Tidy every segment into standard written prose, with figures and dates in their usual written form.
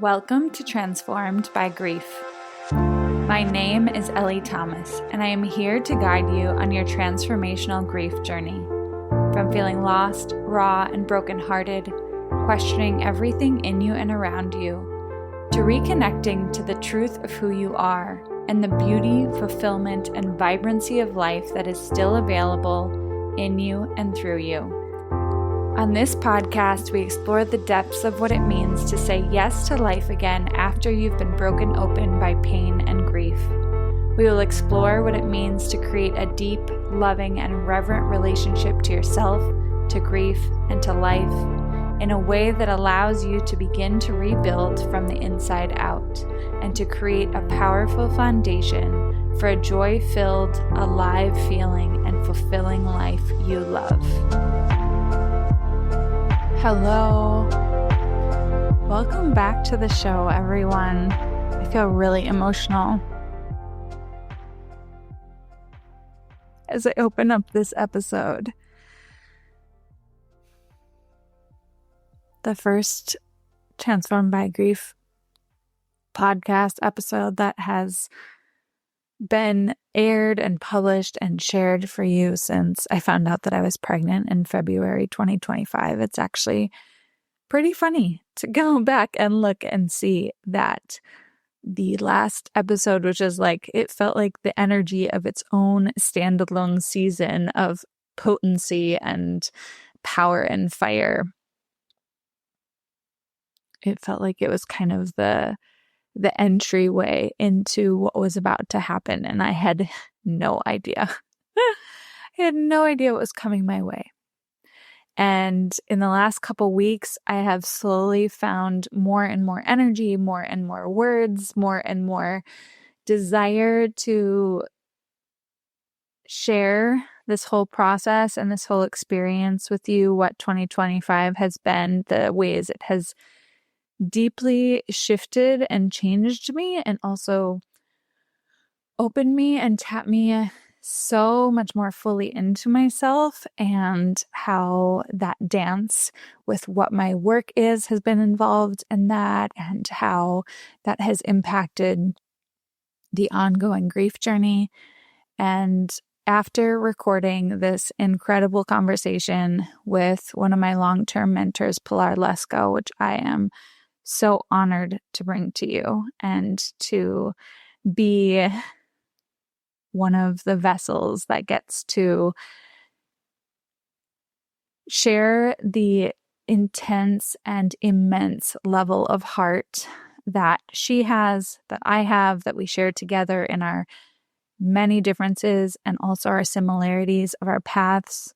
Welcome to Transformed by Grief. My name is Ellie Thomas, and I am here to guide you on your transformational grief journey. From feeling lost, raw, and brokenhearted, questioning everything in you and around you, to reconnecting to the truth of who you are and the beauty, fulfillment, and vibrancy of life that is still available in you and through you. On this podcast, we explore the depths of what it means to say yes to life again after you've been broken open by pain and grief. We will explore what it means to create a deep, loving, and reverent relationship to yourself, to grief, and to life in a way that allows you to begin to rebuild from the inside out and to create a powerful foundation for a joy-filled, alive feeling and fulfilling life you love. Hello. Welcome back to the show, everyone. I feel really emotional as I open up this episode. The first Transformed by Grief podcast episode that has been aired and published and shared for you since I found out that I was pregnant in February 2025. It's actually pretty funny to go back and look and see that the last episode, which is like, it felt like the energy of its own standalone season of potency and power and fire. It felt like it was kind of the entryway into what was about to happen. And I had no idea. I had no idea what was coming my way. And in the last couple weeks, I have slowly found more and more energy, more and more words, more and more desire to share this whole process and this whole experience with you, what 2025 has been, the ways it has deeply shifted and changed me, and also opened me and tapped me so much more fully into myself, and how that dance with what my work has been involved in that, and how that has impacted the ongoing grief journey. And after recording this incredible conversation with one of my long-term mentors, Pilar Lesko, which I am so honored to bring to you and to be one of the vessels that gets to share the intense and immense level of heart that she has, that I have, that we share together in our many differences and also our similarities of our paths.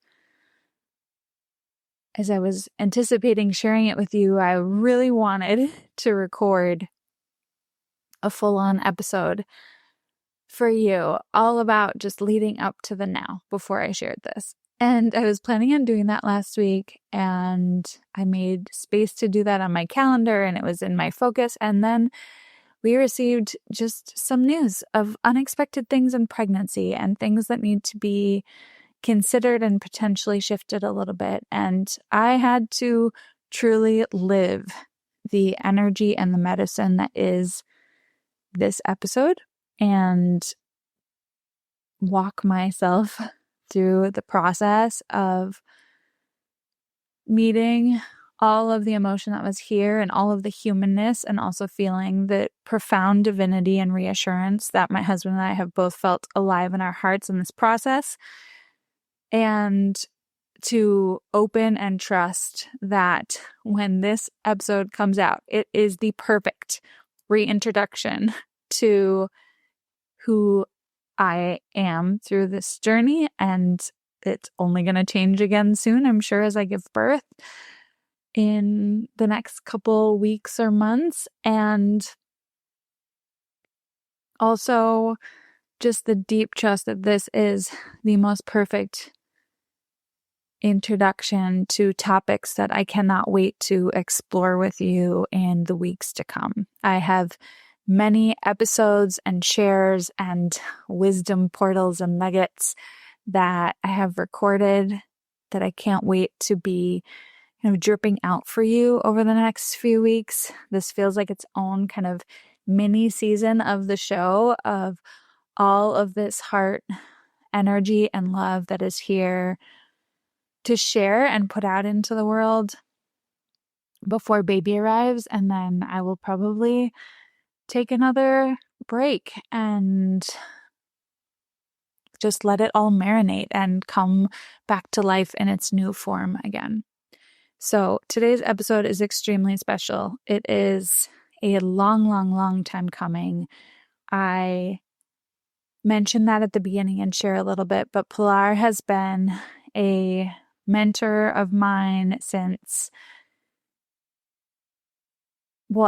As I was anticipating sharing it with you, I really wanted to record a full-on episode for you, all about just leading up to the now before I shared this. And I was planning on doing that last week, and I made space to do that on my calendar, and it was in my focus. And then we received just some news of unexpected things in pregnancy and things that need to be considered and potentially shifted a little bit. And I had to truly live the energy and the medicine that is this episode and walk myself through the process of meeting all of the emotion that was here and all of the humanness, and also feeling the profound divinity and reassurance that my husband and I have both felt alive in our hearts in this process. And to open and trust that when this episode comes out, it is the perfect reintroduction to who I am through this journey. And it's only going to change again soon, I'm sure, as I give birth in the next couple weeks or months. And also just the deep trust that this is the most perfect introduction to topics that I cannot wait to explore with you in the weeks to come. I have many episodes and shares and wisdom portals and nuggets that I have recorded that I can't wait to be dripping out for you over the next few weeks. This feels like its own kind of mini season of the show, of all of this heart energy and love that is here to share and put out into the world before baby arrives. And then I will probably take another break and just let it all marinate and come back to life in its new form again. So today's episode is extremely special. It is a long time coming. I mentioned that at the beginning and share a little bit, but Pilar has been a mentor of mine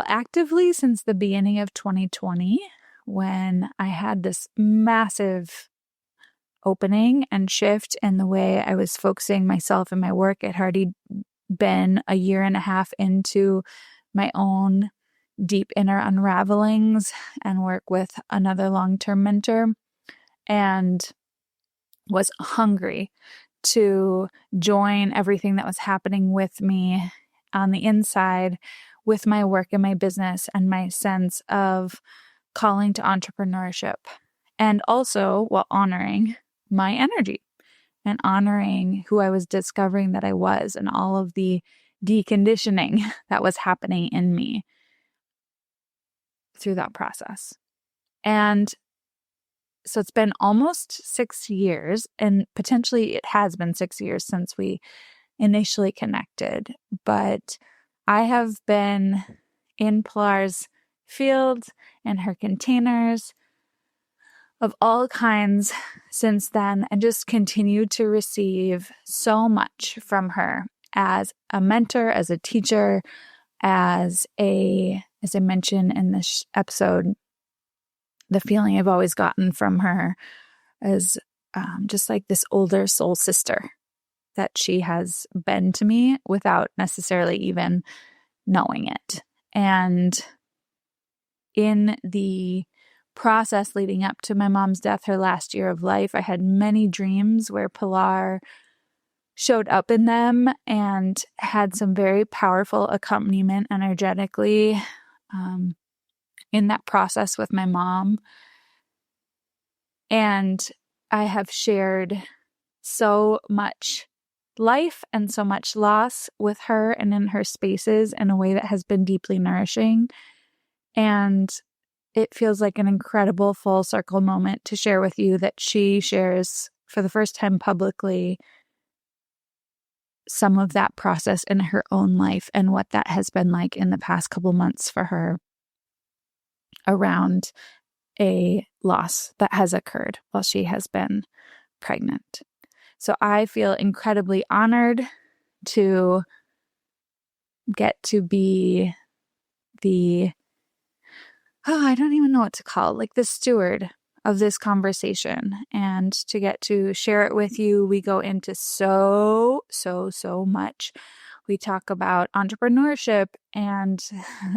actively since the beginning of 2020, when I had this massive opening and shift in the way I was focusing myself and my work. It had already been a year and a half into my own deep inner unravelings and work with another long-term mentor, and was hungry to join everything that was happening with me on the inside with my work and my business and my sense of calling to entrepreneurship, and also while honoring my energy and honoring who I was discovering that I was and all of the deconditioning that was happening in me through that process. And so it's been almost 6 years, and potentially it has been 6 years since we initially connected, but I have been in Pilar's field and her containers of all kinds since then, and just continue to receive so much from her as a mentor, as a teacher, as I mentioned in this episode, the feeling I've always gotten from her is just like this older soul sister that she has been to me without necessarily even knowing it. And in the process leading up to my mom's death, her last year of life, I had many dreams where Pilar showed up in them and had some very powerful accompaniment energetically in that process with my mom. And I have shared so much life and so much loss with her and in her spaces in a way that has been deeply nourishing. And it feels like an incredible full circle moment to share with you that she shares for the first time publicly some of that process in her own life and what that has been like in the past couple months for her around a loss that has occurred while she has been pregnant. So I feel incredibly honored to get to be I don't even know what to call it, like the steward of this conversation, and to get to share it with you. We go into so much. We talk about entrepreneurship and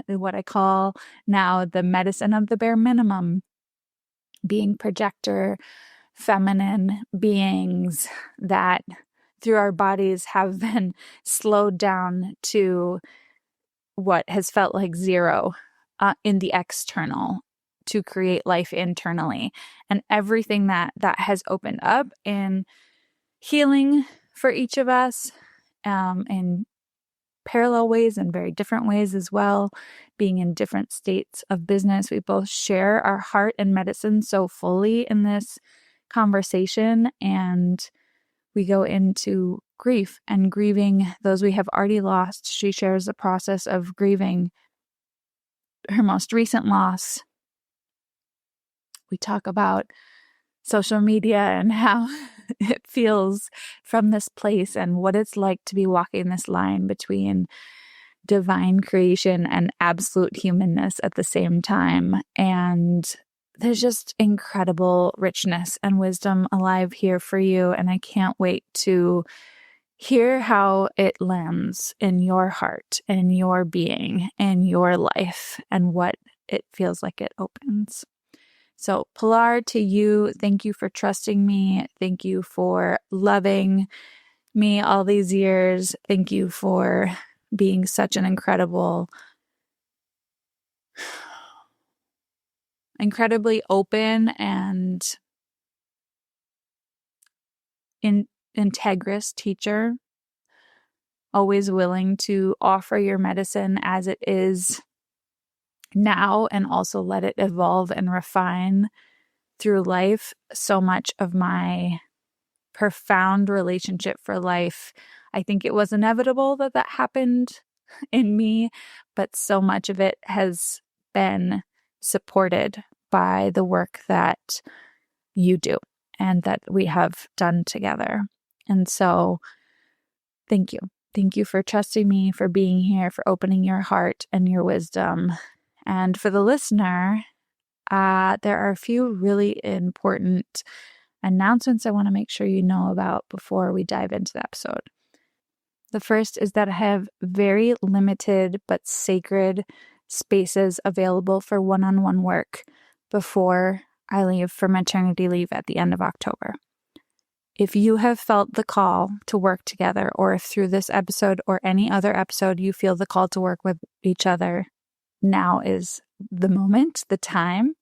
what I call now the medicine of the bare minimum, being projector, feminine beings that through our bodies have been slowed down to what has felt like zero in the external to create life internally, and everything that has opened up in healing for each of us in parallel ways and very different ways as well, being in different states of business. We both share our heart and medicine so fully in this conversation, and we go into grief and grieving those we have already lost. She shares the process of grieving her most recent loss. We talk about social media and how it feels from this place and what it's like to be walking this line between divine creation and absolute humanness at the same time. And there's just incredible richness and wisdom alive here for you. And I can't wait to hear how it lands in your heart and your being and your life and what it feels like it opens. So Pilar, to you, thank you for trusting me. Thank you for loving me all these years. Thank you for being such an incredibly open and integrous teacher, always willing to offer your medicine as it is now and also let it evolve and refine through life. So much of my profound relationship for life, I think it was inevitable that happened in me, but so much of it has been supported by the work that you do and that we have done together. And so thank you. Thank you for trusting me, for being here, for opening your heart and your wisdom. And for the listener, there are a few really important announcements I want to make sure you know about before we dive into the episode. The first is that I have very limited but sacred spaces available for one-on-one work before I leave for maternity leave at the end of October. If you have felt the call to work together, or if through this episode or any other episode you feel the call to work with each other, now is the moment, the time.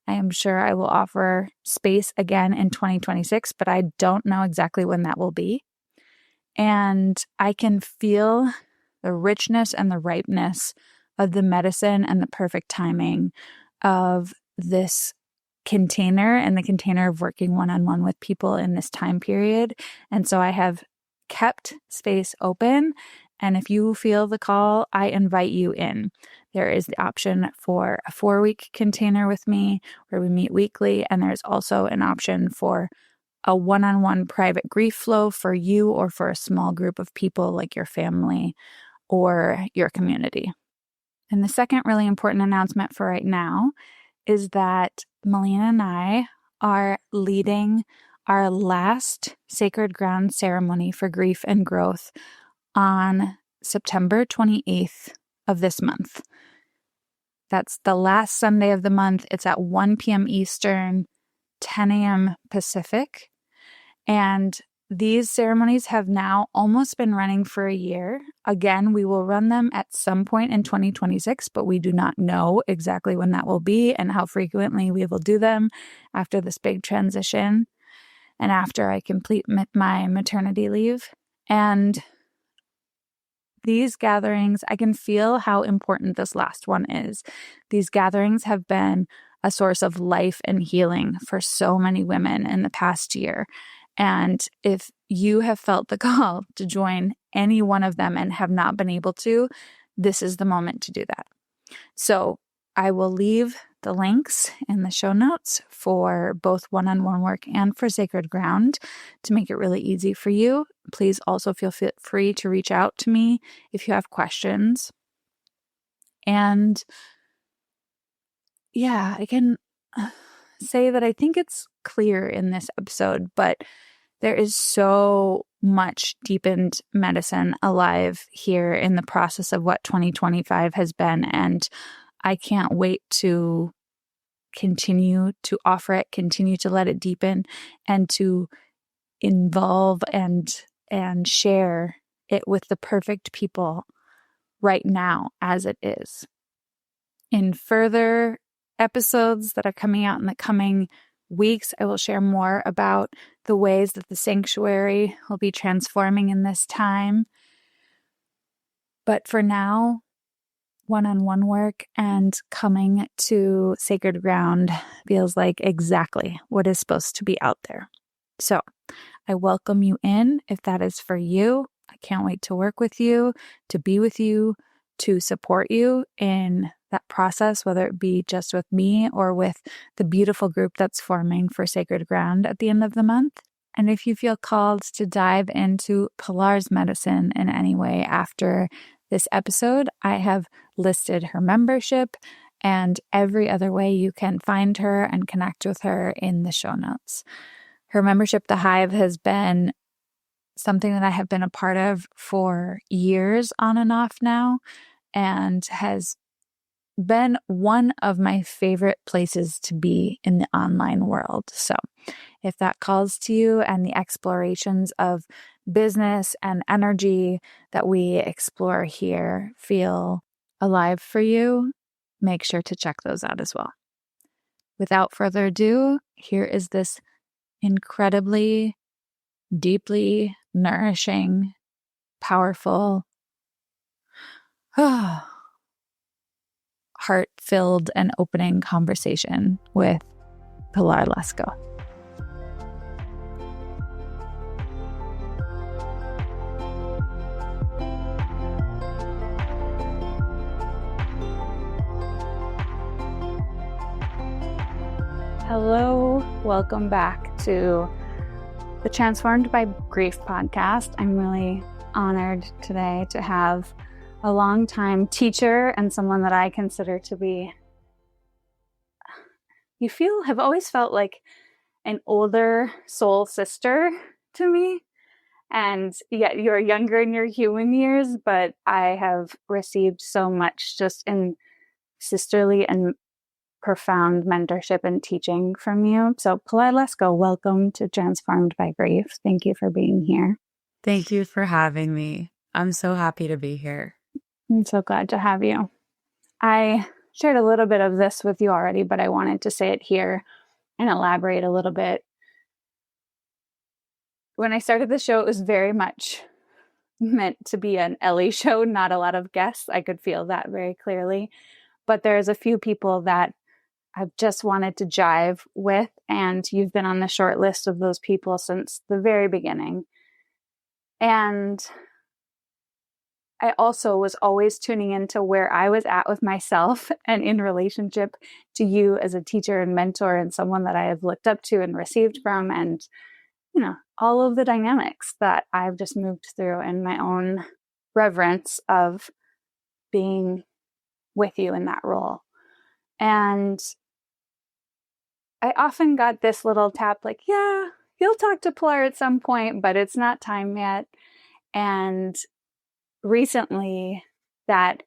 I am sure I will offer space again in 2026, but I don't know exactly when that will be. And I can feel the richness and the ripeness of the medicine and the perfect timing of this container and the container of working one-on-one with people in this time period. And so I have kept space open. And if you feel the call, I invite you in. There is the option for a 4-week container with me where we meet weekly. And there's also an option for a one-on-one private grief flow for you or for a small group of people like your family or your community. And the second really important announcement for right now is that Melina and I are leading our last Sacred Ground ceremony for grief and growth on September 28th of this month. That's the last Sunday of the month. It's at 1 p.m. Eastern, 10 a.m. Pacific. And these ceremonies have now almost been running for a year. Again, we will run them at some point in 2026, but we do not know exactly when that will be and how frequently we will do them after this big transition and after I complete my maternity leave. And these gatherings, I can feel how important this last one is. These gatherings have been a source of life and healing for so many women in the past year. And if you have felt the call to join any one of them and have not been able to, this is the moment to do that. So I will leave the links in the show notes for both one-on-one work and for Sacred Ground to make it really easy for you. Please also feel free to reach out to me if you have questions. And yeah, I can say that I think it's clear in this episode, but there is so much deepened medicine alive here in the process of what 2025 has been. And I can't wait to continue to offer it, continue to let it deepen, and to involve and share it with the perfect people right now as it is. In further episodes that are coming out in the coming weeks, I will share more about the ways that the sanctuary will be transforming in this time. But for now, one-on-one work and coming to Sacred Ground feels like exactly what is supposed to be out there. So I welcome you in if that is for you. I can't wait to work with you, to be with you, to support you in that process, whether it be just with me or with the beautiful group that's forming for Sacred Ground at the end of the month. And if you feel called to dive into Pilar's medicine in any way after this episode, I have listed her membership and every other way you can find her and connect with her in the show notes. Her membership, The Hive, has been something that I have been a part of for years on and off now, and has been one of my favorite places to be in the online world. So if that calls to you and the explorations of business and energy that we explore here feel alive for you, make sure to check those out as well. Without further ado, here is this incredibly, deeply nourishing, powerful, heart-filled and opening conversation with Pilar Lesko. Hello, welcome back to the Transformed by Grief podcast. I'm really honored today to have a longtime teacher and someone that I consider to be, have always felt like an older soul sister to me. And yet you're younger in your human years, but I have received so much just in sisterly and profound mentorship and teaching from you. So Pilar Lesko, welcome to Transformed by Grief. Thank you for being here. Thank you for having me. I'm so happy to be here. I'm so glad to have you. I shared a little bit of this with you already, but I wanted to say it here and elaborate a little bit. When I started the show, it was very much meant to be an Ellie show, not a lot of guests. I could feel that very clearly. But there's a few people that I've just wanted to jive with, and you've been on the short list of those people since the very beginning. And I also was always tuning into where I was at with myself and in relationship to you as a teacher and mentor and someone that I have looked up to and received from, and, all of the dynamics that I've just moved through in my own reverence of being with you in that role. And I often got this little tap like, yeah, you'll talk to Pilar at some point, but it's not time yet. And recently that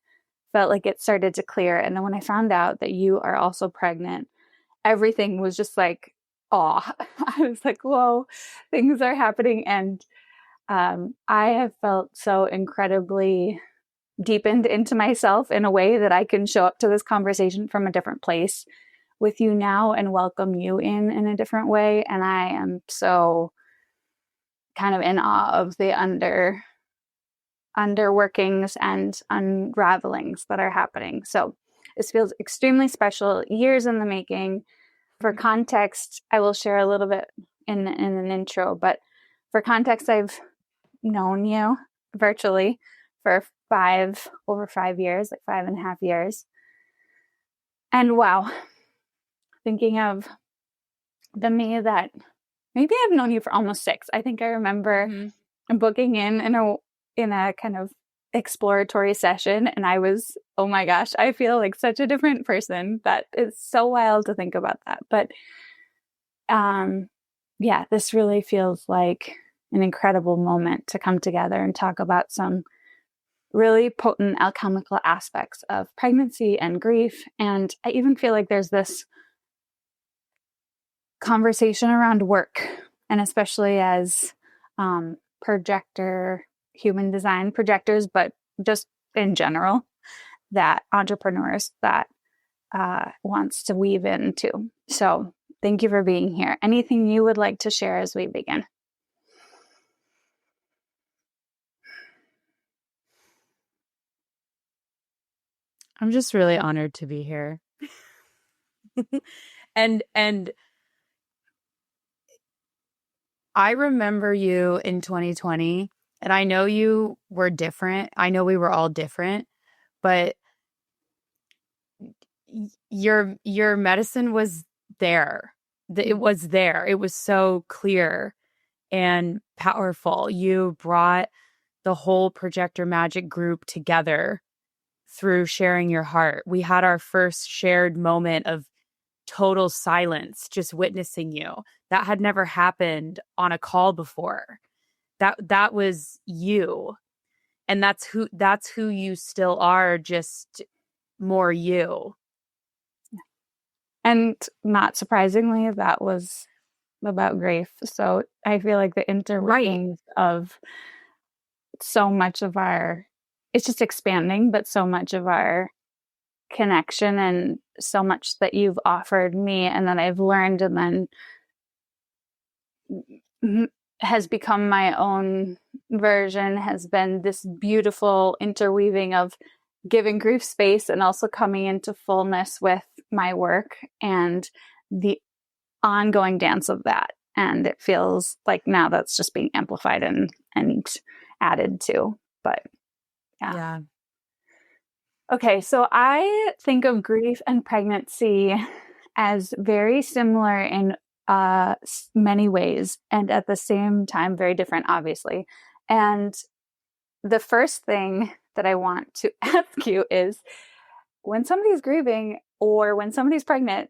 felt like it started to clear. And then when I found out that you are also pregnant, everything was just like, oh, I was like, whoa, things are happening. And I have felt so incredibly deepened into myself in a way that I can show up to this conversation from a different place with you now and welcome you in a different way. And I am so kind of in awe of the underworkings and unravelings that are happening. So this feels extremely special, years in the making. For context, I will share a little bit in an intro, but for context, I've known you virtually for over 5 years, like 5.5 years. And wow, thinking of the me that maybe I've known you for almost 6. I think I remember booking in a kind of exploratory session, and I was, oh my gosh, I feel like such a different person. That is so wild to think about that. But this really feels like an incredible moment to come together and talk about some really potent alchemical aspects of pregnancy and grief. And I even feel like there's this conversation around work, and especially as human design projectors, but just in general, that entrepreneurs that wants to weave into. So thank you for being here. Anything you would like to share as we begin? I'm just really honored to be here. and I remember you in 2020, and I know you were different. I know we were all different, but your medicine was there. It was there. It was so clear and powerful. You brought the whole Projector Magic group together through sharing your heart. We had our first shared moment of total silence, just witnessing you. That had never happened on a call before. That was you. And that's who you still are, just more you. And not surprisingly, that was about grief. So I feel like the interweavings of so much of it's just expanding, but so much of our connection and so much that you've offered me and that I've learned and then has become my own version has been this beautiful interweaving of giving grief space and also coming into fullness with my work and the ongoing dance of that. And it feels like now that's just being amplified and added to. But yeah. Okay, so I think of grief and pregnancy as very similar in many ways, and at the same time, very different, obviously. And the first thing that I want to ask you is when somebody's grieving or when somebody's pregnant,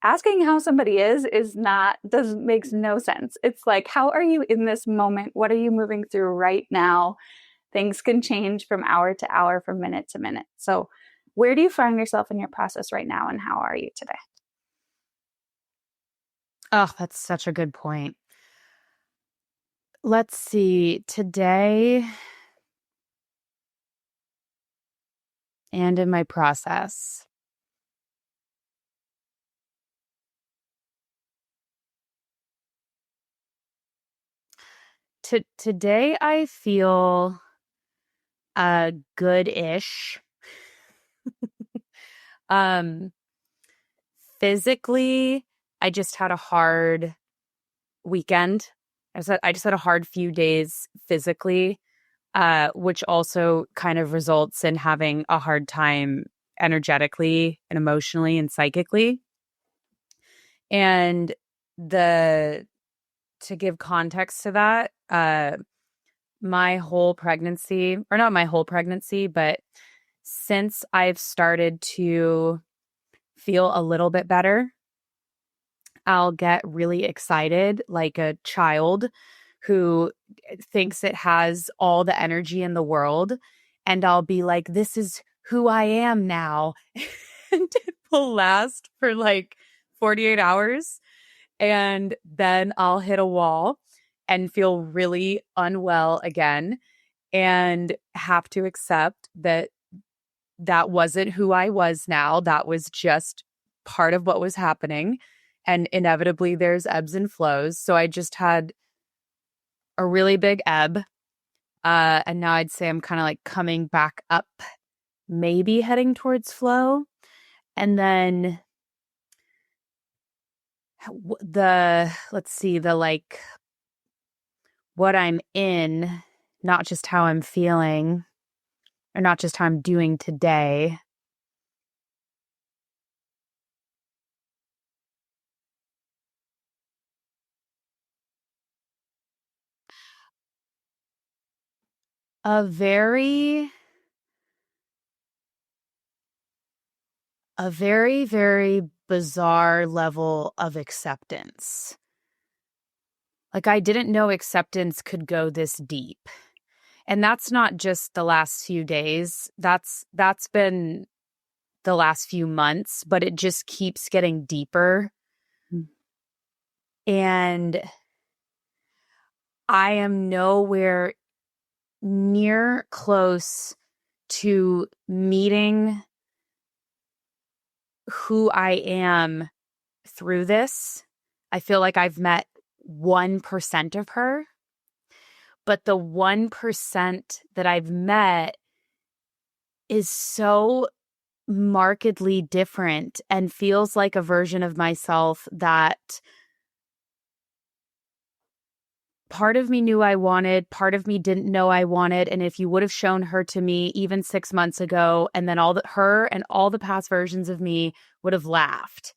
asking how somebody makes no sense. It's like, how are you in this moment? What are you moving through right now? Things can change from hour to hour, from minute to minute. So where do you find yourself in your process right now, and how are you today? Oh, that's such a good point. Let's see. Today and in my process. Today I feel good-ish. Physically, I just had a hard weekend. I just had a hard few days physically, which also kind of results in having a hard time energetically and emotionally and psychically. And to give context to that, my whole pregnancy, or not my whole pregnancy, but since I've started to feel a little bit better, I'll get really excited like a child who thinks it has all the energy in the world. And I'll be like, this is who I am now. And it will last for like 48 hours. And then I'll hit a wall and feel really unwell again and have to accept that that wasn't who I was now. That was just part of what was happening. And inevitably there's ebbs and flows. So I just had a really big ebb. And now I'd say I'm kind of like coming back up, maybe heading towards flow. And then what I'm in, not just how I'm feeling or not just how I'm doing today. A very, very bizarre level of acceptance. Like I didn't know acceptance could go this deep. And that's not just the last few days. That's been the last few months, but it just keeps getting deeper. And I am nowhere near close to meeting who I am through this. I feel like I've met 1% of her, but the 1% that I've met is so markedly different and feels like a version of myself that part of me knew I wanted, part of me didn't know I wanted. And if you would have shown her to me even 6 months ago, and then her and all the past versions of me would have laughed.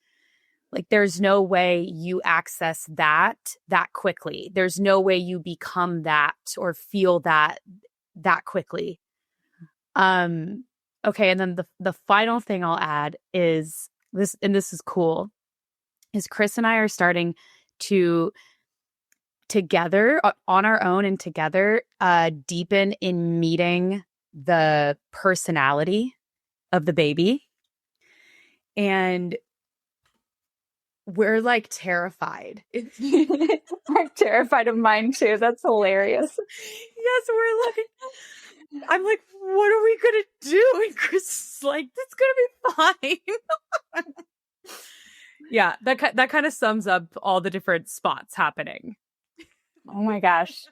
Like there's no way you access that quickly. There's no way you become that or feel that quickly. Okay, and then the final thing I'll add is this, and this is cool, is Chris and I are starting to together on our own and together deepen in meeting the personality of the baby. And we're like terrified. I'm terrified of mine too. That's hilarious. Yes, we're like, I'm like, what are we gonna do? And Chris is like, it's gonna be fine. Yeah, that kind of sums up all the different spots happening. Oh my gosh.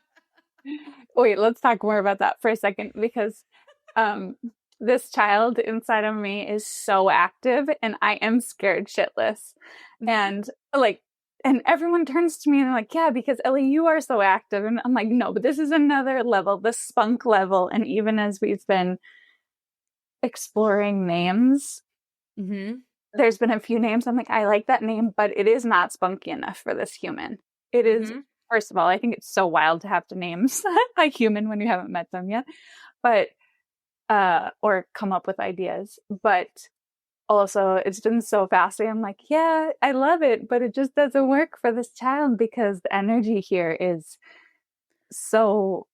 Wait, let's talk more about that for a second, because this child inside of me is so active and I am scared shitless. And like, and everyone turns to me and they're like, yeah, because Ellie, you are so active. And I'm like, no, but this is another level, the spunk level. And even as we've been exploring names, there's been a few names I'm like, I like that name, but it is not spunky enough for this human. It is, first of all, I think it's so wild to have to name a human when you haven't met them yet, but or come up with ideas. But also it's been so fascinating. I'm like, yeah, I love it, but it just doesn't work for this child because the energy here is so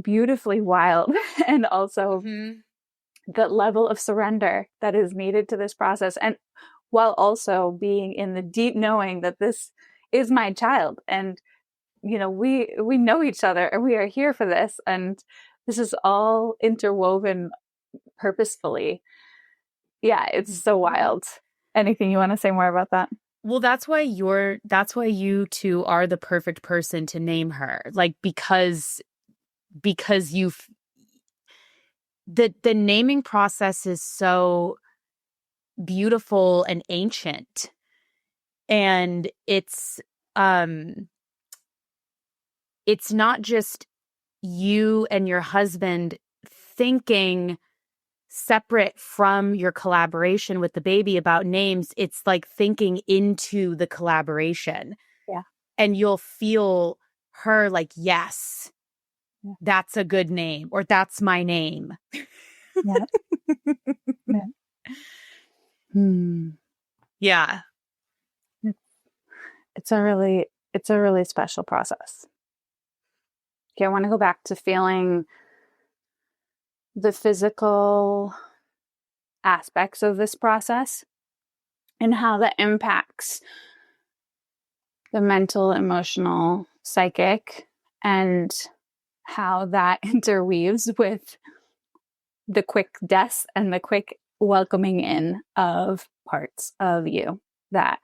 beautifully wild. And also the level of surrender that is needed to this process, and while also being in the deep knowing that this is my child, and you know, we know each other and we are here for this, and this is all interwoven purposefully. Yeah, it's so wild. Anything you want to say more about that? Well, that's why you two are the perfect person to name her. Like, because you've the naming process is so beautiful and ancient, and it's not just you and your husband thinking separate from your collaboration with the baby about names. It's like thinking into the collaboration. Yeah. And you'll feel her like, yes, that's a good name, or that's my name. Yeah. Yeah. It's a really special process. Okay, I want to go back to feeling the physical aspects of this process and how that impacts the mental, emotional, psychic, and how that interweaves with the quick deaths and the quick welcoming in of parts of you that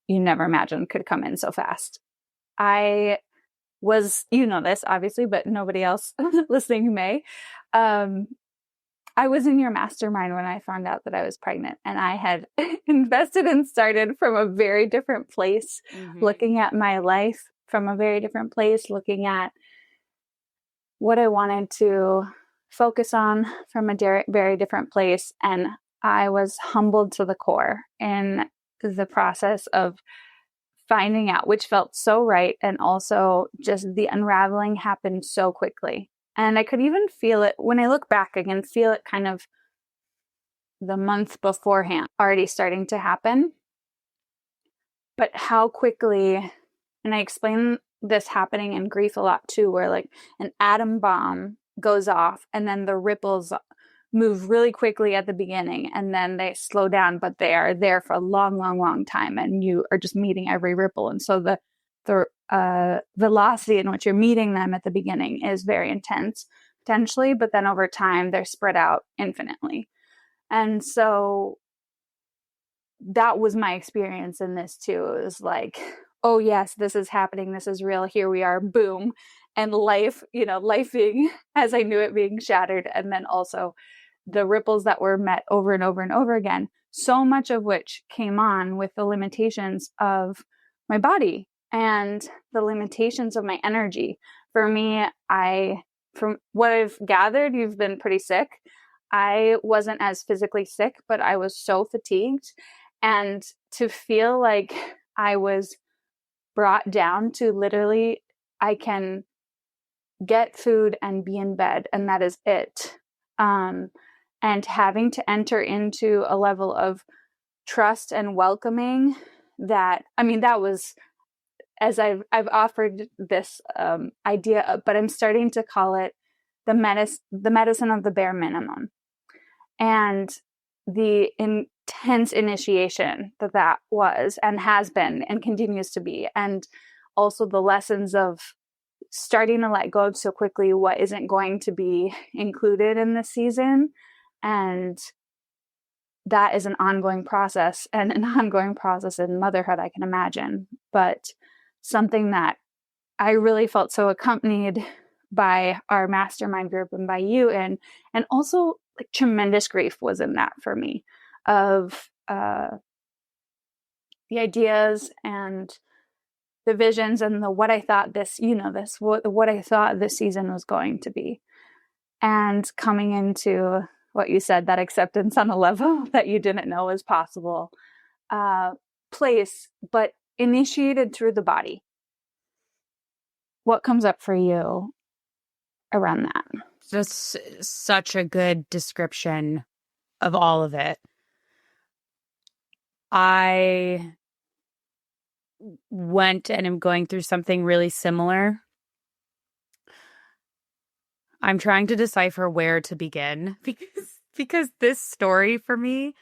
you never imagined could come in so fast. I was, you know this obviously, but nobody else listening may. I was in your mastermind when I found out that I was pregnant, and I had invested and started from a very different place, looking at my life from a very different place, looking at what I wanted to focus on from a very different place. And I was humbled to the core in the process of finding out, which felt so right. And also just the unraveling happened so quickly. And I could even feel it when I look back, I can feel it kind of the month beforehand already starting to happen. But how quickly, and I explain this happening in grief a lot too, where like an atom bomb goes off and then the ripples move really quickly at the beginning and then they slow down, but they are there for a long time, and you are just meeting every ripple. And so the velocity in which you're meeting them at the beginning is very intense potentially, but then over time they're spread out infinitely. And so that was my experience in this too. It was like, oh yes, this is happening, this is real, here we are, boom. And life being as I knew it, being shattered. And then also the ripples that were met over and over and over again, so much of which came on with the limitations of my body and the limitations of my energy. For me, from what I've gathered, you've been pretty sick. I wasn't as physically sick, but I was so fatigued. And to feel like I was brought down to literally, I can get food and be in bed, and that is it. And having to enter into a level of trust and welcoming that was, as I've offered this idea, but I'm starting to call it the medicine of the bare minimum. And the intense initiation that was and has been and continues to be. And also the lessons of starting to let go of so quickly what isn't going to be included in this season. And that is an ongoing process, and an ongoing process in motherhood, I can imagine. But something that I really felt so accompanied by our mastermind group and by you, and also like tremendous grief was in that for me, of the ideas and the visions and the what I thought what I thought this season was going to be, and coming into what you said, that acceptance on a level that you didn't know was possible, place, but initiated through the body. What comes up for you around that? Just such a good description of all of it. I went and am going through something really similar. I'm trying to decipher where to begin because this story for me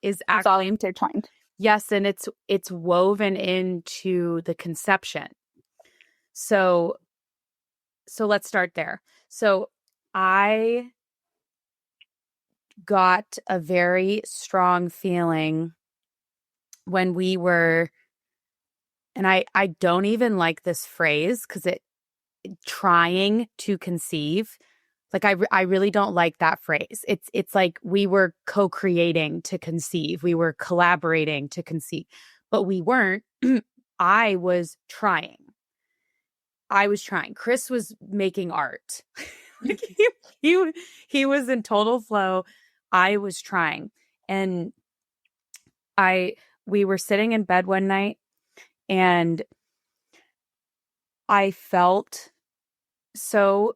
is it's all intertwined. Yes, and it's woven into the conception. So let's start there. So I got a very strong feeling when we were, and I don't even like this phrase because trying to conceive. Like I really don't like that phrase. It's like we were co-creating to conceive. We were collaborating to conceive, but we weren't. I was trying. Chris was making art. Like he was in total flow. I was trying. And we were sitting in bed one night, and I felt so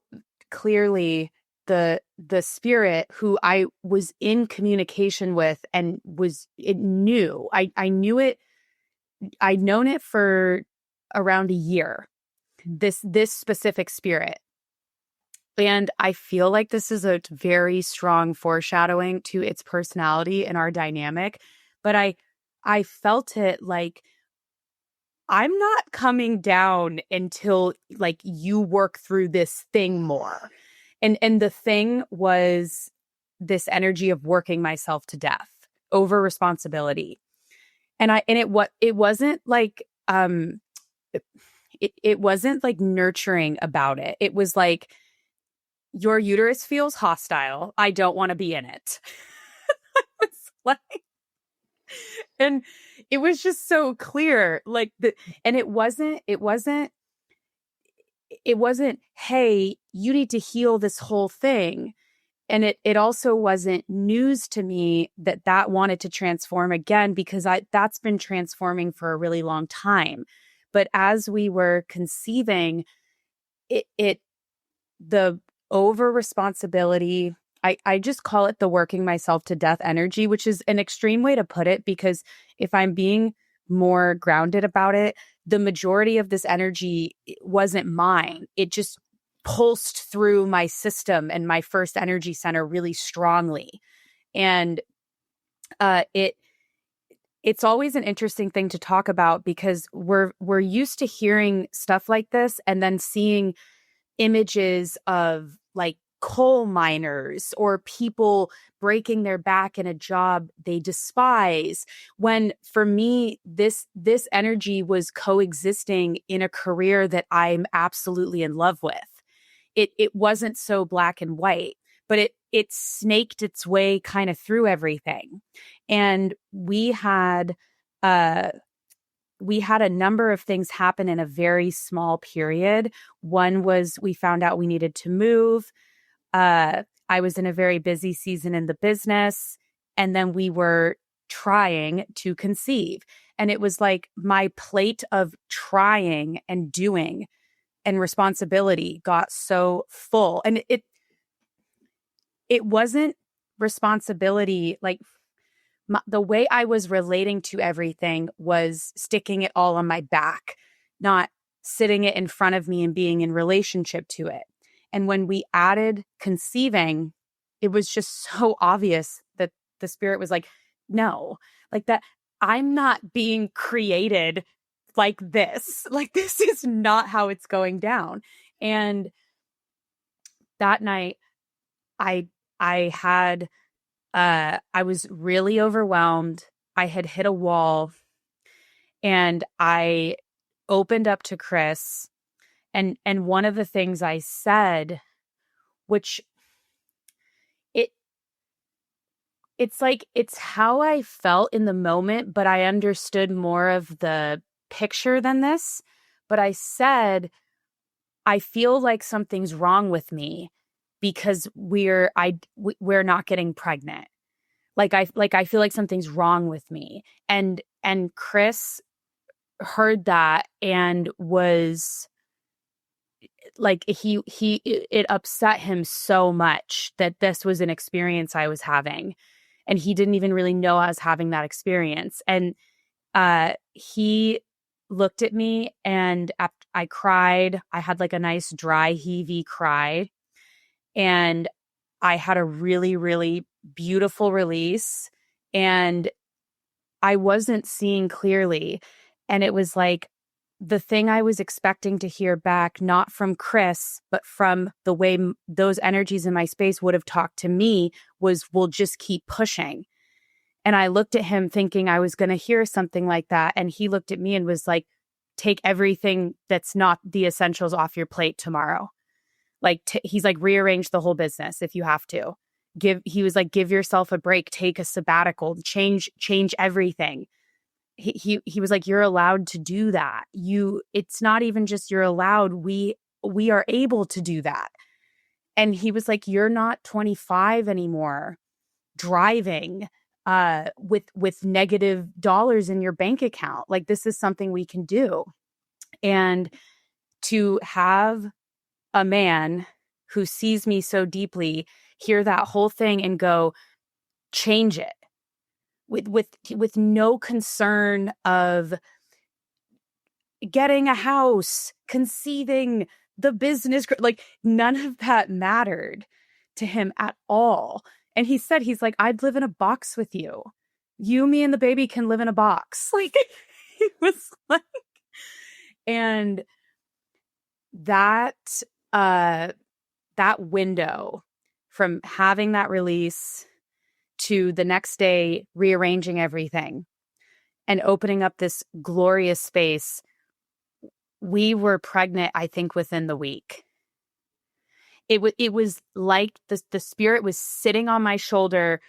clearly the spirit who I was in communication with and knew. I knew it. I'd known it for around a year, this specific spirit. And I feel like this is a very strong foreshadowing to its personality and our dynamic. But I felt it like, I'm not coming down until like you work through this thing more. And the thing was this energy of working myself to death over responsibility. It wasn't like it wasn't like nurturing about it. It was like, your uterus feels hostile. I don't want to be in it. I was like, and it was just so clear, like and it wasn't, hey, you need to heal this whole thing. And it also wasn't news to me that wanted to transform again, because that's been transforming for a really long time. But as we were conceiving, the over responsibility, I just call it the working myself to death energy, which is an extreme way to put it, because if I'm being more grounded about it, the majority of this energy wasn't mine. It just pulsed through my system and my first energy center really strongly. And it's always an interesting thing to talk about, because we're used to hearing stuff like this and then seeing images of like coal miners or people breaking their back in a job they despise, when for me this energy was coexisting in a career that I'm absolutely in love with. It wasn't so black and white, but it snaked its way kind of through everything. And we had a number of things happen in a very small period. One was we found out we needed to move. I was in a very busy season in the business, and then we were trying to conceive. And it was like my plate of trying and doing and responsibility got so full. And it wasn't responsibility, like the way I was relating to everything was sticking it all on my back, not sitting it in front of me and being in relationship to it. And when we added conceiving, it was just so obvious that the spirit was like, no, like that. I'm not being created like this. Like, this is not how it's going down. And that night I had, I was really overwhelmed. I had hit a wall, and I opened up to Chris. And one of the things I said, which it's like, it's how I felt in the moment, but I understood more of the picture than this. But I said, I feel like something's wrong with me because we're not getting pregnant. Like I feel like something's wrong with me. And Chris heard that and was like, it upset him so much that this was an experience I was having, and he didn't even really know I was having that experience. And he looked at me, and I cried. I had like a nice dry heavey cry, and I had a really, really beautiful release, and I wasn't seeing clearly. And it was like the thing I was expecting to hear back, not from Chris, but from the way those energies in my space would have talked to me, was, we'll just keep pushing. And I looked at him thinking I was going to hear something like that. And he looked at me and was like, take everything that's not the essentials off your plate tomorrow. Like, he's like, rearrange the whole business if you have to. He was like, give yourself a break, take a sabbatical, change everything. He was like, you're allowed to do that. It's not even just you're allowed, we are able to do that. And he was like, you're not 25 anymore, driving with negative dollars in your bank account. Like, this is something we can do. And to have a man who sees me so deeply hear that whole thing and go, change it, with no concern of getting a house, conceiving, the business, like, none of that mattered to him at all. And he said, he's like, I'd live in a box with you. You, me, and the baby can live in a box. Like, he was like, and that window from having that release to the next day rearranging everything and opening up this glorious space, we were pregnant, I think, within the week. It was like the spirit was sitting on my shoulder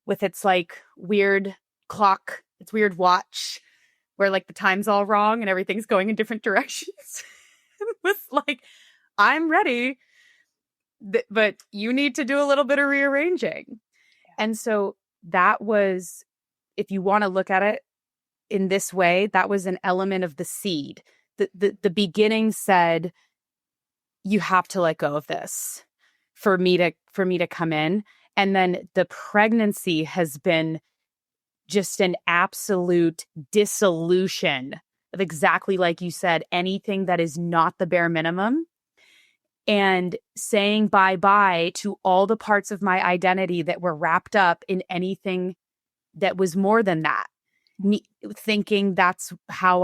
with its like weird clock, its weird watch, where like the time's all wrong and everything's going in different directions. It was like, I'm ready, but you need to do a little bit of rearranging. And so that was, if you want to look at it in this way, that was an element of the seed. The beginning said, you have to let go of this for me to come in. And then the pregnancy has been just an absolute dissolution of, exactly like you said, anything that is not the bare minimum, and saying bye-bye to all the parts of my identity that were wrapped up in anything that was more than that. Me thinking that's how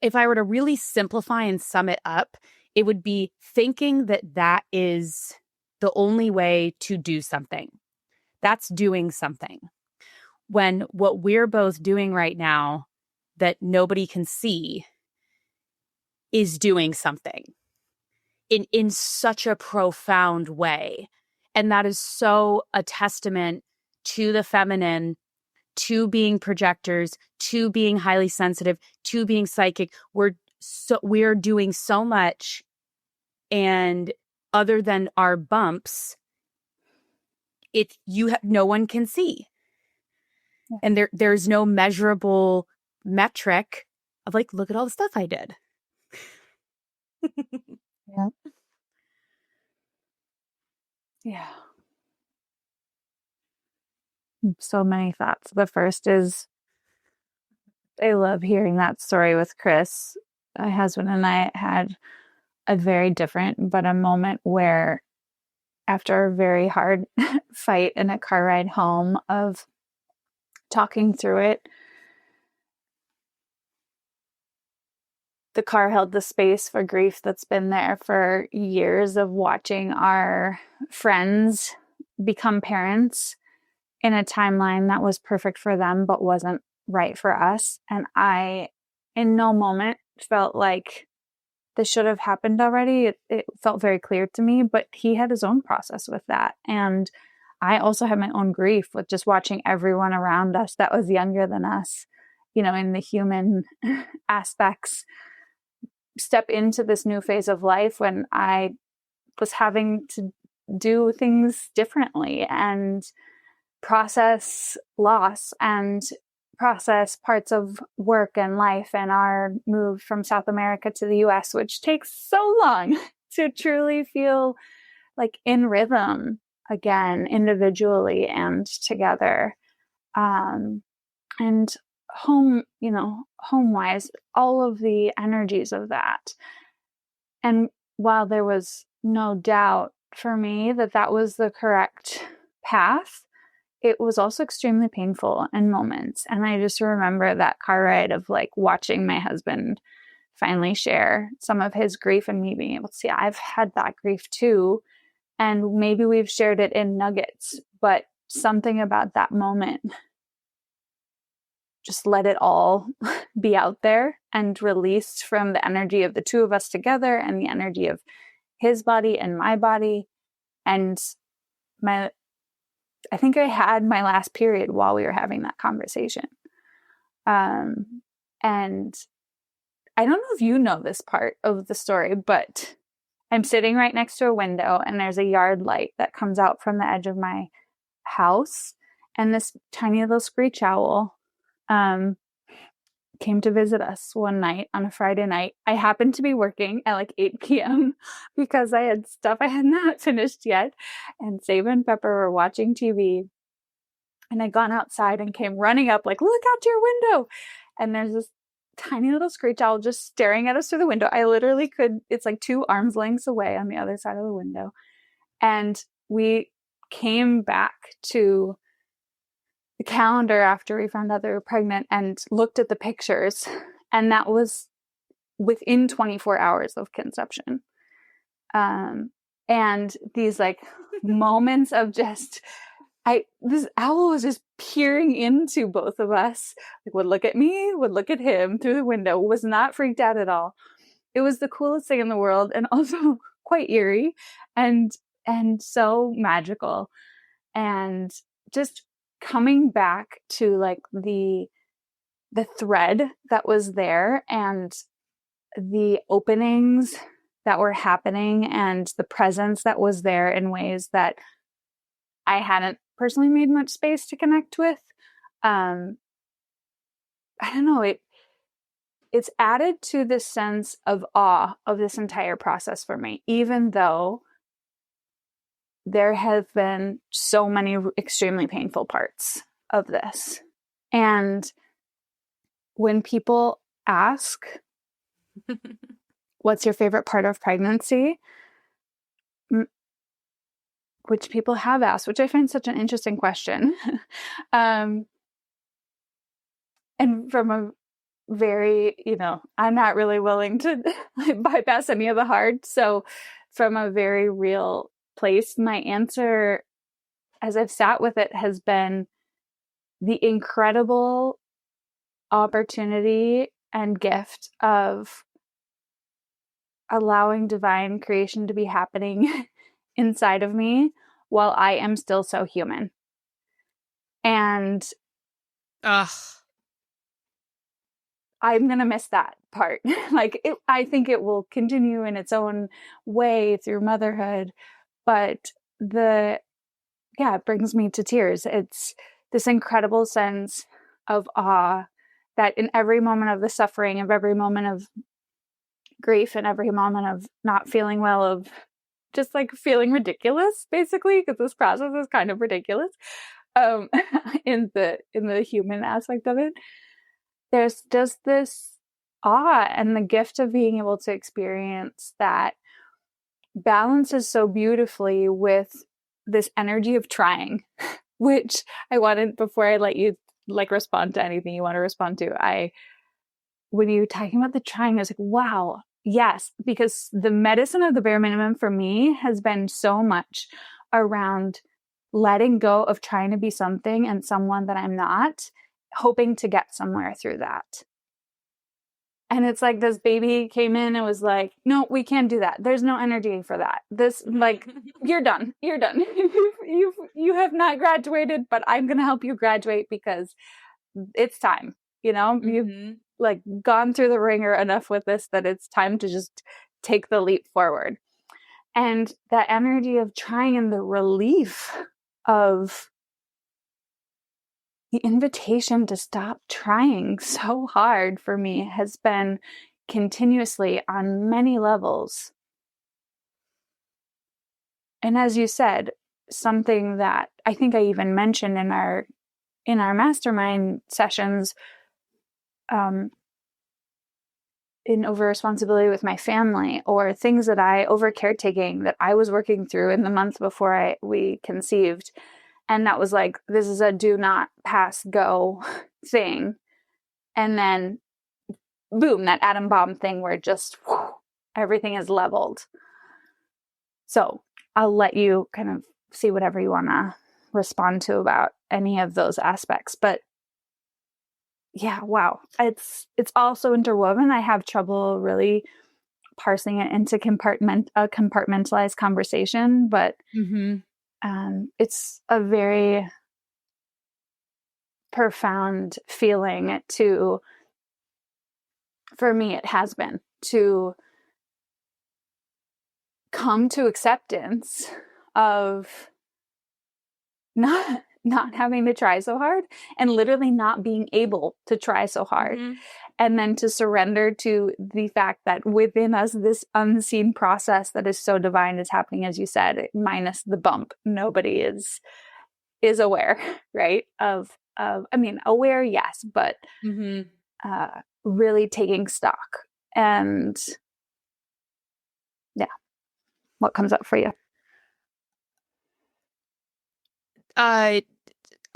if I were to really simplify and sum it up, it would be thinking that is the only way to do something. That's doing something. When what we're both doing right now that nobody can see is doing something in such a profound way. And that is so a testament to the feminine, to being projectors, to being highly sensitive, to being psychic. We're doing so much, and other than our bumps, no one can see. Yeah. And there's no measurable metric of like, look at all the stuff I did. Yeah. Yeah. So many thoughts. The first is, I love hearing that story with Chris. My husband and I had a very different, but a moment where after a very hard fight in a car ride home of talking through it. The car held the space for grief that's been there for years of watching our friends become parents in a timeline that was perfect for them but wasn't right for us. And I, in no moment, felt like this should have happened already. It felt very clear to me, but he had his own process with that. And I also had my own grief with just watching everyone around us that was younger than us, in the human aspects, step into this new phase of life when I was having to do things differently and process loss and process parts of work and life and our move from South America to the US, which takes so long to truly feel like in rhythm again, individually and together. And home wise, all of the energies of that. And while there was no doubt for me that was the correct path, it was also extremely painful in moments. And I just remember that car ride of like watching my husband finally share some of his grief and me being able to see I've had that grief too. And maybe we've shared it in nuggets, but something about that moment just let it all be out there and released from the energy of the two of us together and the energy of his body and my body. And I think I had my last period while we were having that conversation. And I don't know if you know this part of the story, but I'm sitting right next to a window and there's a yard light that comes out from the edge of my house. And this tiny little screech owl came to visit us one night on a Friday night. I happened to be working at like 8 p.m. because I had stuff I had not finished yet. And Saba and Pepper were watching TV. And I'd gone outside and came running up like, look out your window. And there's this tiny little screech owl just staring at us through the window. I literally it's like 2 arms lengths away on the other side of the window. And we came back to the calendar after we found out they were pregnant and looked at the pictures. And that was within 24 hours of conception. And these like moments of just, this owl was just peering into both of us, like would look at me, would look at him through the window, was not freaked out at all. It was the coolest thing in the world and also quite eerie and so magical. And just coming back to like the thread that was there and the openings that were happening and the presence that was there in ways that I hadn't personally made much space to connect with. I don't know, it's added to this sense of awe of this entire process for me, even though there have been so many extremely painful parts of this. And when people ask, what's your favorite part of pregnancy? Which people have asked, which I find such an interesting question. And from a very, I'm not really willing to bypass any of the hard. So from a very real place, my answer, as I've sat with it, has been the incredible opportunity and gift of allowing divine creation to be happening inside of me while I am still so human. And I'm going to miss that part. I think it will continue in its own way through motherhood, but it brings me to tears. It's this incredible sense of awe that in every moment of the suffering, of every moment of grief, and every moment of not feeling well, of just like feeling ridiculous, basically, because this process is kind of ridiculous, in the human aspect of it. There's just this awe and the gift of being able to experience that balances so beautifully with this energy of trying, which I wanted, before I let you like respond to anything you want to respond to, when you were talking about the trying, I was like, wow, yes, because the medicine of the bare minimum for me has been so much around letting go of trying to be something and someone that I'm not, hoping to get somewhere through that. And it's like this baby came in and was like, no, we can't do that. There's no energy for that. This, like, you're done. You're done. You have not graduated, but I'm going to help you graduate because it's time. You know, you've like gone through the ringer enough with this that it's time to just take the leap forward. And that energy of trying and the relief of the invitation to stop trying so hard for me has been continuously on many levels. And as you said, something that I think I even mentioned in our mastermind sessions, in over responsibility with my family, or things that over caretaking that I was working through in the month before we conceived. And that was like, this is a do not pass go thing. And then boom, that atom bomb thing where just everything is leveled. So I'll let you kind of see whatever you want to respond to about any of those aspects. But yeah, wow. It's also interwoven. I have trouble really parsing it into a compartmentalized conversation, but it's a very profound feeling for me, it has been to come to acceptance of not having to try so hard and literally not being able to try so hard. And then to surrender to the fact that within us, this unseen process that is so divine is happening, as you said, minus the bump. Nobody is aware, right? I mean, aware, yes, but really taking stock. And yeah, what comes up for you?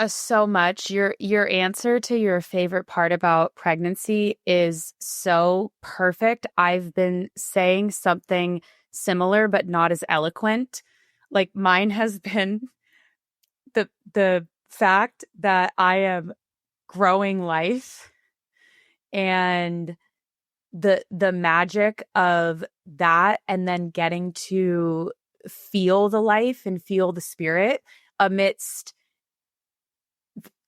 So much. Your answer to your favorite part about pregnancy is so perfect. I've been saying something similar, but not as eloquent. Like mine has been the fact that I am growing life and the magic of that, and then getting to feel the life and feel the spirit amidst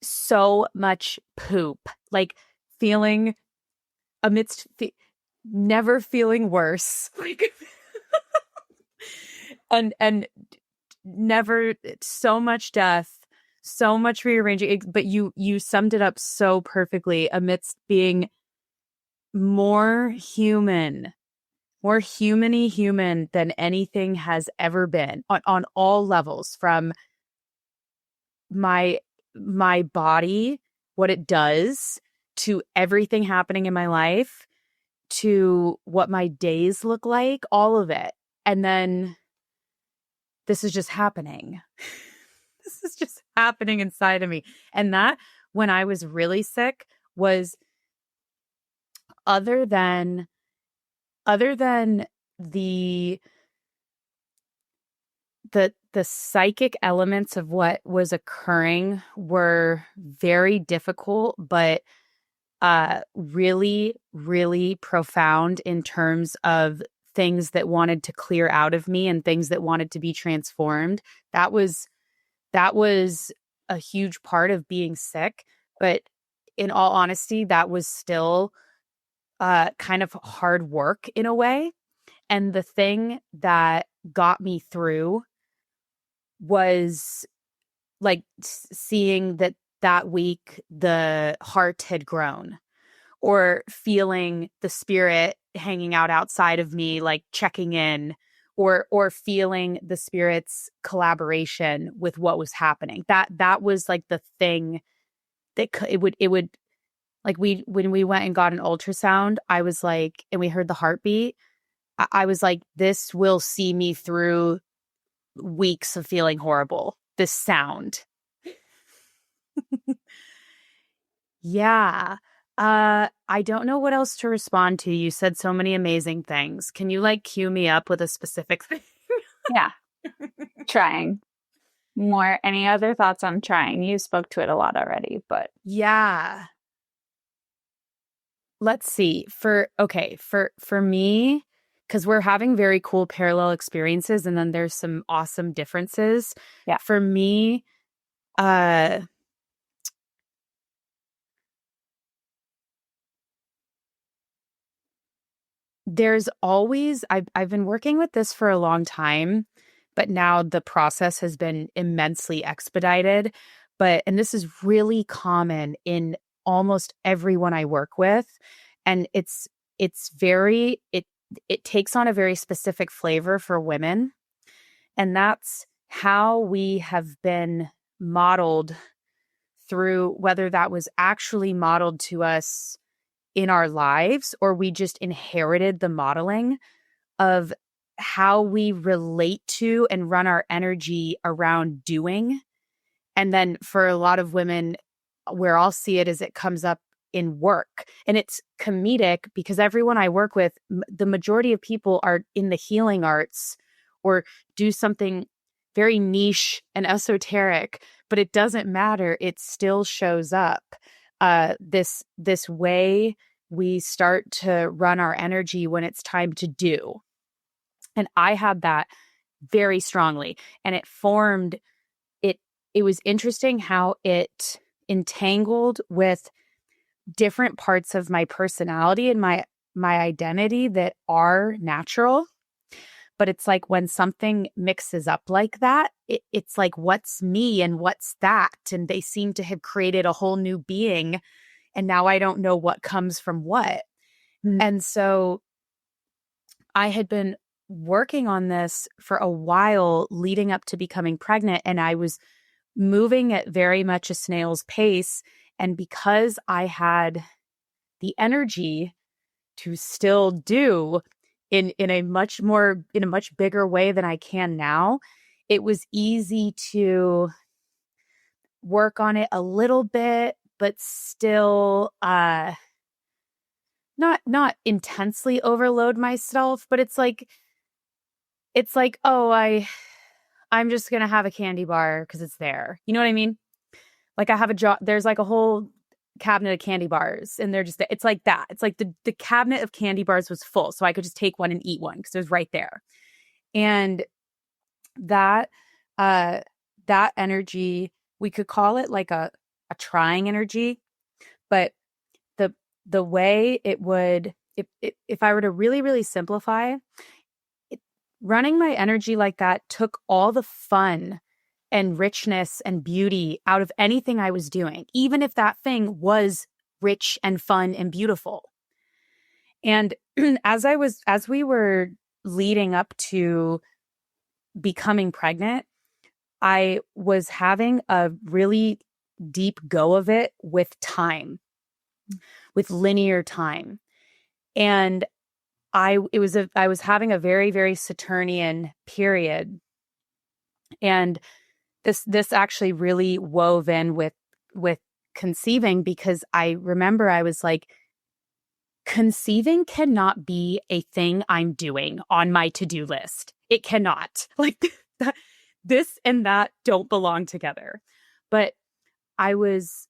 so much poop, like feeling amidst never feeling worse, like and never so much death, so much rearranging. But you summed it up so perfectly, amidst being more human, more humany human than anything has ever been on all levels, from my body, what it does, to everything happening in my life, to what my days look like, all of it. And then this is just happening. This is just happening inside of me. And that, when I was really sick, was other than the psychic elements of what was occurring were very difficult, but really, really profound in terms of things that wanted to clear out of me and things that wanted to be transformed. That was a huge part of being sick. But in all honesty, that was still kind of hard work in a way. And the thing that got me through was like seeing that week the heart had grown, or feeling the spirit hanging out outside of me, like checking in, or feeling the spirit's collaboration with what was happening. That was like the thing that it would like, when we went and got an ultrasound, I was like, and we heard the heartbeat, I was like, this will see me through weeks of feeling horrible. This sound. Yeah. I don't know what else to respond to. You said so many amazing things. Can you like cue me up with a specific thing? Yeah. Trying. More. Any other thoughts on trying? You spoke to it a lot already, but Yeah. Let's see. For me, because we're having very cool parallel experiences and then there's some awesome differences. yeah. For me, there's always I've been working with this for a long time, but now the process has been immensely expedited. And this is really common in almost everyone I work with. And it takes on a very specific flavor for women. And that's how we have been modeled through, whether that was actually modeled to us in our lives or we just inherited the modeling of how we relate to and run our energy around doing. And then for a lot of women, where I'll see it is it comes up in work. And it's comedic because everyone I work with, the majority of people are in the healing arts or do something very niche and esoteric, but it doesn't matter. It still shows up. This way we start to run our energy when it's time to do. And I had that very strongly. And it was interesting how it entangled with different parts of my personality and my identity that are natural. But it's like when something mixes up like that, it's like, what's me and what's that? And they seem to have created a whole new being. And now I don't know what comes from what. Mm-hmm. And so I had been working on this for a while leading up to becoming pregnant. And I was moving at very much a snail's pace. And because I had the energy to still do in a much bigger way than I can now, it was easy to work on it a little bit, but still not intensely overload myself. But it's like, oh, I'm just going to have a candy bar because it's there. You know what I mean? Like I have there's like a whole cabinet of candy bars and they're just, it's like that. It's like the cabinet of candy bars was full. So I could just take one and eat one because it was right there. And that energy, we could call it like a trying energy, but the way it would, if I were to really, really simplify running my energy like that took all the fun and richness and beauty out of anything I was doing, even if that thing was rich and fun and beautiful. And as we were leading up to becoming pregnant, I was having a really deep go of it with time, with linear time. And I was having a very, very Saturnian period. And this actually really wove in with conceiving, because I remember I was like, conceiving cannot be a thing I'm doing on my to-do list. It cannot. Like this and that don't belong together. But I was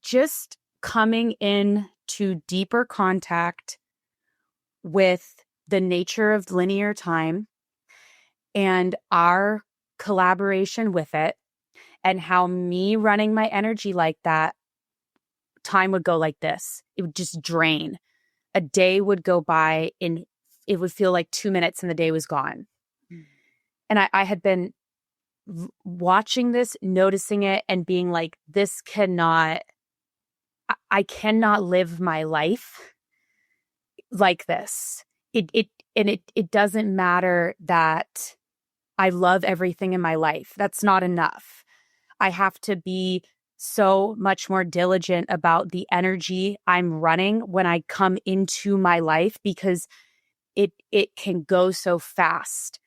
just coming in to deeper contact with the nature of linear time and our collaboration with it, and how me running my energy like that, time would go like this. It would just drain. A day would go by and it would feel like 2 minutes and the day was gone. Mm. And I had been watching this, noticing it, and being like, I cannot live my life like this. It doesn't matter that I love everything in my life. That's not enough. I have to be so much more diligent about the energy I'm running when I come into my life, because it can go so fast.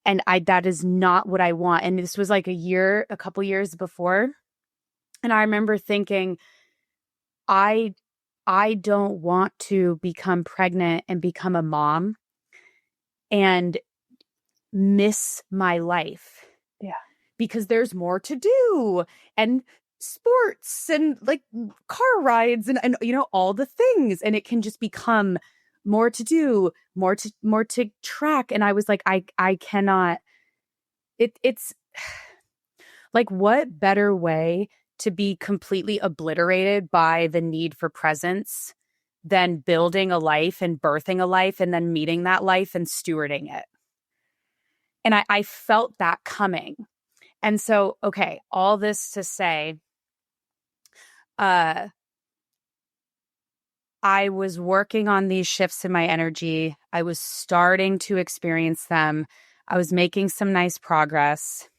And that is not what I want. And this was like a couple years before. And I remember thinking, I don't want to become pregnant and become a mom and miss my life. Yeah. Because there's more to do, and sports and like car rides and all the things. And it can just become more to do, more to track. And I was like, I cannot, it's like, what better way to be completely obliterated by the need for presence than building a life and birthing a life and then meeting that life and stewarding it. And I felt that coming. And so, okay, all this to say, I was working on these shifts in my energy. I was starting to experience them. I was making some nice progress.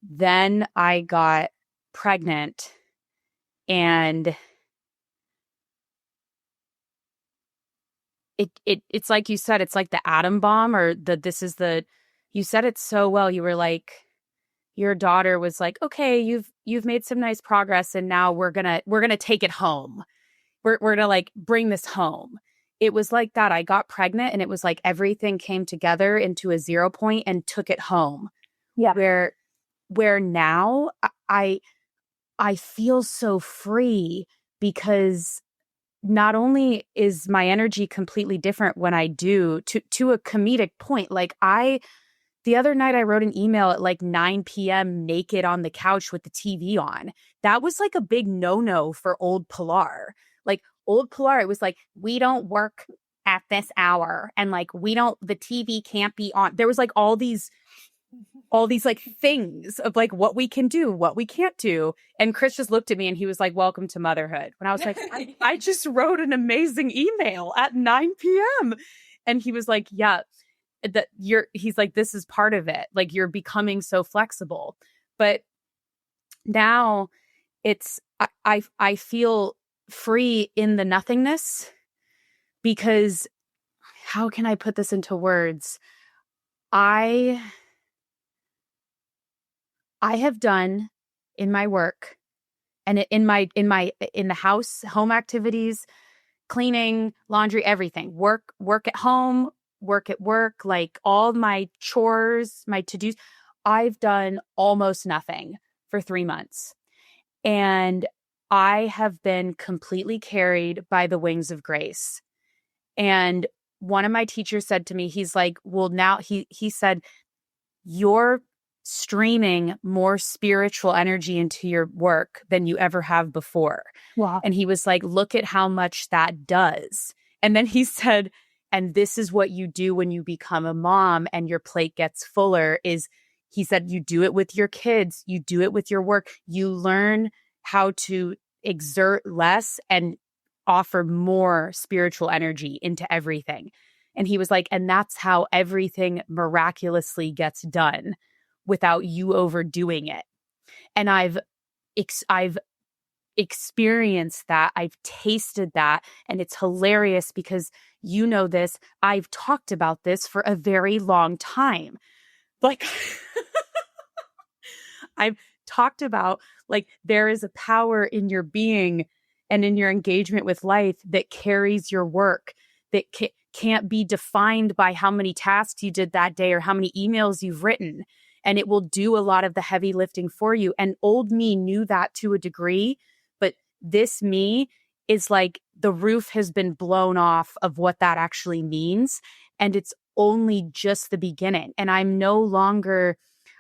Then I got pregnant, and it's like you said, it's like the atom bomb, or you said it so well. You were like, your daughter was like, okay, you've made some nice progress, and now we're gonna take it home. We're gonna like bring this home. It was like that. I got pregnant, and it was like everything came together into a 0 point and took it home. Yeah. Where now I feel so free, because not only is my energy completely different when I do to a comedic point. Like the other night I wrote an email at like 9 p.m. naked on the couch with the TV on. That was like a big no-no for old Pilar. Like old Pilar, it was like, we don't work at this hour, and like the TV can't be on. There was like all these like things of like what we can do, what we can't do. And Chris just looked at me and he was like, welcome to motherhood. When I was like, I just wrote an amazing email at 9 p.m. And he was like, yeah, he's like, this is part of it. Like, you're becoming so flexible. But now I feel free in the nothingness, because how can I put this into words? I have done in my work and in the house, home activities, cleaning, laundry, everything, work at home, work at work, like all my chores, my to-dos, I've done almost nothing for 3 months. And I have been completely carried by the wings of grace. And one of my teachers said to me, he's like, well, now he said, you're streaming more spiritual energy into your work than you ever have before. Wow. And he was like, look at how much that does. And then he said, and this is what you do when you become a mom and your plate gets fuller, is he said, you do it with your kids, you do it with your work, you learn how to exert less and offer more spiritual energy into everything. And he was like, and that's how everything miraculously gets done without you overdoing it. And I've experienced that. I've tasted that. And it's hilarious because this, I've talked about this for a very long time. Like, I've talked about, like, there is a power in your being and in your engagement with life that carries your work, that can't be defined by how many tasks you did that day or how many emails you've written. And it will do a lot of the heavy lifting for you. And old me knew that to a degree, but this me is like the roof has been blown off of what that actually means. And it's only just the beginning. And I'm no longer,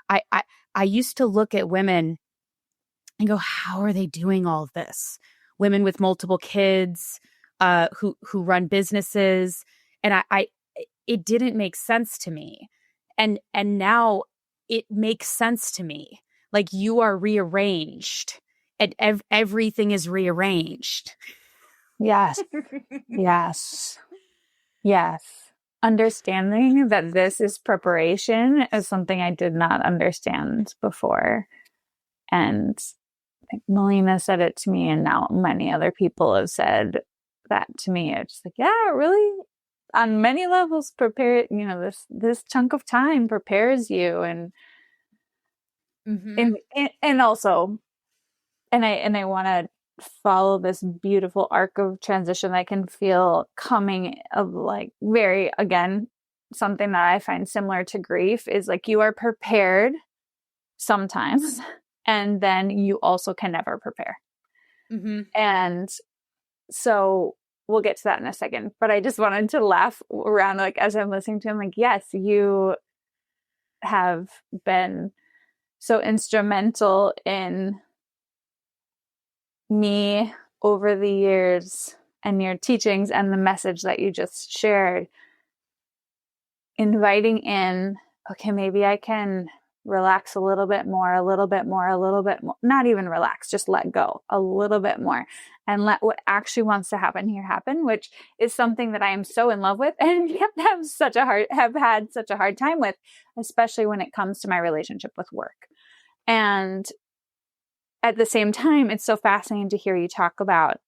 I used to look at women and go, how are they doing all of this? Women with multiple kids, who run businesses. And it didn't make sense to me. And now it makes sense to me. Like, you are rearranged and everything is rearranged. Yes. Yes. Yes. Understanding that this is preparation is something I did not understand before. And like Melina said it to me, and now many other people have said that to me. It's like, yeah, really, on many levels, prepare, this chunk of time prepares you. And and also, and I want to follow this beautiful arc of transition that I can feel coming of, like, very, again, something that I find similar to grief is like, you are prepared sometimes, and then you also can never prepare. And so we'll get to that in a second, but I just wanted to laugh around, like, as I'm listening to him, like, yes, you have been so instrumental in me over the years, and your teachings and the message that you just shared, inviting in, okay, maybe I can relax a little bit more, not even relax, just let go a little bit more, and let what actually wants to happen here happen, which is something that I am so in love with, and yet have had such a hard time with, especially when it comes to my relationship with work. And at the same time, it's so fascinating to hear you talk about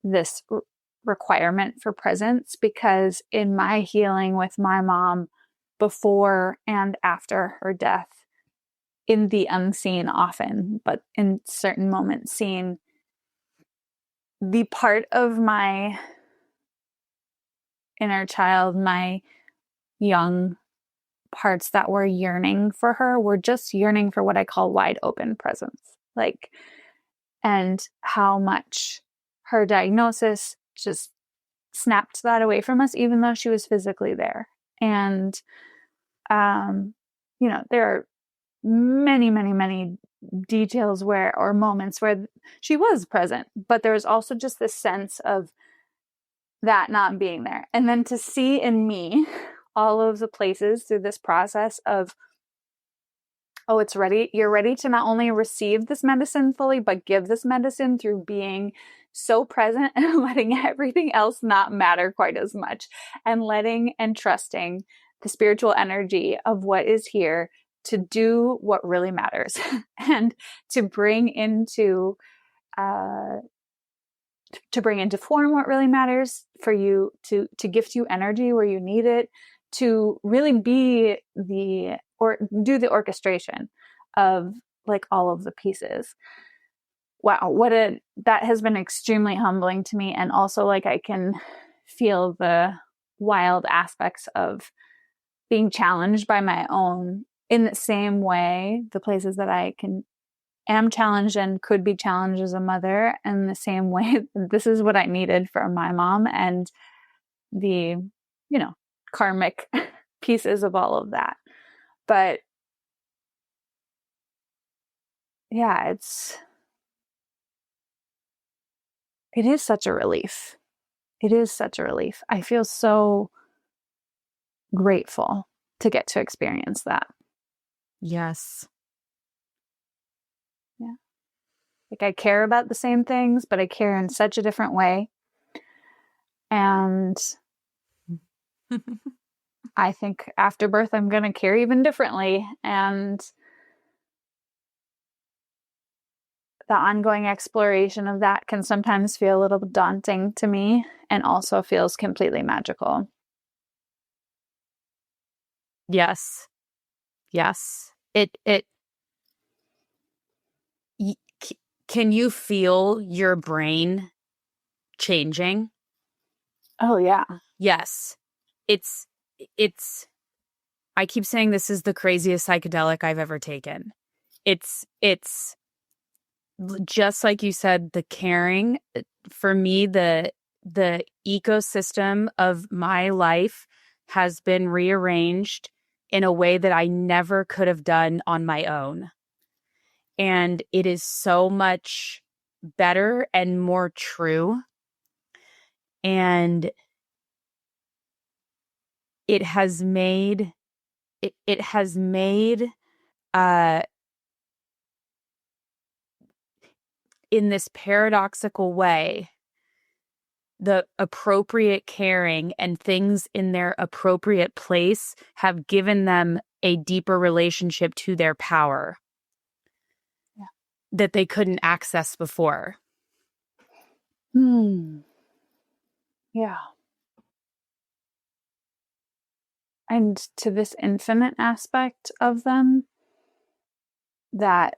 this requirement for presence, because in my healing with my mom, before and after her death, in the unseen often, but in certain moments seen, the part of my inner child, my young parts that were yearning for her, were just yearning for what I call wide open presence. Like, and how much her diagnosis just snapped that away from us, even though she was physically there. And, there are many, many, many details or moments where she was present, but there was also just this sense of that not being there. And then to see in me all of the places through this process of, oh, it's ready. You're ready to not only receive this medicine fully, but give this medicine through being so present and letting everything else not matter quite as much, and letting and trusting the spiritual energy of what is here to do what really matters and to bring into form what really matters for you, to gift you energy where you need it, to really be do the orchestration of, like, all of the pieces. Wow, that has been extremely humbling to me. And also, like, I can feel the wild aspects of being challenged by my own, in the same way, the places that I am challenged and could be challenged as a mother, in the same way, this is what I needed for my mom, and the, karmic pieces of all of that. But yeah, it is such a relief. It is such a relief. I feel so grateful to get to experience that. Yes. Yeah. Like, I care about the same things, but I care in such a different way. And I think after birth, I'm going to care even differently. And the ongoing exploration of that can sometimes feel a little daunting to me, and also feels completely magical. Yes. Yes. Can you feel your brain changing? Oh, yeah. Yes. It's, I keep saying this is the craziest psychedelic I've ever taken. It's just like you said, the caring. For me, the ecosystem of my life has been rearranged in a way that I never could have done on my own. And it is so much better and more true. And it has made in this paradoxical way, the appropriate caring and things in their appropriate place have given them a deeper relationship to their power. Yeah. that they couldn't access before. Yeah. And to this infinite aspect of them, that,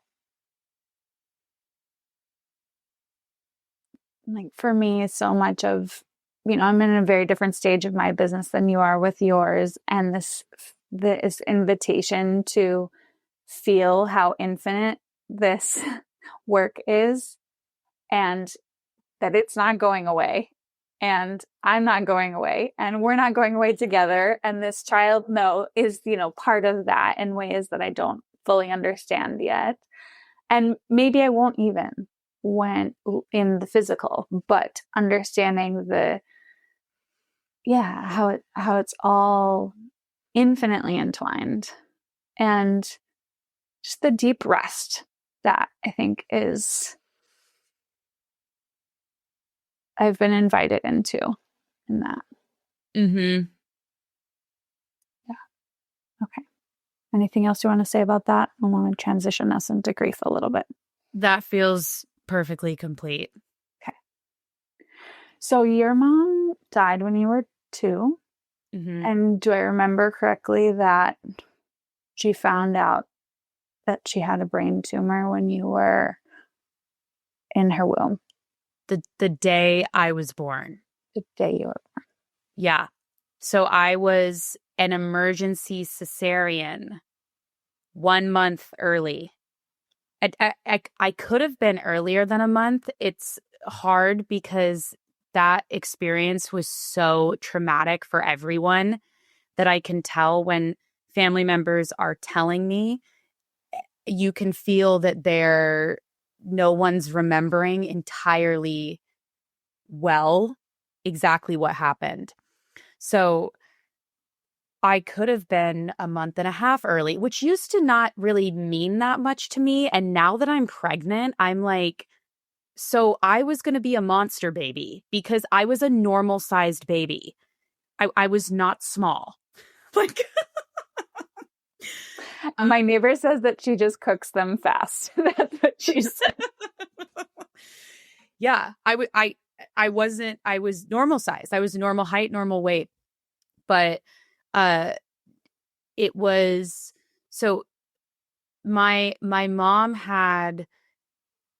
like, for me, so much of, I'm in a very different stage of my business than you are with yours. And this invitation to feel how infinite this work is, and that it's not going away, and I'm not going away, and we're not going away together. And this child, is, part of that in ways that I don't fully understand yet. And maybe I won't even when in the physical, but understanding how it's all infinitely entwined, and just the deep rest that I think I've been invited into in that. Mm-hmm. Yeah. Okay. Anything else you want to say about that? I want to transition us into grief a little bit. That feels perfectly complete. Okay. So your mom died when you were 2. Mm-hmm. And do I remember correctly that she found out that she had a brain tumor when you were in her womb? The day I was born. The day you were born. Yeah. So I was an emergency cesarean 1 month early. I could have been earlier than a month. It's hard because that experience was so traumatic for everyone that I can tell when family members are telling me, you can feel that no one's remembering entirely well exactly what happened. So I could have been a month and a half early, which used to not really mean that much to me. And now that I'm pregnant, I'm like, so I was going to be a monster baby because I was a normal sized baby. I was not small. Like, my neighbor says that she just cooks them fast. That's what she said. Yeah, I was normal size. I was normal height, normal weight. But it was, so my mom had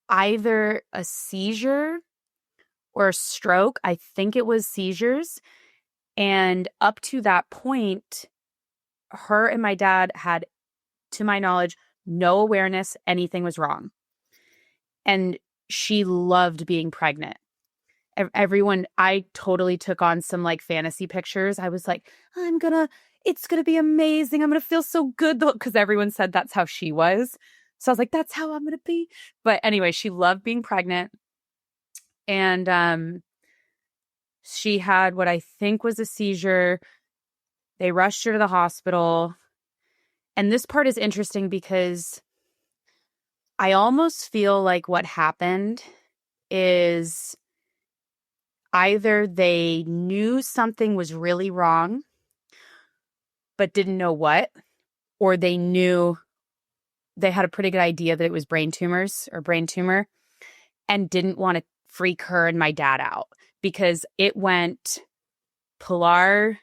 either a seizure or a stroke. I think it was seizures. And up to that point, her and my dad had, to my knowledge, no awareness anything was wrong. And she loved being pregnant. Everyone, I totally took on some like fantasy pictures. I was like, it's gonna be amazing. I'm gonna feel so good though, because everyone said that's how she was. So I was like, that's how I'm gonna be. But anyway, she loved being pregnant. And she had what I think was a seizure. They rushed her to the hospital. And this part is interesting because I almost feel like what happened is either they knew something was really wrong, but didn't know what, or they had a pretty good idea that it was brain tumor and didn't want to freak her and my dad out because it went Pilar.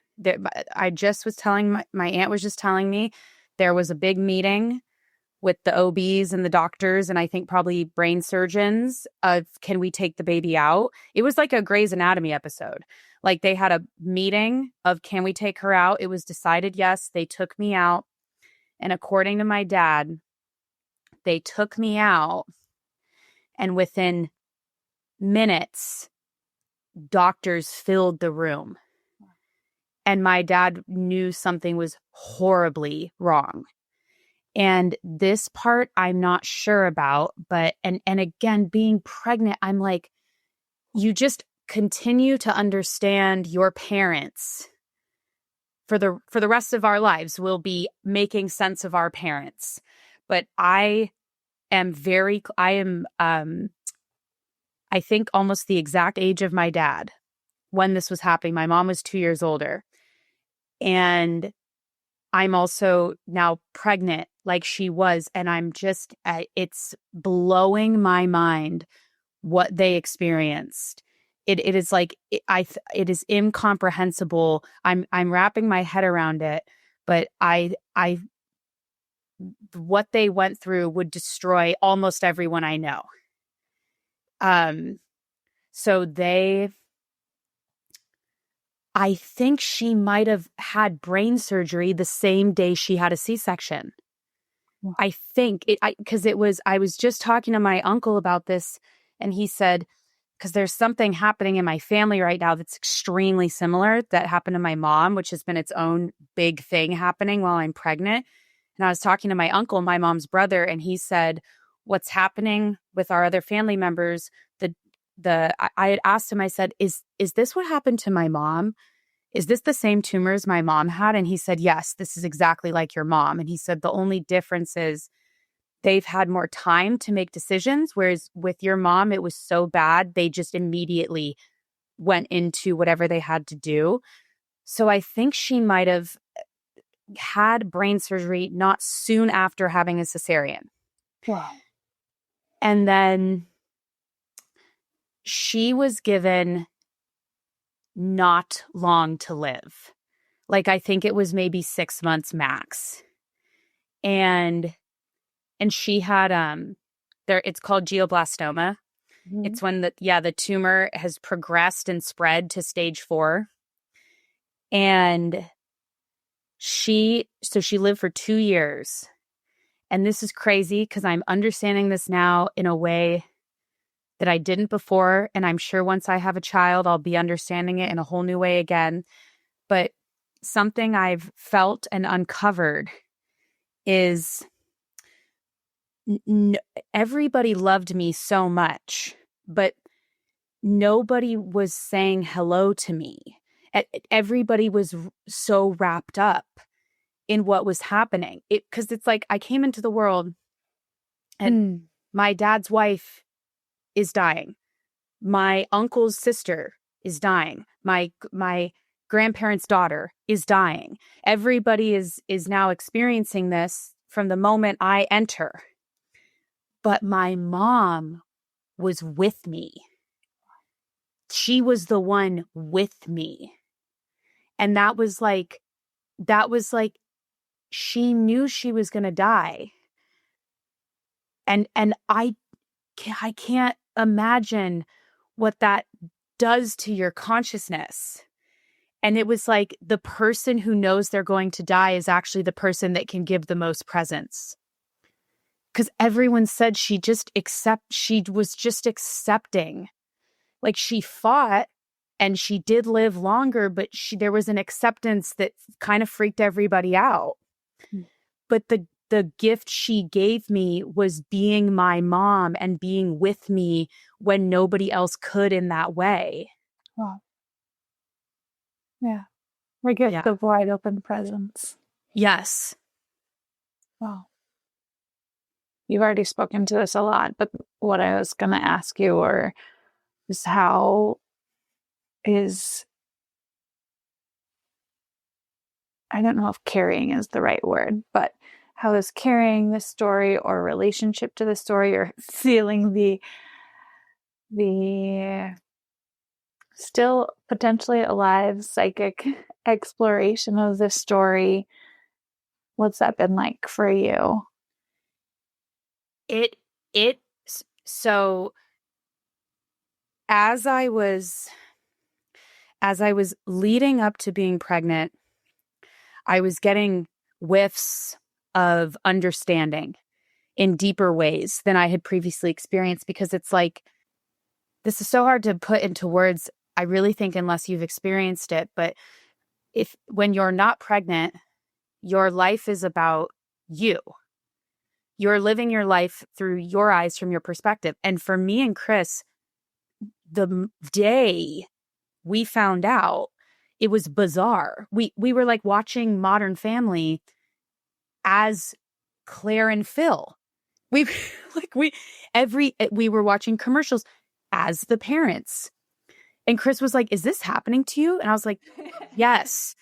I just was telling my aunt was just telling me there was a big meeting with the OBs and the doctors and I think probably brain surgeons of, can we take the baby out? It was like a Grey's Anatomy episode. Like they had a meeting of, can we take her out? It was decided yes. They took me out. And according to my dad, they took me out and within minutes, doctors filled the room. And my dad knew something was horribly wrong. And this part I'm not sure about, but and again, being pregnant, I'm like, you just continue to understand your parents for the rest of our lives. We'll be making sense of our parents. But I think almost the exact age of my dad when this was happening. My mom was 2 years older. And I'm also now pregnant like she was. And I'm just, it's blowing my mind what they experienced. It is like, it is incomprehensible. I'm wrapping my head around it, but what they went through would destroy almost everyone I know. So I think she might have had brain surgery the same day she had a C-section. Wow. I think I was just talking to my uncle about this, and he said, because there's something happening in my family right now that's extremely similar that happened to my mom, which has been its own big thing happening while I'm pregnant. And I was talking to my uncle, my mom's brother, and he said, what's happening with our other family members, I had asked him, I said, is this what happened to my mom? Is this the same tumors my mom had? And he said, yes, this is exactly like your mom. And he said, the only difference is they've had more time to make decisions, whereas with your mom, it was so bad, they just immediately went into whatever they had to do. So I think she might have had brain surgery not soon after having a cesarean. Wow. And then she was given not long to live. Like, I think it was maybe 6 months max. And she had it's called glioblastoma. Mm-hmm. It's when the tumor has progressed and spread to stage 4. And she lived for 2 years. And this is crazy because I'm understanding this now in a way that I didn't before. And I'm sure once I have a child, I'll be understanding it in a whole new way again. But something I've felt and uncovered is everybody loved me so much, but nobody was saying hello to me. Everybody was so wrapped up in what was happening. Because it's like I came into the world and my dad's wife is dying. My uncle's sister is dying. My grandparents' daughter is dying. Everybody is now experiencing this from the moment I enter. But my mom was with me. She was the one with me. And that was like she knew she was going to die. And I can't imagine what that does to your consciousness. And it was like the person who knows they're going to die is actually the person that can give the most presence. Because everyone said she was just accepting. Like, she fought and she did live longer, but there was an acceptance that kind of freaked everybody out. But the gift she gave me was being my mom and being with me when nobody else could in that way. Wow. Yeah. We get the wide open presence. Yes. Wow. You've already spoken to this a lot, but what I was going to ask you is how I don't know if carrying is the right word, but how is carrying the story or relationship to the story or feeling the still potentially alive psychic exploration of this story, what's that been like for you? So as I was leading up to being pregnant, I was getting whiffs of understanding in deeper ways than I had previously experienced, because it's like, this is so hard to put into words, I really think, unless you've experienced it. But when you're not pregnant, your life is about you. You're living your life through your eyes, from your perspective. And for me and Chris, the day we found out, it was bizarre. We were like watching Modern Family as Claire and Phil. We were watching commercials as the parents. And Chris was like, "Is this happening to you?" And I was like, "Yes."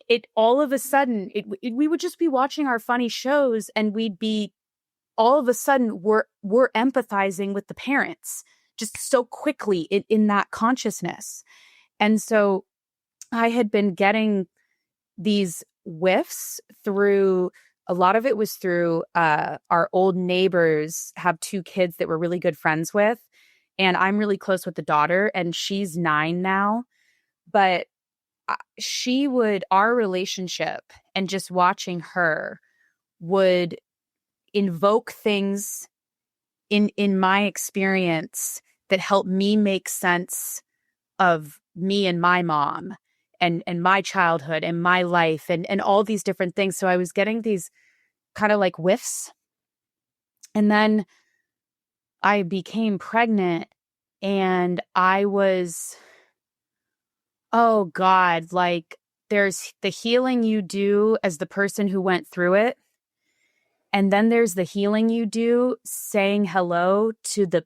it all of a sudden, we would just be watching our funny shows, and we'd be, all of a sudden, we're empathizing with the parents just so quickly in that consciousness. And so I had been getting these whiffs through, a lot of it was through our old neighbors have 2 kids that we're really good friends with. And I'm really close with the daughter, and she's 9 now. But our relationship and just watching her would invoke things in my experience that helped me make sense of me and my mom and my childhood and my life and all these different things. So I was getting these kind of like whiffs. And then I became pregnant, and I was, oh God, like, there's the healing you do as the person who went through it. And then there's the healing you do saying hello to the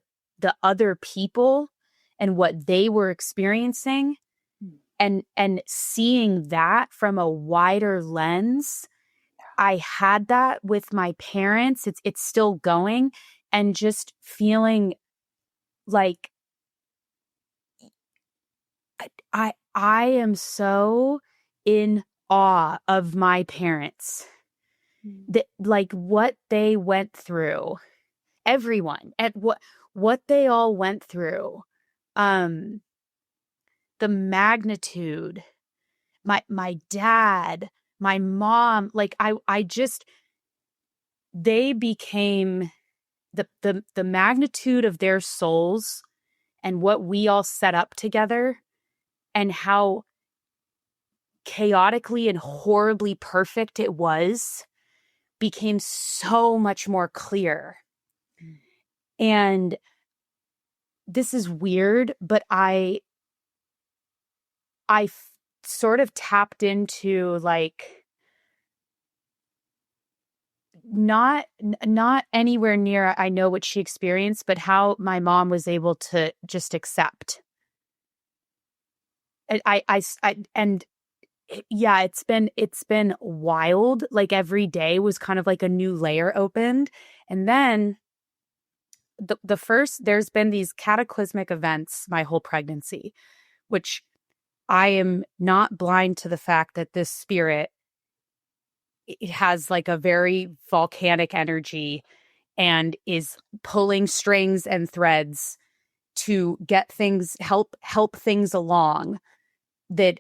other people and what they were experiencing, and seeing that from a wider lens. I had that with my parents. It's still going, and just feeling like I am so in awe of my parents, that, like, what they went through, everyone, at what they all went through, the magnitude, my dad, my mom, like I just, they became the magnitude of their souls and what we all set up together, and how chaotically and horribly perfect it was, became so much more clear. And this is weird, but I sort of tapped into, like, not anywhere near I know what she experienced, but how my mom was able to just accept. And yeah, it's been wild. Like, every day was kind of like a new layer opened. And then the first, there's been these cataclysmic events my whole pregnancy, which I am not blind to the fact that this spirit, it has like a very volcanic energy and is pulling strings and threads to get things, help things along that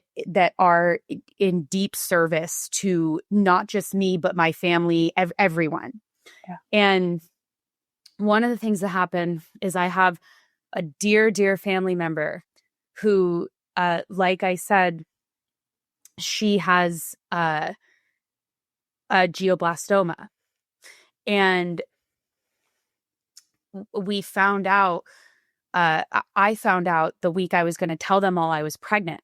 are in deep service to not just me, but my family, everyone. Yeah. And one of the things that happened is I have a dear, dear family member who, like I said, she has a glioblastoma. And we found out, I found out the week I was going to tell them all I was pregnant.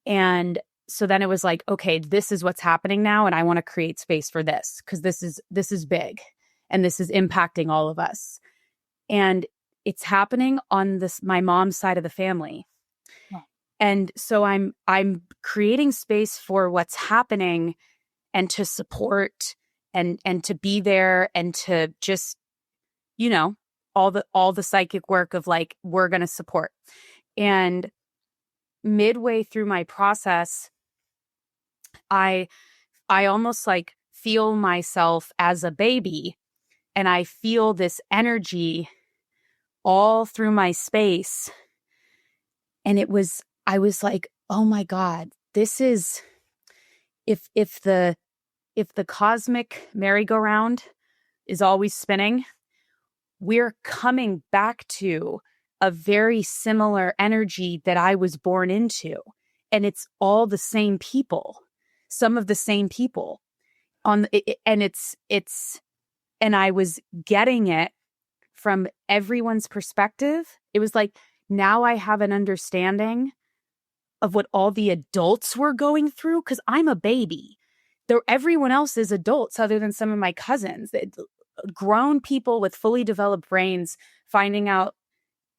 And so then it was like, okay, this is what's happening now. And I want to create space for this, because this is big, and this is impacting all of us. And it's happening on my mom's side of the family. Oh. And so I'm creating space for what's happening, and to support and to be there, and to just, all the psychic work of, like, we're going to support. And midway through my process, I almost like feel myself as a baby, and I feel this energy all through my space. And I was like, oh my God, this is, if the cosmic merry-go-round is always spinning, we're coming back to a very similar energy that I was born into. And it's all the same people, some of the same people and I was getting it from everyone's perspective. It was like, now I have an understanding of what all the adults were going through, because I'm a baby. Everyone else is adults other than some of my cousins. Grown people with fully developed brains finding out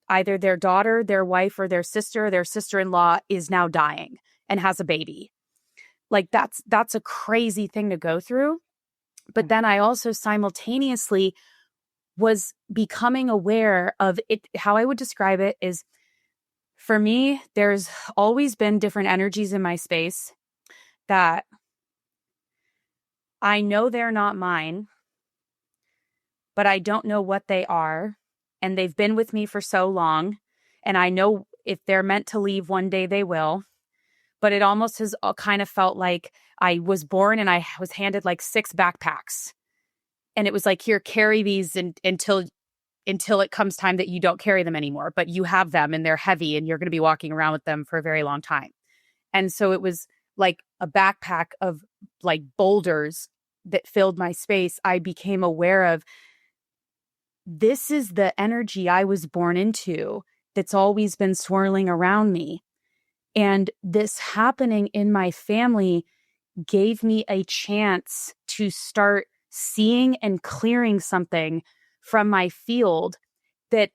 either their daughter, their wife, or their sister-in-law is now dying and has a baby. Like that's a crazy thing to go through. But then I also simultaneously was becoming aware of it. How I would describe it is, for me, there's always been different energies in my space that I know they're not mine, but I don't know what they are. And they've been with me for so long. And I know if they're meant to leave one day, they will. But it almost has kind of felt like I was born and I was handed like 6 backpacks. And it was like, here, carry these until it comes time that you don't carry them anymore. But you have them and they're heavy and you're going to be walking around with them for a very long time. And so it was like a backpack of like boulders that filled my space. I became aware of, this is the energy I was born into that's always been swirling around me. And this happening in my family gave me a chance to start seeing and clearing something from my field that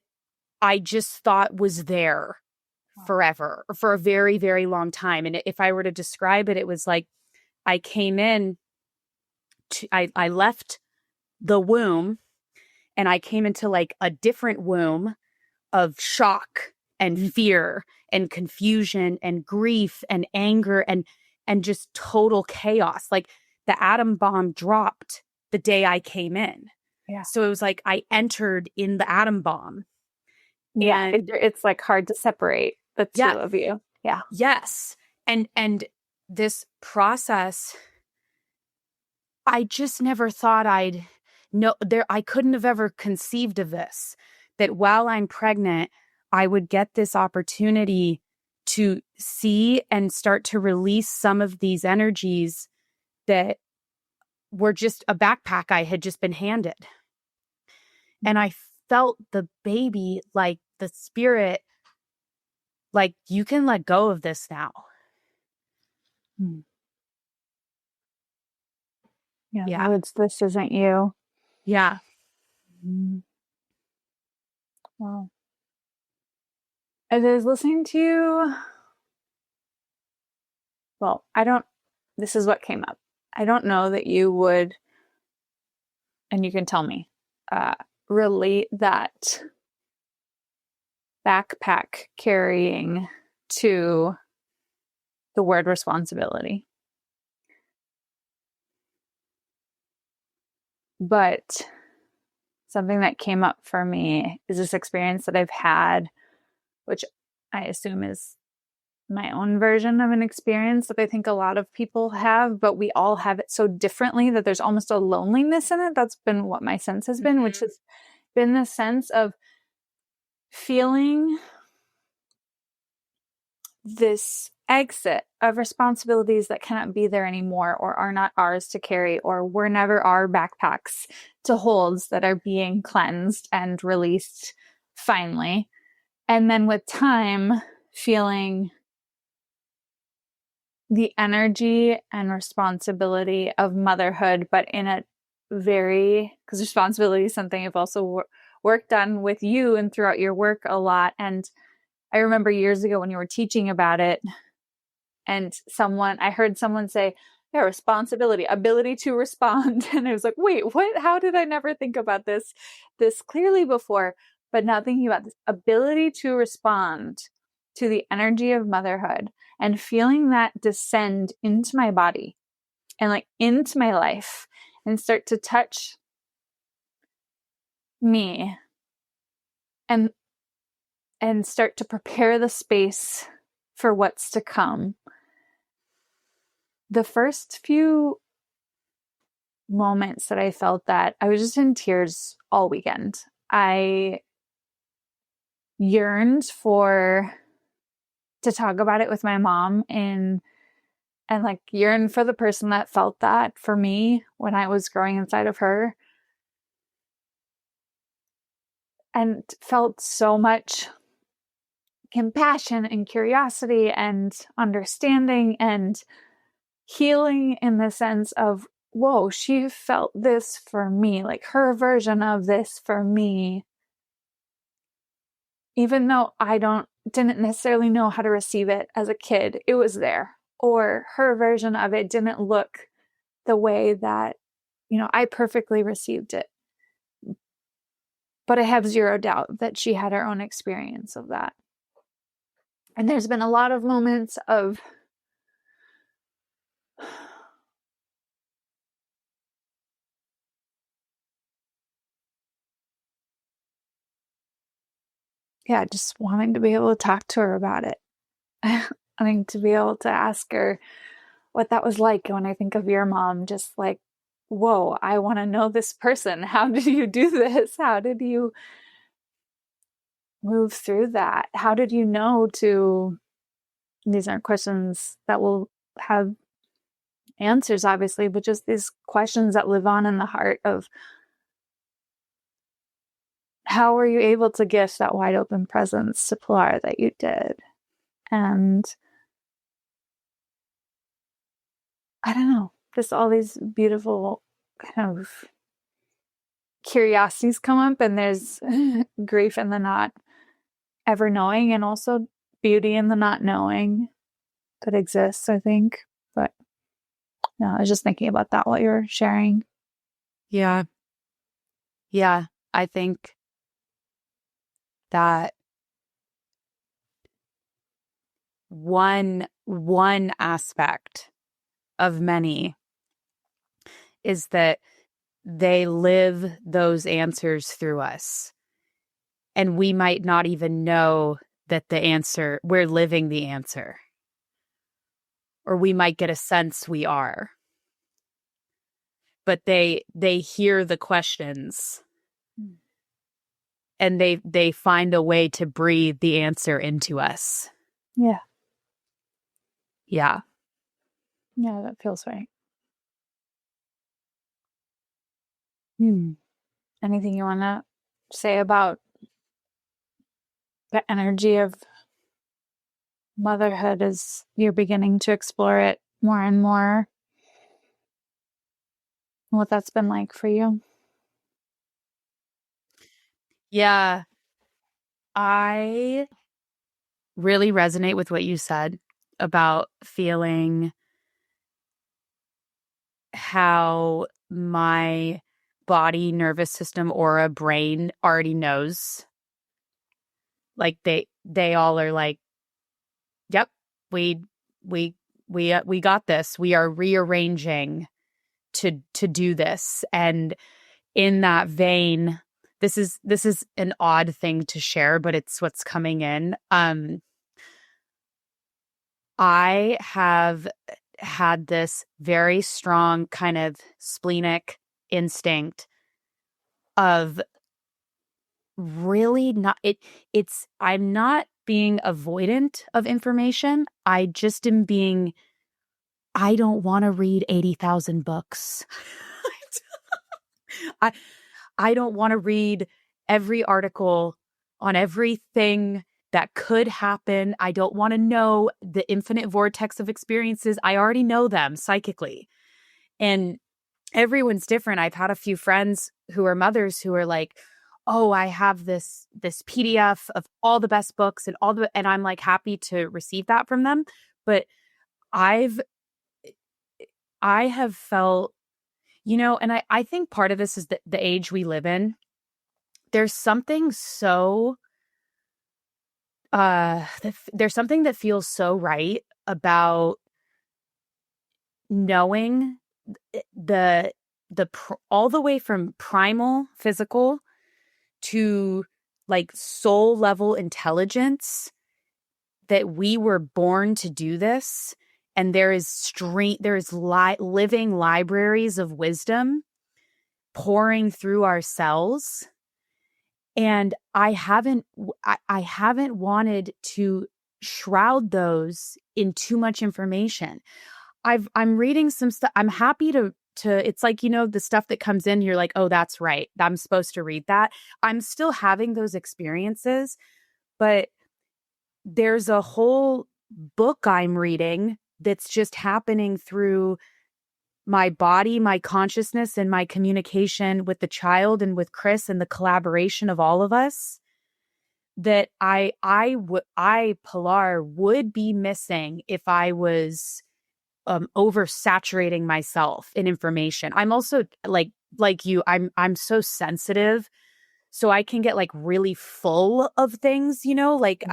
I just thought was there forever, or for a very, very long time. And if I were to describe it, it was like I came in, I left the womb and I came into like a different womb of shock and fear and confusion and grief and anger and just total chaos. Like the atom bomb dropped the day I came in. Yeah. So it was like I entered in the atom bomb. Yeah. It's like hard to separate the two of you. Yeah. Yes. And this process, I just never thought I couldn't have ever conceived of this, that while I'm pregnant, I would get this opportunity to see and start to release some of these energies that were just a backpack I had just been handed. And I felt the baby, like the spirit, like, you can let go of this now. Yeah. This isn't you. Yeah. Wow. As I was listening to you, well, this is what came up. I don't know that you would, and you can tell me, relate that backpack carrying to the word responsibility. But something that came up for me is this experience that I've had, which I assume is my own version of an experience that I think a lot of people have, but we all have it so differently that there's almost a loneliness in it. That's been what my sense has been, which has been the sense of feeling this exit of responsibilities that cannot be there anymore, or are not ours to carry, or were never our backpacks to hold, that are being cleansed and released finally. And then with time, feeling the energy and responsibility of motherhood, but in a because responsibility is something I've also worked on with you and throughout your work a lot. And I remember years ago when you were teaching about it, and I heard someone say, yeah, responsibility, ability to respond. And I was like, wait, what? How did I never think about this clearly before? But now thinking about this ability to respond to the energy of motherhood and feeling that descend into my body and like into my life and start to touch me and start to prepare the space for what's to come. The first few moments that I felt that, I was just in tears all weekend. I yearned to talk about it with my mom and like yearn for the person that felt that for me when I was growing inside of her, and felt so much compassion and curiosity and understanding and healing, in the sense of, whoa, she felt this for me, like her version of this for me, even though I didn't necessarily know how to receive it as a kid. It was there or her version of it didn't look the way that, I perfectly received it. But I have zero doubt that she had her own experience of that. And there's been a lot of moments of just wanting to be able to talk to her about it. Wanting to be able to ask her what that was like. When I think of your mom, just like, whoa, I want to know this person. How did you do this? How did you move through that? How did you know these aren't questions that will have answers, obviously, but just these questions that live on in the heart of how were you able to gift that wide open presence to Pilar that you did? And I don't know, just all these beautiful kind of curiosities come up, and there's grief in the not ever knowing, and also beauty in the not knowing that exists, I think. But I was just thinking about that while you were sharing. Yeah. I think that one aspect of many is that they live those answers through us. And we might not even know that we're living the answer. Or we might get a sense we are. But they hear the questions and they find a way to breathe the answer into us. Yeah. Yeah. Yeah, that feels right. Anything you want to say about the energy of motherhood as you're beginning to explore it more and more? What that's been like for you? Yeah. I really resonate with what you said about feeling how my body, nervous system, aura, brain already knows. Like they all are like, yep, we got this. We are rearranging to do this. And in that vein, this is an odd thing to share, but it's what's coming in. I have had this very strong kind of splenic instinct of really not I'm not being avoidant of information. I just am being, I don't want to read 80,000 books. I don't want to read every article on everything that could happen. I don't want to know the infinite vortex of experiences. I already know them psychically. And everyone's different. I've had a few friends who are mothers who are like, oh, I have this PDF of all the best books and I'm like happy to receive that from them. But I have felt, and I think part of this is the age we live in. There's something so, there's something that feels so right about knowing all the way from primal physical to like soul level intelligence, that we were born to do this. And there is living libraries of wisdom pouring through our cells. And I haven't wanted to shroud those in too much information. I'm reading some stuff. I'm happy to it's like, the stuff that comes in, you're like, oh, that's right, I'm supposed to read that. I'm still having those experiences, but there's a whole book I'm reading that's just happening through my body, my consciousness, and my communication with the child and with Chris and the collaboration of all of us, that Pilar, would be missing if I was oversaturating myself in information. I'm also like you, I'm so sensitive. So I can get like really full of things, like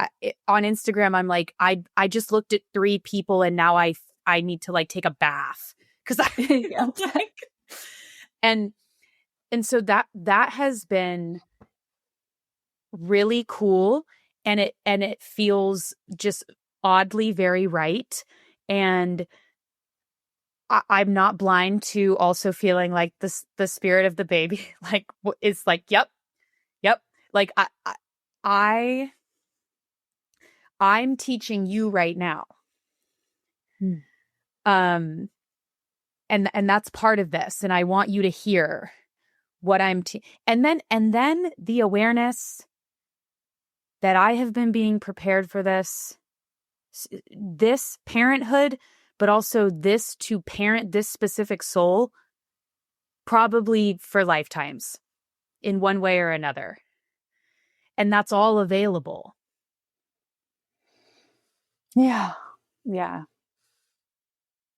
on Instagram, I'm like, I just looked at 3 people and now I need to like take a bath because Yeah. like, and so that has been really cool, and it feels just oddly very right. And I'm not blind to also feeling like the spirit of the baby like is like, yep. Like I'm teaching you right now. And that's part of this. And I want you to hear what and then the awareness that I have been being prepared for this parenthood, but also this to parent this specific soul, probably for lifetimes in one way or another. And that's all available. Yeah. Yeah.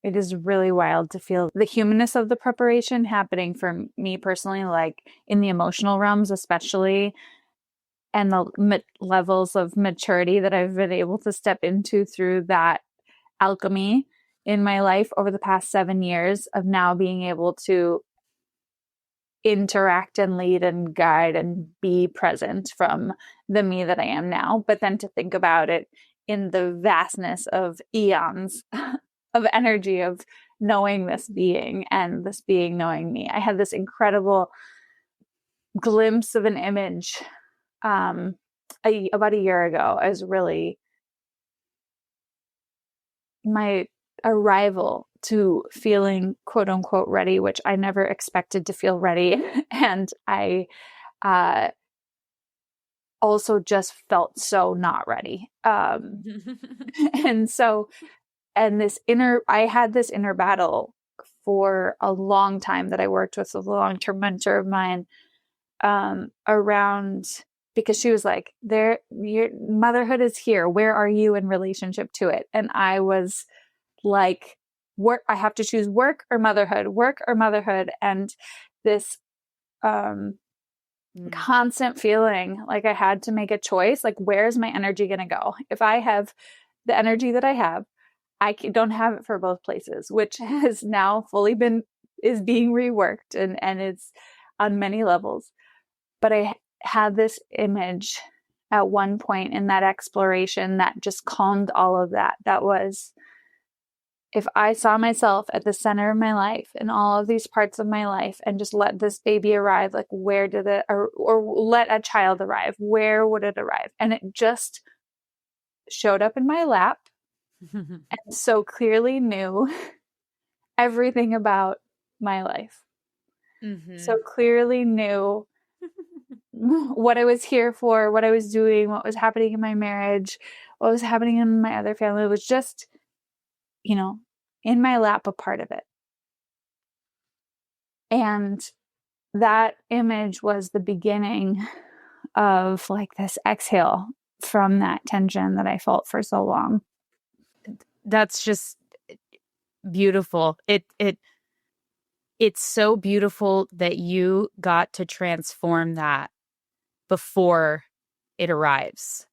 It is really wild to feel the humanness of the preparation happening for me personally, like in the emotional realms, especially, and the levels of maturity that I've been able to step into through that alchemy in my life over the past 7 years of now being able to interact and lead and guide and be present from the me that I am now. But then to think about it in the vastness of eons of energy of knowing this being and this being knowing me. I had this incredible glimpse of an image about a year ago. I was really my arrival to feeling quote unquote ready, which I never expected to feel ready. And I also just felt so not ready. And so, I had this inner battle for a long time that I worked with a long-term mentor of mine around, because she was like, your motherhood is here. Where are you in relationship to it? And I was like, I have to choose work or motherhood. And this constant feeling like I had to make a choice. Like, where's my energy going to go? If I have the energy that I have, I don't have it for both places, which has now is being reworked and it's on many levels. But I had this image at one point in that exploration that just calmed all of that. That was, if I saw myself at the center of my life in all of these parts of my life and just let this baby arrive, like where did it, or let a child arrive, where would it arrive? And it just showed up in my lap and so clearly knew everything about my life. So clearly knew what I was here for, what I was doing, what was happening in my marriage, what was happening in my other family. It was just, in my lap, a part of it. And that image was the beginning of like this exhale from that tension that I felt for so long. That's just beautiful. It's so beautiful that you got to transform that before it arrives.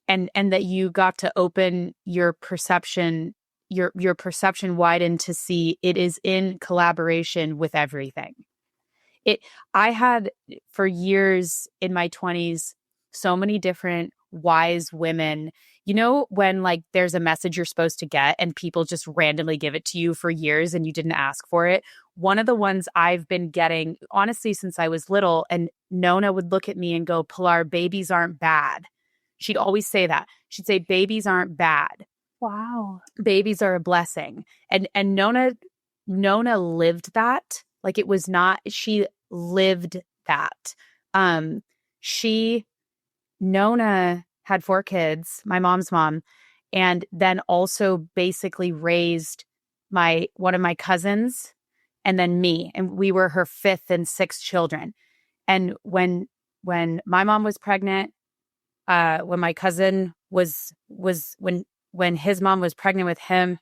And that you got to open your perception, your perception widen to see it is in collaboration with everything. I had for years in my 20s so many different wise women. When like there's a message you're supposed to get and people just randomly give it to you for years and you didn't ask for it. One of the ones I've been getting, honestly, since I was little, and Nona would look at me and go, Pilar, babies aren't bad. She'd always say that. She'd say, babies aren't bad. Wow. Babies are a blessing. And Nona lived that. Like it was not, she lived that. Nona had 4 kids, my mom's mom, and then also basically raised one of my cousins and then me. And we were her 5th and 6th children. And when my mom was pregnant, when my cousin when his mom was pregnant with him,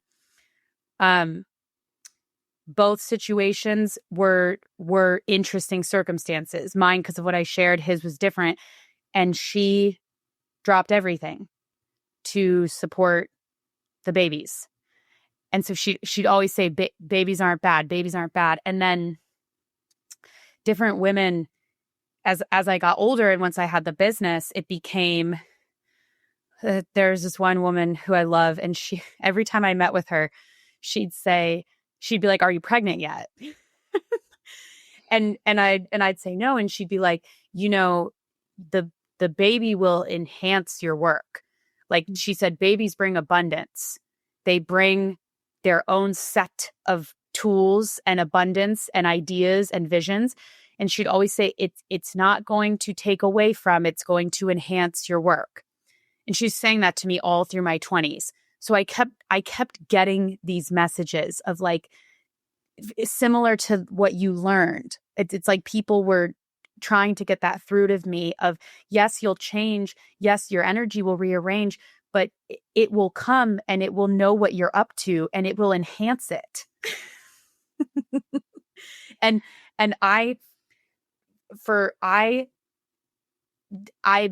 Both situations were interesting circumstances. Mine, because of what I shared, his was different. And she dropped everything to support the babies. And so she'd always say, babies aren't bad, babies aren't bad. And then different women, as I got older and once I had the business, it became, there's this one woman who I love, and she, every time I met with her, she'd be like, "Are you pregnant yet?" and I'd say no, and she'd be like, the baby will enhance your work. Like she said, babies bring abundance. They bring their own set of tools and abundance and ideas and visions. And she'd always say, it's not going to take away from, it's going to enhance your work. And she's saying that to me all through my 20s. So I kept getting these messages of like, similar to what you learned. It's like people were trying to get that through to me of, yes, you'll change. Yes, your energy will rearrange, but it will come and it will know what you're up to and it will enhance it. and I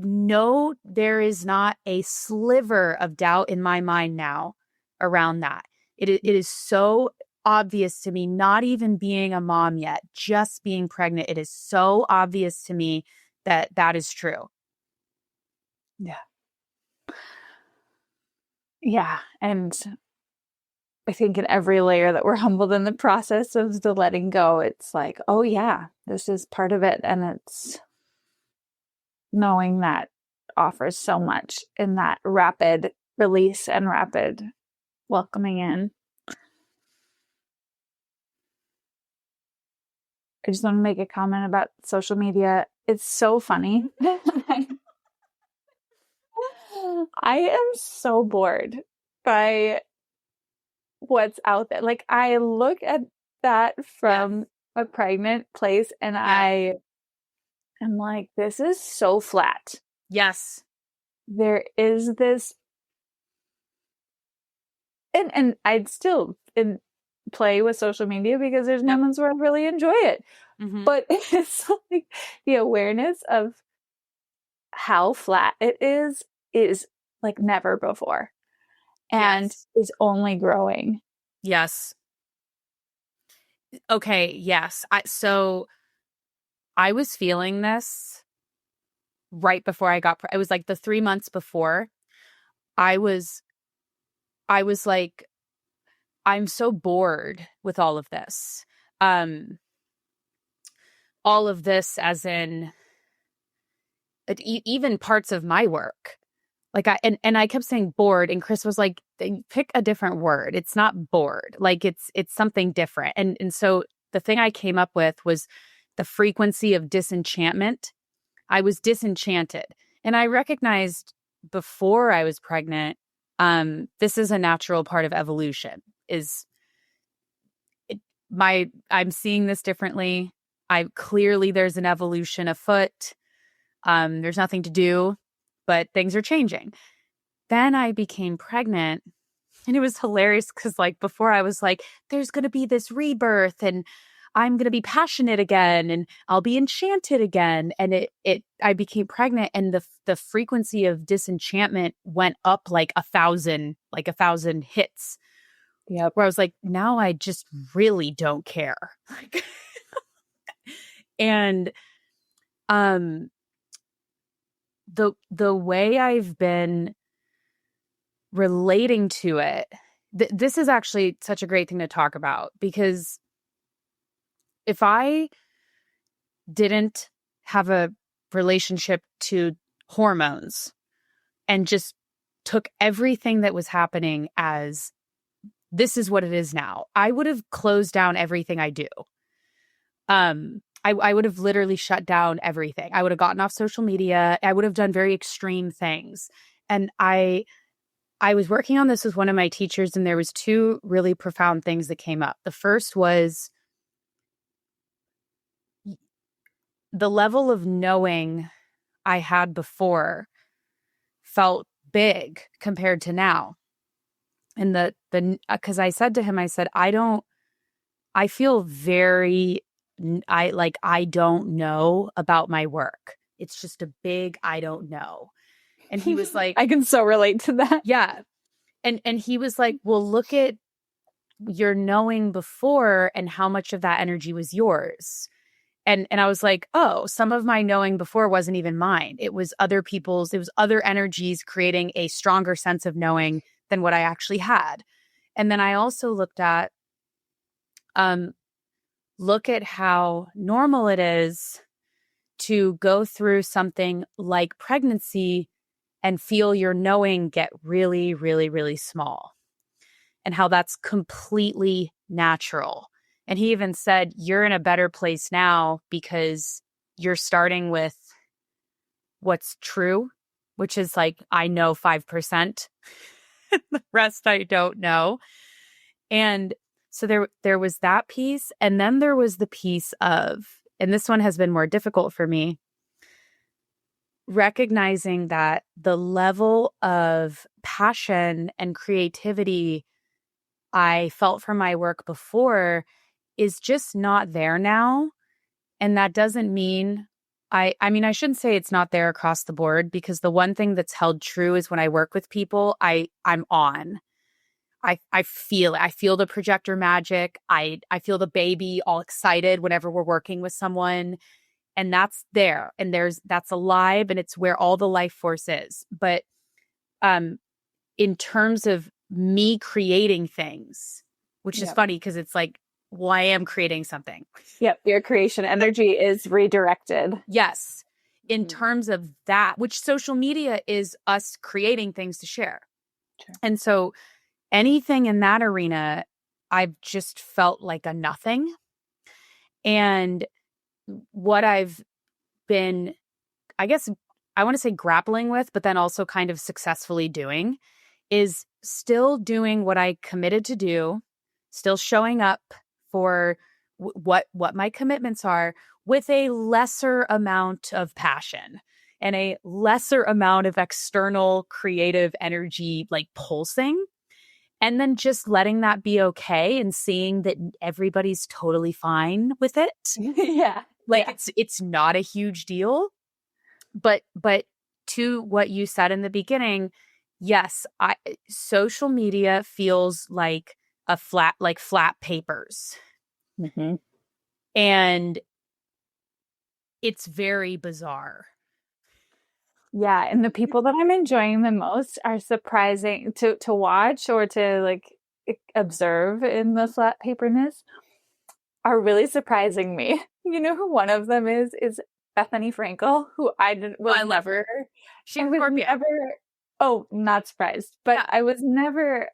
know there is not a sliver of doubt in my mind now around that. It is so obvious to me, not even being a mom yet, just being pregnant. It is so obvious to me that is true. Yeah. Yeah. And I think in every layer that we're humbled in the process of the letting go, it's like, oh yeah, this is part of it. And it's knowing that offers so much in that rapid release and rapid welcoming in. I just want to make a comment about social media. It's so funny. I am so bored by what's out there. Like I look at that from a pregnant place and I am like, this is so flat. Yes. There is this, and I'd still play with social media because there's moments where I really enjoy it. Mm-hmm. But it's like the awareness of how flat it is like never before. And is only growing. Yes. Okay. Yes. So I was feeling this right before I got, it was like the 3 months before. I was like, I'm so bored with all of this. All of this as in even parts of my work. Like I kept saying bored, and Chris was like, pick a different word. It's not bored. Like it's something different. And so the thing I came up with was the frequency of disenchantment. I was disenchanted. And I recognized before I was pregnant, this is a natural part of evolution. I'm seeing this differently. There's an evolution afoot. There's nothing to do, but things are changing. Then I became pregnant, and it was hilarious because like before I was like, there's going to be this rebirth and I'm going to be passionate again and I'll be enchanted again. And I became pregnant, and the frequency of disenchantment went up like 1,000 hits. Yeah. Where I was like, now I just really don't care. And the way I've been relating to it, this is actually such a great thing to talk about, because if I didn't have a relationship to hormones and just took everything that was happening as this is what it is now, I would have closed down everything I do. I would have literally shut down everything. I would have gotten off social media. I would have done very extreme things. And I was working on this with one of my teachers, and there was 2 really profound things that came up. The first was the level of knowing I had before felt big compared to now. And because I said to him, I said, I feel very, I don't know about my work. It's just a big, I don't know. And he was like, I can so relate to that. yeah. And he was like, well, look at your knowing before and how much of that energy was yours. And I was like, oh, some of my knowing before wasn't even mine. It was other people's, it was other energies creating a stronger sense of knowing than what I actually had. And then I also look at how normal it is to go through something like pregnancy and feel your knowing get really, really, really small, and how that's completely natural. And he even said, you're in a better place now because you're starting with what's true, which is like, I know 5%. The rest I don't know. And so there was that piece. And then there was the piece of, and this one has been more difficult for me, recognizing that the level of passion and creativity I felt from my work before is just not there now. And that doesn't mean I mean, I shouldn't say it's not there across the board, because the one thing that's held true is when I work with people, I'm on. I feel it. I feel the projector magic. I feel the baby all excited whenever we're working with someone. And that's there. And that's alive, and it's where all the life force is. But in terms of me creating things, which is funny because it's like, well, I am creating something. Yep. Your creation energy is redirected. Yes. In terms of that, which social media is us creating things to share. Sure. And so anything in that arena, I've just felt like a nothing. And what I've been, I guess I want to say grappling with, but then also kind of successfully doing, is still doing what I committed to do, still showing up for what my commitments are, with a lesser amount of passion and a lesser amount of external creative energy like pulsing, and then just letting that be okay and seeing that everybody's totally fine with it. Yeah. Like it's not a huge deal. But to what you said in the beginning, yes, social media feels like flat papers. Mm-hmm. And it's very bizarre. Yeah. And the people that I'm enjoying the most are surprising to watch or to like observe in the flat paperness are really surprising me. You know who one of them is Bethany Frankel, who I never. She's Scorpio. Oh, not surprised. But yeah. I was never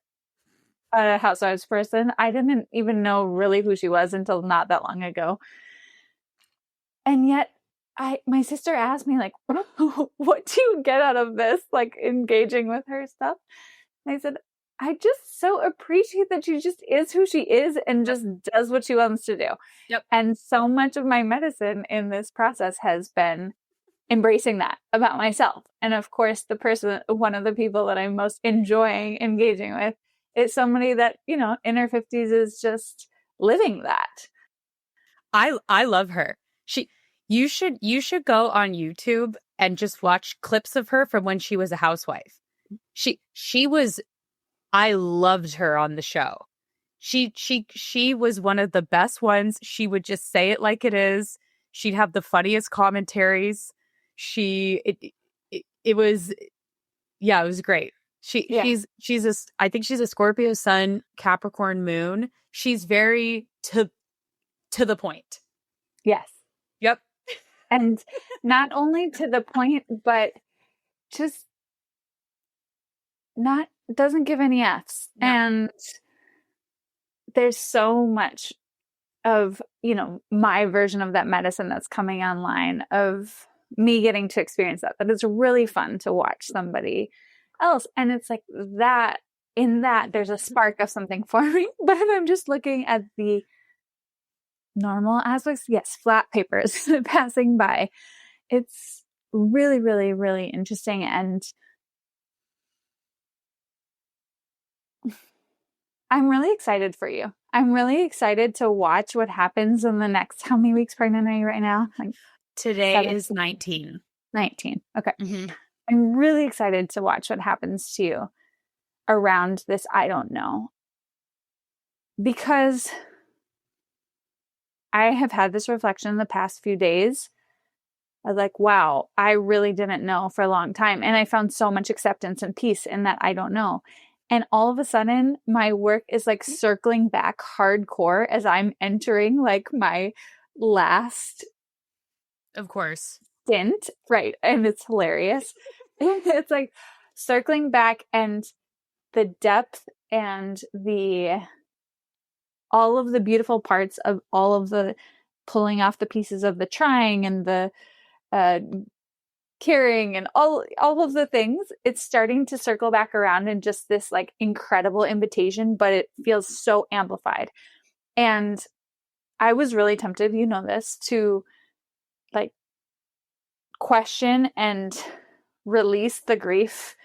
a Housewives person. I didn't even know really who she was until not that long ago. And yet my sister asked me, like, what do you get out of this? Like engaging with her stuff. And I said, I just so appreciate that she just is who she is and just does what she wants to do. Yep. And so much of my medicine in this process has been embracing that about myself. And of course, one of the people that I'm most enjoying engaging with is somebody that, in her 50s is just living that. I love her. You should go on YouTube and just watch clips of her from when she was a housewife. I loved her on the show. She was one of the best ones. She would just say it like it is. She'd have the funniest commentaries. It was great. I think she's a Scorpio sun, Capricorn moon. She's very to the point. Yes. Yep. And not only to the point, but just doesn't give any F's. No. And there's so much of, my version of that medicine that's coming online, of me getting to experience that it's really fun to watch somebody else. And it's like that, in that there's a spark of something for me. But if I'm just looking at the normal aspects, yes, flat papers passing by, it's really, really, really interesting. And I'm really excited for you. I'm really excited to watch what happens in the next, how many weeks pregnant are you right now? Like Today 7, is 19. 19. Okay. Mm-hmm. I'm really excited to watch what happens to you around this I don't know. Because I have had this reflection in the past few days. I was like, wow, I really didn't know for a long time. And I found so much acceptance and peace in that I don't know. And all of a sudden, my work is like circling back hardcore as I'm entering like my last Of course. stint. Right. And it's hilarious. It's like circling back, and the depth and the all of the beautiful parts of all of the pulling off the pieces of the trying and the uh, caring and all of the things, it's starting to circle back around in just this like incredible invitation, but it feels so amplified. And I was really tempted, you know this, to like question and release the grief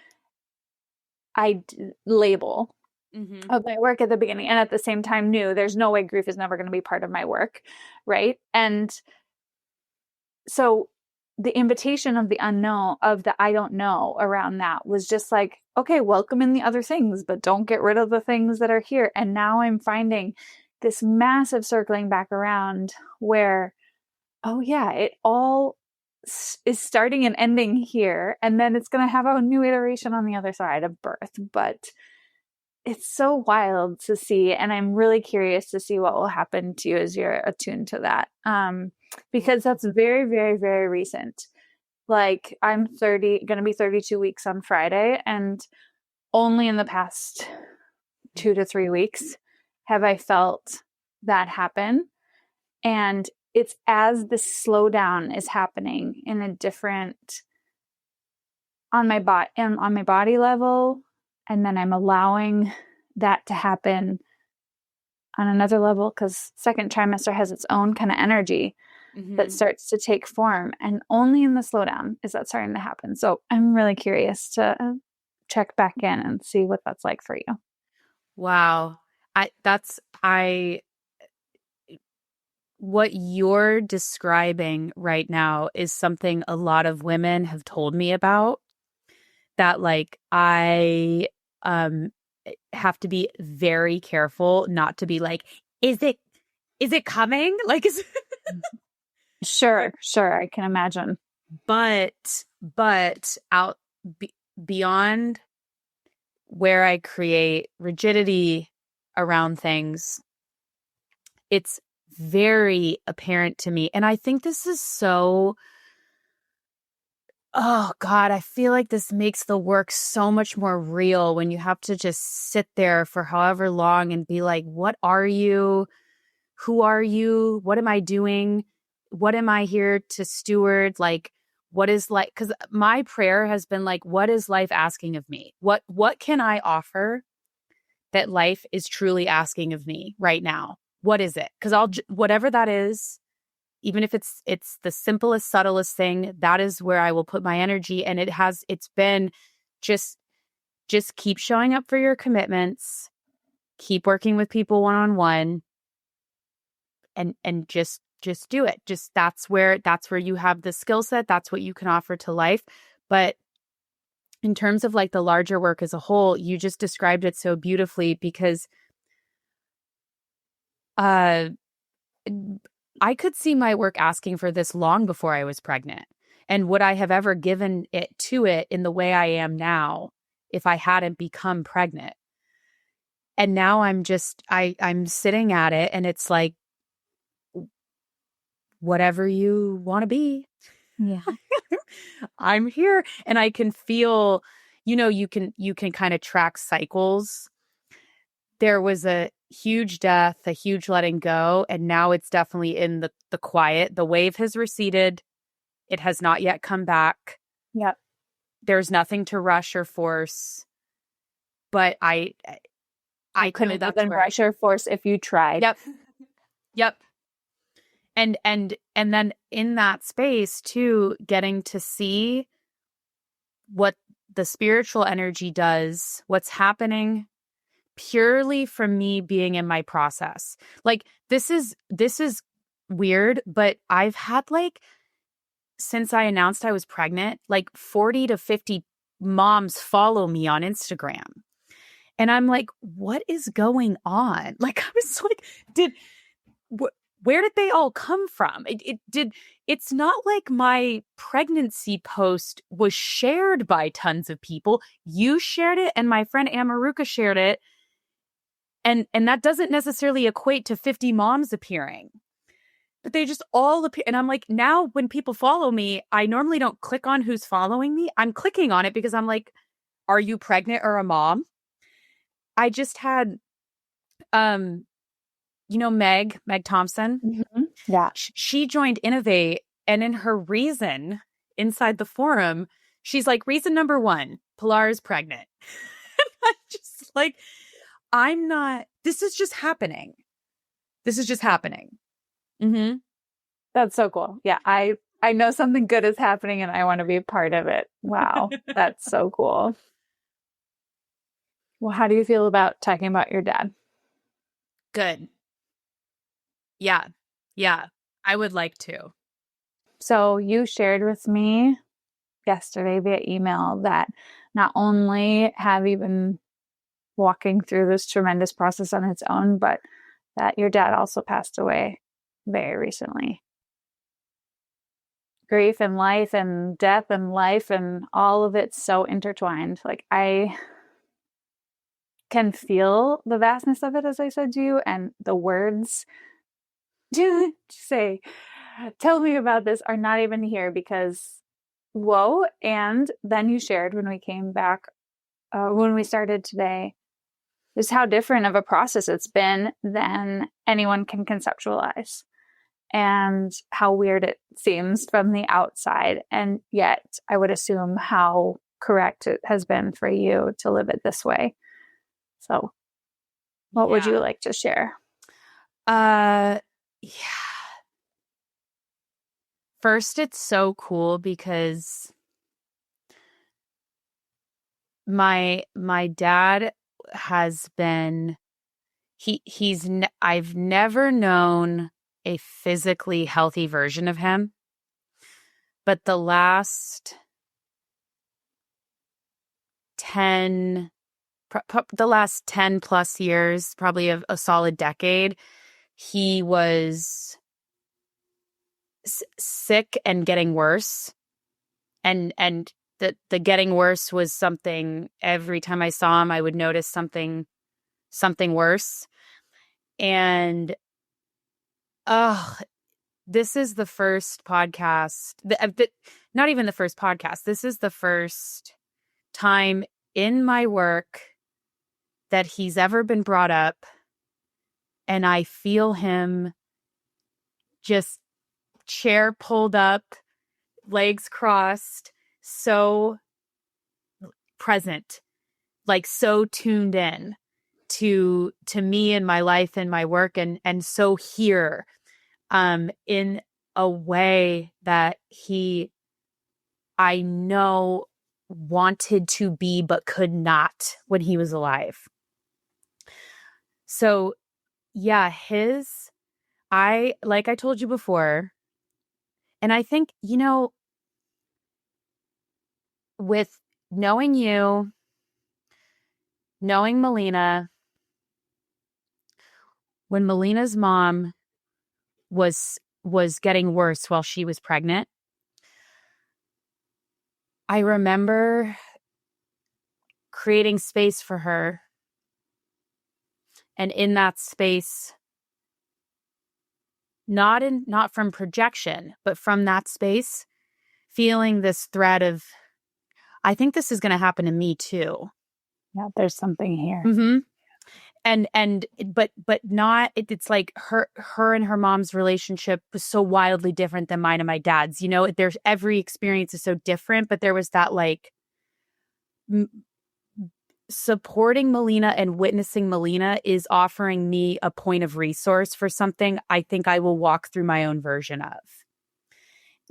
label of my work at the beginning, and at the same time knew there's no way grief is never going to be part of my work, right? And so the invitation of the unknown, of the I don't know around that was just like, okay, welcome in the other things, but don't get rid of the things that are here. And now I'm finding this massive circling back around where, oh yeah, it all is starting and ending here. And then it's going to have a new iteration on the other side of birth. But it's so wild to see. And I'm really curious to see what will happen to you as you're attuned to that. Because that's very, very, very recent. Like I'm going to be 32 weeks on Friday, and only in the past 2 to 3 weeks have I felt that happen. And it's as the slowdown is happening in a different on my body level, and then I'm allowing that to happen on another level, because second trimester has its own kind of energy that starts to take form, and only in the slowdown is that starting to happen. So I'm really curious to check back in and see what that's like for you. Wow. What you're describing right now is something a lot of women have told me about, that like I have to be very careful not to be like, is it coming? Like is Sure, I can imagine. but beyond where I create rigidity around things, it's very apparent to me. And I think this is so, oh God, I feel like this makes the work so much more real when you have to just sit there for however long and be like, what are you? Who are you? What am I doing? What am I here to steward? Like, what is like, because my prayer has been like, what is life asking of me? What can I offer that life is truly asking of me right now? What is it? Because whatever that is, even if it's the simplest, subtlest thing, that is where I will put my energy. And it's been just keep showing up for your commitments, keep working with people one-on-one, and just do it. Just that's where you have the skill set. That's what you can offer to life. But in terms of like the larger work as a whole, you just described it so beautifully, because I could see my work asking for this long before I was pregnant. And would I have ever given it to it in the way I am now if I hadn't become pregnant? And now I'm sitting at it, and it's like, whatever you want to be. Yeah. I'm here, and I can feel, you can kind of track cycles. There was a huge death, a huge letting go, and now it's definitely in the quiet. The wave has receded. It has not yet come back. Yep. There's nothing to rush or force. But I couldn't even rush or force if you tried. Yep. And then in that space too, getting to see what the spiritual energy does, what's happening purely from me being in my process. Like this is weird, but I've had like, since I announced I was pregnant, like 40 to 50 moms follow me on Instagram. And I'm like, what is going on? Like, I was like, where did they all come from? It's not like my pregnancy post was shared by tons of people. You shared it and my friend Amaruka shared it. And that doesn't necessarily equate to 50 moms appearing. But they just all appear. And I'm like, now when people follow me, I normally don't click on who's following me. I'm clicking on it because I'm like, are you pregnant or a mom? I just had, Meg Thompson. Mm-hmm. Yeah. She joined Innovate. And in her reason inside the forum, she's like, reason number 1, Pilar is pregnant. I'm just like, this is just happening. Mm-hmm. That's so cool. Yeah. I know something good is happening and I want to be a part of it. Wow. That's so cool. Well, how do you feel about talking about your dad? Good. Yeah. I would like to. So you shared with me yesterday via email that not only have you been walking through this tremendous process on its own, but that your dad also passed away very recently. Grief and life and death and life and all of it's so intertwined. Like I can feel the vastness of it, as I said to you, and the words to say, tell me about this are not even here because whoa. And then you shared when we came back, when we started today, just how different of a process it's been than anyone can conceptualize and how weird it seems from the outside. And yet I would assume how correct it has been for you to live it this way. So what would you like to share? Yeah. First, it's so cool because my dad has been I've never known a physically healthy version of him, but the last 10 plus years, probably a solid decade, he was sick and getting worse. And the getting worse was something, every time I saw him, I would notice something worse. And this is the first podcast, not even the first podcast. This is the first time in my work that he's ever been brought up. And I feel him just chair pulled up, legs crossed, so present, like so tuned in to me and my life and my work, and so here in a way that I know wanted to be but could not when he was alive. So yeah, like I told you before, and I think, with knowing you, knowing Melina, when Melina's mom was getting worse while she was pregnant, I remember creating space for her. And in that space, not from projection, but from that space, feeling this thread of, I think this is going to happen to me too. Yeah, there's something here. Mm-hmm. But not, it's like her and her mom's relationship was so wildly different than mine and my dad's. There's, every experience is so different, but there was that like supporting Melina and witnessing Melina is offering me a point of resource for something I think I will walk through my own version of.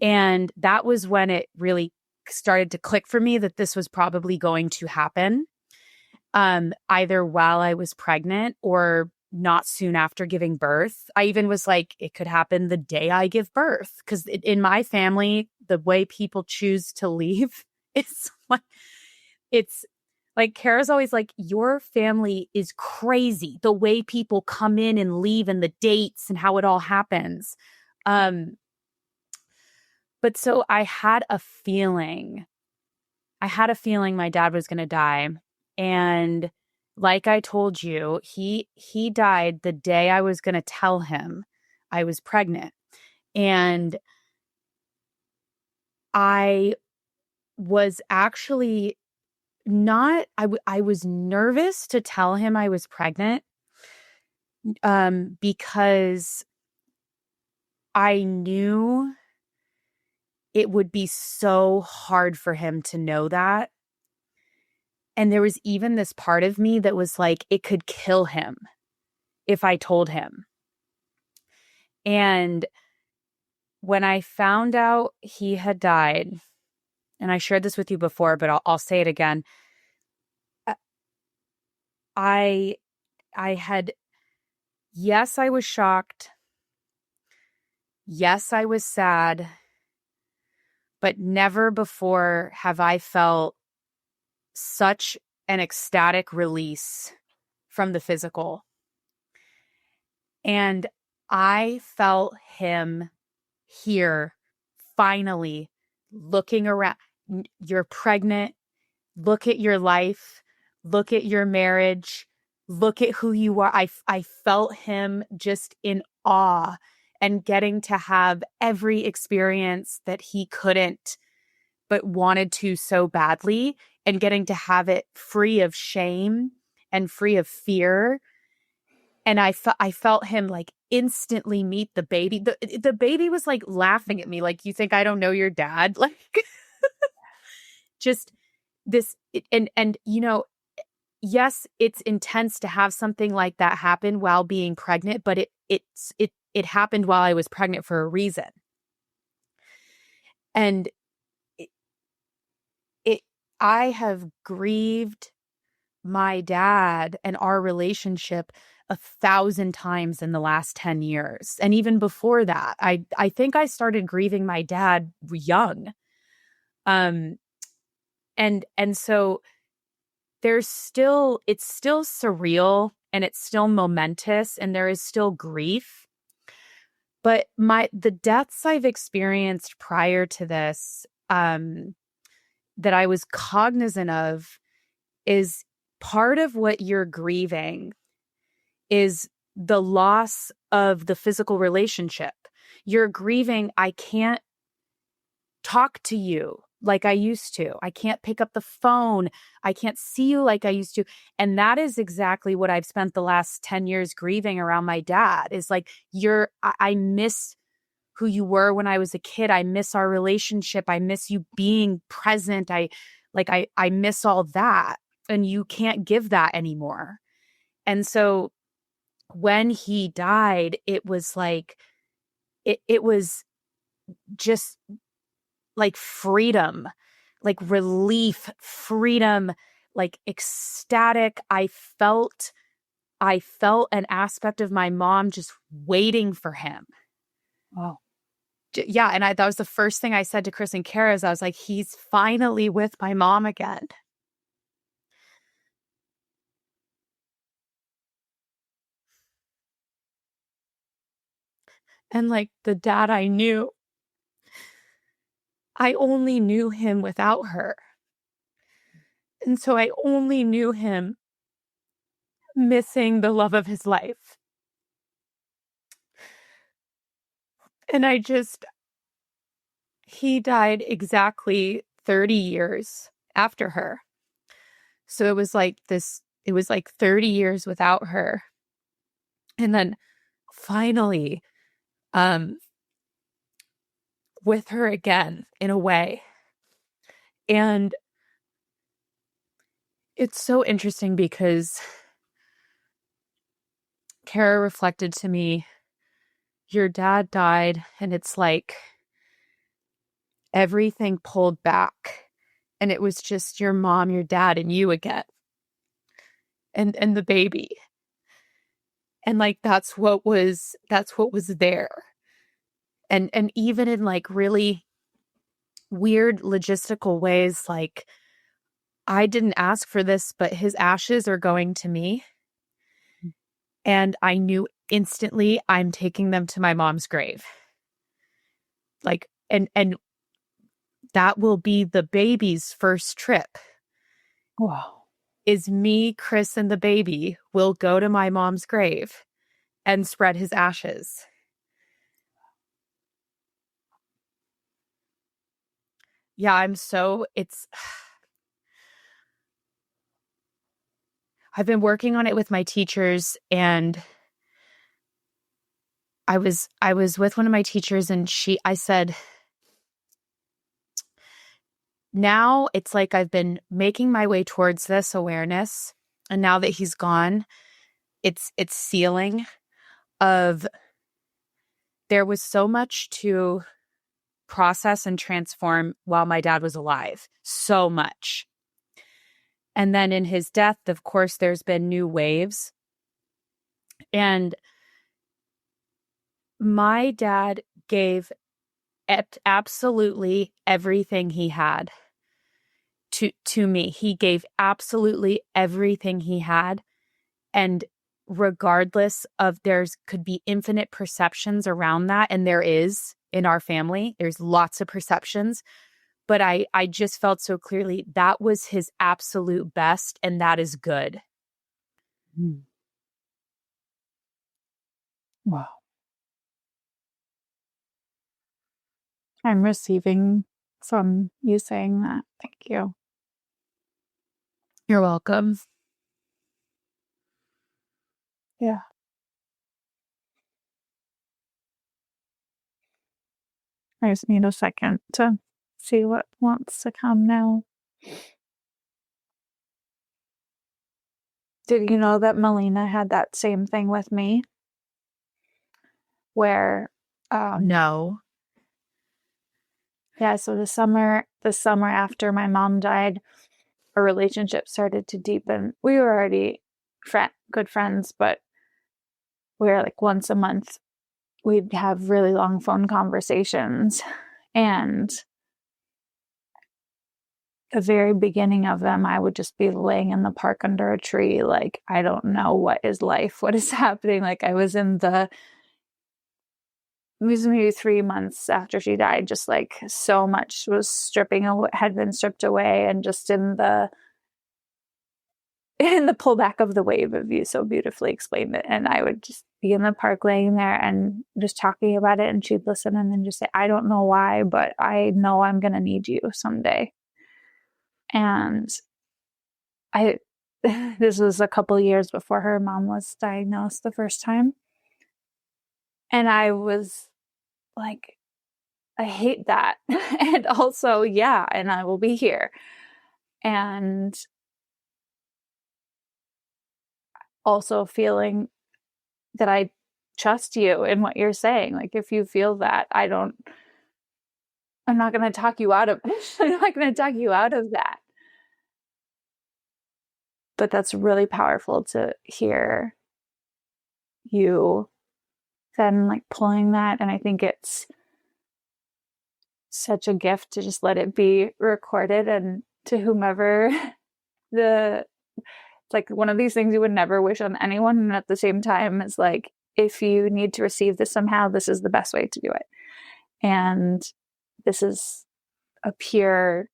And that was when it really started to click for me that this was probably going to happen. either while I was pregnant or not soon after giving birth. I even was like, it could happen the day I give birth. Because in my family, the way people choose to leave, it's like Kara's always like, your family is crazy. The way people come in and leave and the dates and how it all happens. But so I had a feeling my dad was going to die. And like I told you, he died the day I was going to tell him I was pregnant. And I was actually not, I was nervous to tell him I was pregnant, because I knew it would be so hard for him to know that. And there was even this part of me that was like, it could kill him if I told him. And when I found out he had died, and I shared this with you before, but I'll say it again. I had, yes, I was shocked. Yes, I was sad. But never before have I felt such an ecstatic release from the physical. And I felt him here, finally looking around. You're pregnant. Look at your life. Look at your marriage. Look at who you are. I felt him just in awe and getting to have every experience that he couldn't but wanted to so badly, and getting to have it free of shame and free of fear. And I felt him like instantly meet the baby. The baby was like laughing at me, like, you think I don't know your dad? Like, just this. And yes, it's intense to have something like that happen while being pregnant, but it happened while I was pregnant for a reason. And I have grieved my dad and our relationship 1,000 times in the last 10 years. And even before that, I think I started grieving my dad young. And so it's still surreal and it's still momentous and there is still grief. But the deaths I've experienced prior to this, that I was cognizant of, is part of what you're grieving is the loss of the physical relationship. You're grieving, I can't talk to you like I used to. I can't pick up the phone. I can't see you like I used to. And that is exactly what I've spent the last 10 years grieving around my dad, is like, I miss who you were when I was a kid. I miss our relationship. I miss you being present. I miss all that. And you can't give that anymore. And so when he died, it was like, it was just like freedom, like relief, freedom, like ecstatic. I felt an aspect of my mom just waiting for him. Wow. Yeah. And that was the first thing I said to Chris and Kara, is I was like, he's finally with my mom again. And like the dad I knew, I only knew him without her. And so I only knew him missing the love of his life. And he died exactly 30 years after her. So it was like 30 years without her. And then finally, with her again, in a way. And it's so interesting because Kara reflected to me, your dad died, and it's like everything pulled back. And it was just your mom, your dad, and you again. and the baby. And like that's what was there. And even in like really weird logistical ways, like I didn't ask for this, but his ashes are going to me. And I knew instantly I'm taking them to my mom's grave. Like, and that will be the baby's first trip. Wow. Is me, Chris, and the baby will go to my mom's grave and spread his ashes. Yeah, I've been working on it with my teachers, and I was with one of my teachers, and I said, now it's like I've been making my way towards this awareness, and now that he's gone, it's sealing of there was so much to process and transform while my dad was alive. So much. And then in his death, of course, there's been new waves. And my dad gave absolutely everything he had to me. He gave absolutely everything he had. And regardless of could be infinite perceptions around that. And there is in our family, there's lots of perceptions. But I just felt so clearly that was his absolute best, and that is good. Wow. I'm receiving from you saying that. Thank you. You're welcome. Yeah. I just need a second to see what wants to come now. Did you know that Melina had that same thing with me? Where No. Yeah, so the summer after my mom died, our relationship started to deepen. We were already good friends, but we were like once a month we'd have really long phone conversations. And the very beginning of them, I would just be laying in the park under a tree, like, I don't know what is life, what is happening. Like it was maybe 3 months after she died, just like so much had been stripped away, and just in the pullback of the wave of you so beautifully explained it. And I would just be in the park laying there and just talking about it, and she'd listen and then just say, I don't know why, but I know I'm going to need you someday. And this was a couple years before her mom was diagnosed the first time. And I was like, I hate that. And also, yeah, and I will be here. And also feeling that I trust you in what you're saying. Like, if you feel that, I'm not going to talk you out of I'm not going to talk you out of that. But that's really powerful to hear you then like pulling that. And I think it's such a gift to just let it be recorded, and to whomever it's like one of these things you would never wish on anyone. And at the same time, it's like, if you need to receive this somehow, this is the best way to do it. And this is a pure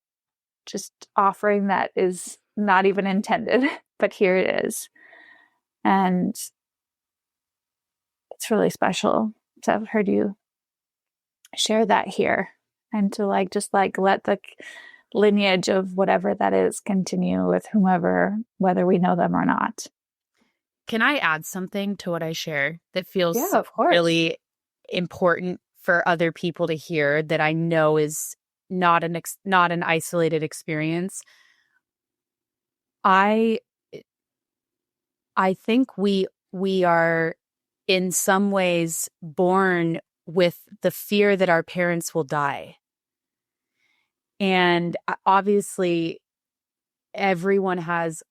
just offering that is not even intended, but here it is. And it's really special to have heard you share that here, and to like just like let the lineage of whatever that is continue with whomever, whether we know them or not. Can I add something to what I share that feels of course. really important for other people to hear, that I know is not an isolated experience? I think we are in some ways born with the fear that our parents will die. And obviously everyone has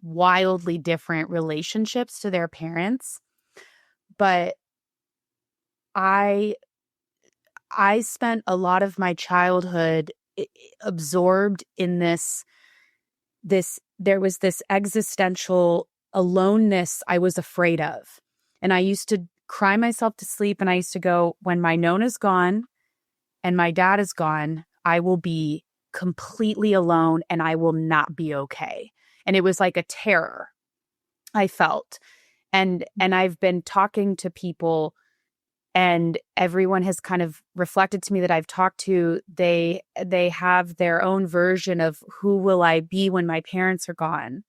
wildly different relationships to their parents. But I spent a lot of my childhood absorbed in this there was this existential aloneness I was afraid of. And I used to cry myself to sleep, and I used to go, when my Nona's gone and my dad is gone, I will be completely alone and I will not be okay. And it was like a terror I felt. And I've been talking to people, and everyone has kind of reflected to me that I've talked to, they have their own version of who will I be when my parents are gone.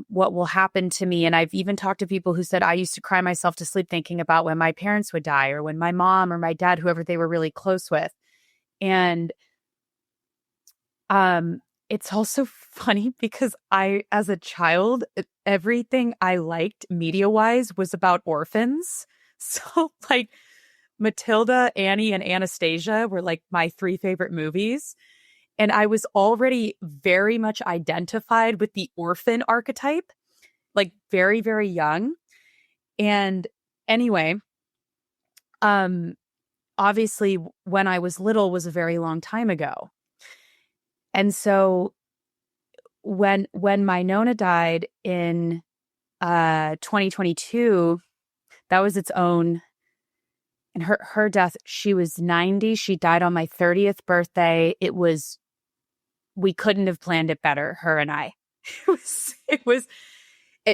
What will happen to me. And I've even talked to people who said, I used to cry myself to sleep thinking about when my parents would die, or when my mom or my dad, whoever they were really close with. And it's also funny because as a child, everything I liked media-wise was about orphans. So like Matilda, Annie, and Anastasia were like my 3 favorite movies. And I was already very much identified with the orphan archetype, like very, very young. And anyway, obviously when I was little was a very long time ago. And so when my Nona died in 2022, that was its own. And her death, she was 90. She died on my 30th birthday. We couldn't have planned it better, her and I.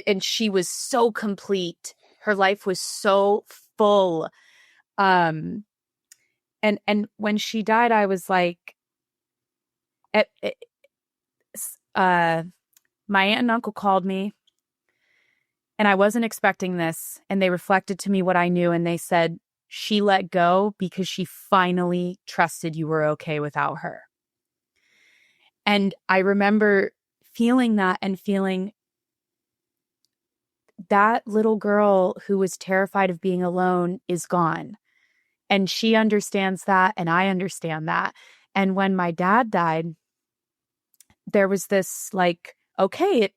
And she was so complete. Her life was so full. And when she died, I was like, my aunt and uncle called me, and I wasn't expecting this. And they reflected to me what I knew. And they said, she let go because she finally trusted you were okay without her. And I remember feeling that, and feeling that little girl who was terrified of being alone is gone. And she understands that, and I understand that. And when my dad died, there was this like, okay,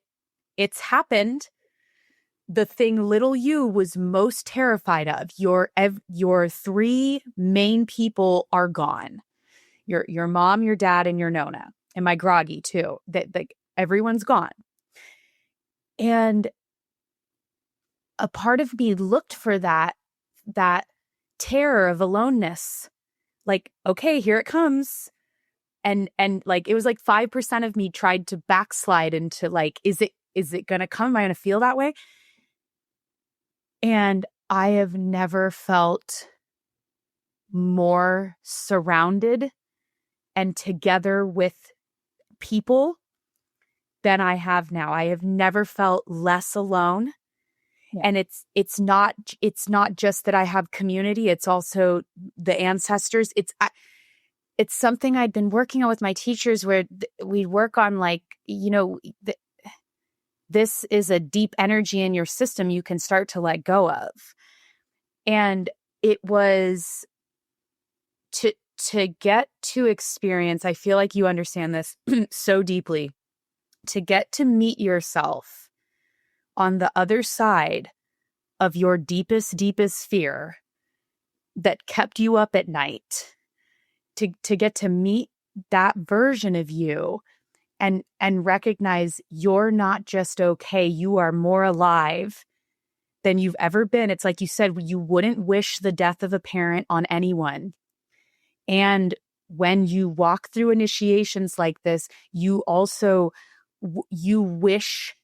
it's happened. The thing little you was most terrified of, your 3 main people are gone. Your mom, your dad, and your Nona, and my groggy too. That like everyone's gone. And a part of me looked for that terror of aloneness. Like, okay, here it comes. And like, it was like 5% of me tried to backslide into like, is it going to come? Am I going to feel that way? And I have never felt more surrounded and together with people than I have now. I have never felt less alone. Yeah. And it's not just that I have community. It's also the ancestors. It's something I'd been working on with my teachers, where we work on like, this is a deep energy in your system you can start to let go of. And it was to get to experience, I feel like you understand this so deeply, to get to meet yourself on the other side of your deepest fear that kept you up at night, to get to meet that version of you and recognize you're not just okay, you are more alive than you've ever been. It's like you said, you wouldn't wish the death of a parent on anyone. And when you walk through initiations like this, you also you wish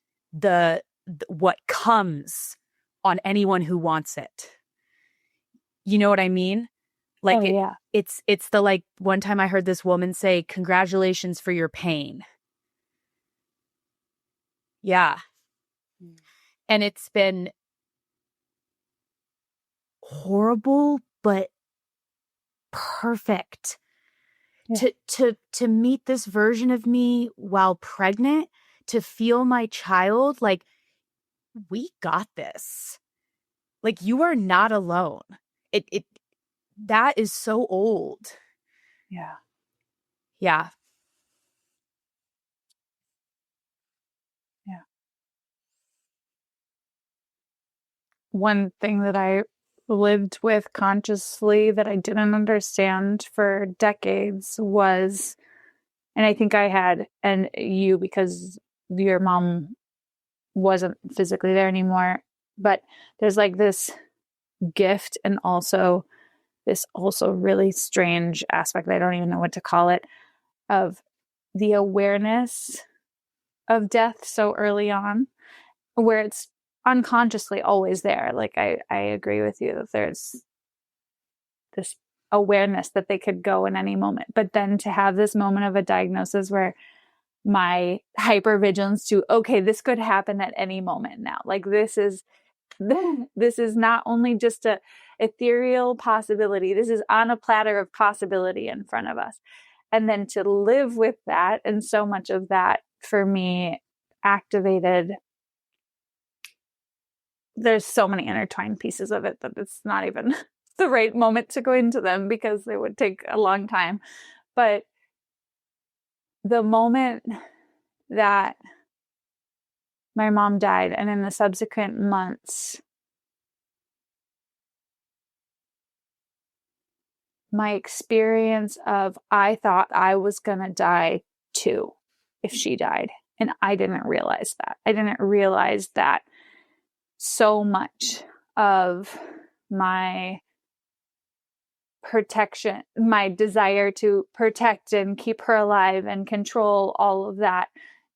what comes on anyone who wants it. You know what I mean? Like, yeah. It's the, like, one time I heard this woman say, congratulations for your pain. Yeah. And it's been horrible, but perfect. Yeah. To meet this version of me while pregnant, to feel my child, like, we got this. Like, you are not alone. That is so old. Yeah. Yeah. Yeah. one thing that I lived with consciously that I didn't understand for decades was, and I think I had, and you, because your mom wasn't physically there anymore, but there's like this gift and also this also really strange aspect, I don't even know what to call it, of the awareness of death so early on, where it's unconsciously always there. Like I agree with you that there's this awareness that they could go in any moment, but then to have this moment of a diagnosis where my hypervigilance to, okay, this could happen at any moment now. Like this is not only just a ethereal possibility. This is on a platter of possibility in front of us. And then to live with that, and so much of that for me activated, there's so many intertwined pieces of it that it's not even the right moment to go into them because it would take a long time. But the moment that my mom died, and in the subsequent months, my experience of, I thought I was going to die too if she died. And I didn't realize that. I didn't realize that so much of my protection, my desire to protect and keep her alive and control all of that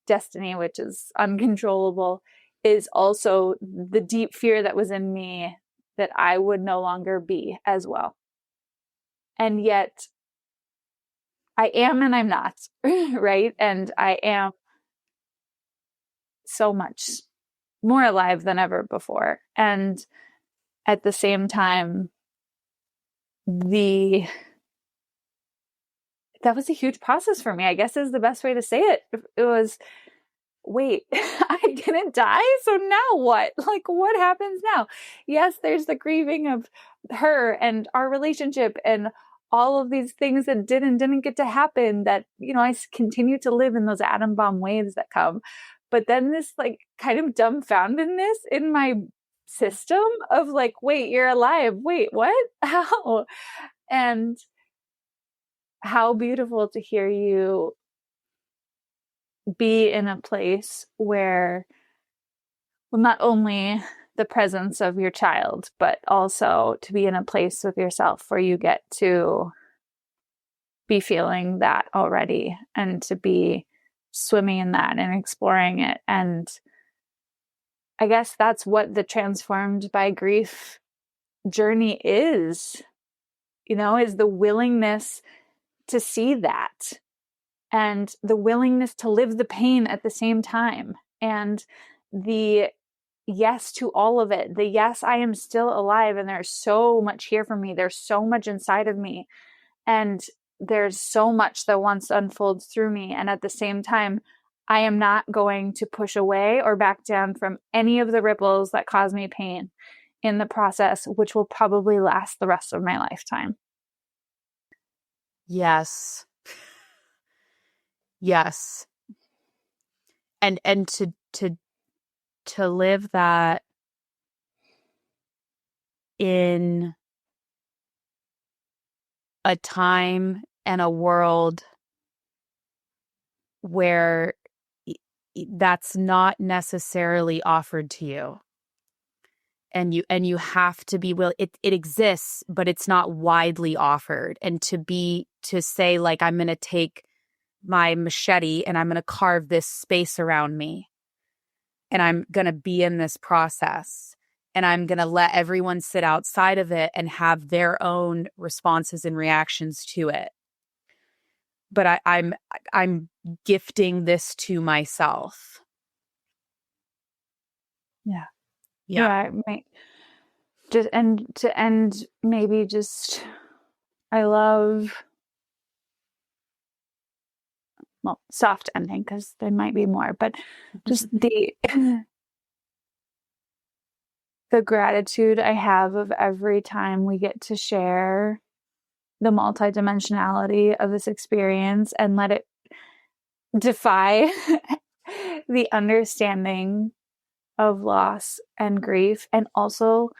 destiny, which is uncontrollable, is also the deep fear that was in me that I would no longer be as well. And yet I am and I'm not, right? And I am so much more alive than ever before. And at the same time, that was a huge process for me, I guess is the best way to say it. It was, wait, I didn't die? So now what? Like, what happens now? Yes, there's the grieving of her and our relationship and all of these things that didn't get to happen, that, I continue to live in those atom bomb waves that come. But then this like kind of dumbfoundedness in my system of like, wait, you're alive. Wait, what? How? And how beautiful to hear you be in a place where, well, not only the presence of your child, but also to be in a place with yourself where you get to be feeling that already and to be swimming in that and exploring it. And I guess that's what the transformed by grief journey is, is the willingness to see that and the willingness to live the pain at the same time. And the yes to all of it. The yes, I am still alive and there's so much here for me. There's so much inside of me. And there's so much that wants to unfold through me. And at the same time, I am not going to push away or back down from any of the ripples that cause me pain in the process, which will probably last the rest of my lifetime. Yes. Yes. And to live that in a time and a world where that's not necessarily offered to you. And you have to be willing. It exists, but it's not widely offered. And to say like, I'm going to take my machete and I'm going to carve this space around me. And I'm going to be in this process. And I'm going to let everyone sit outside of it and have their own responses and reactions to it. But I'm gifting this to myself. Yeah. Yeah. Just and to end, maybe just, I love, well, soft ending because there might be more, but just the gratitude I have of every time we get to share the multidimensionality of this experience and let it defy the understanding of loss and grief, and also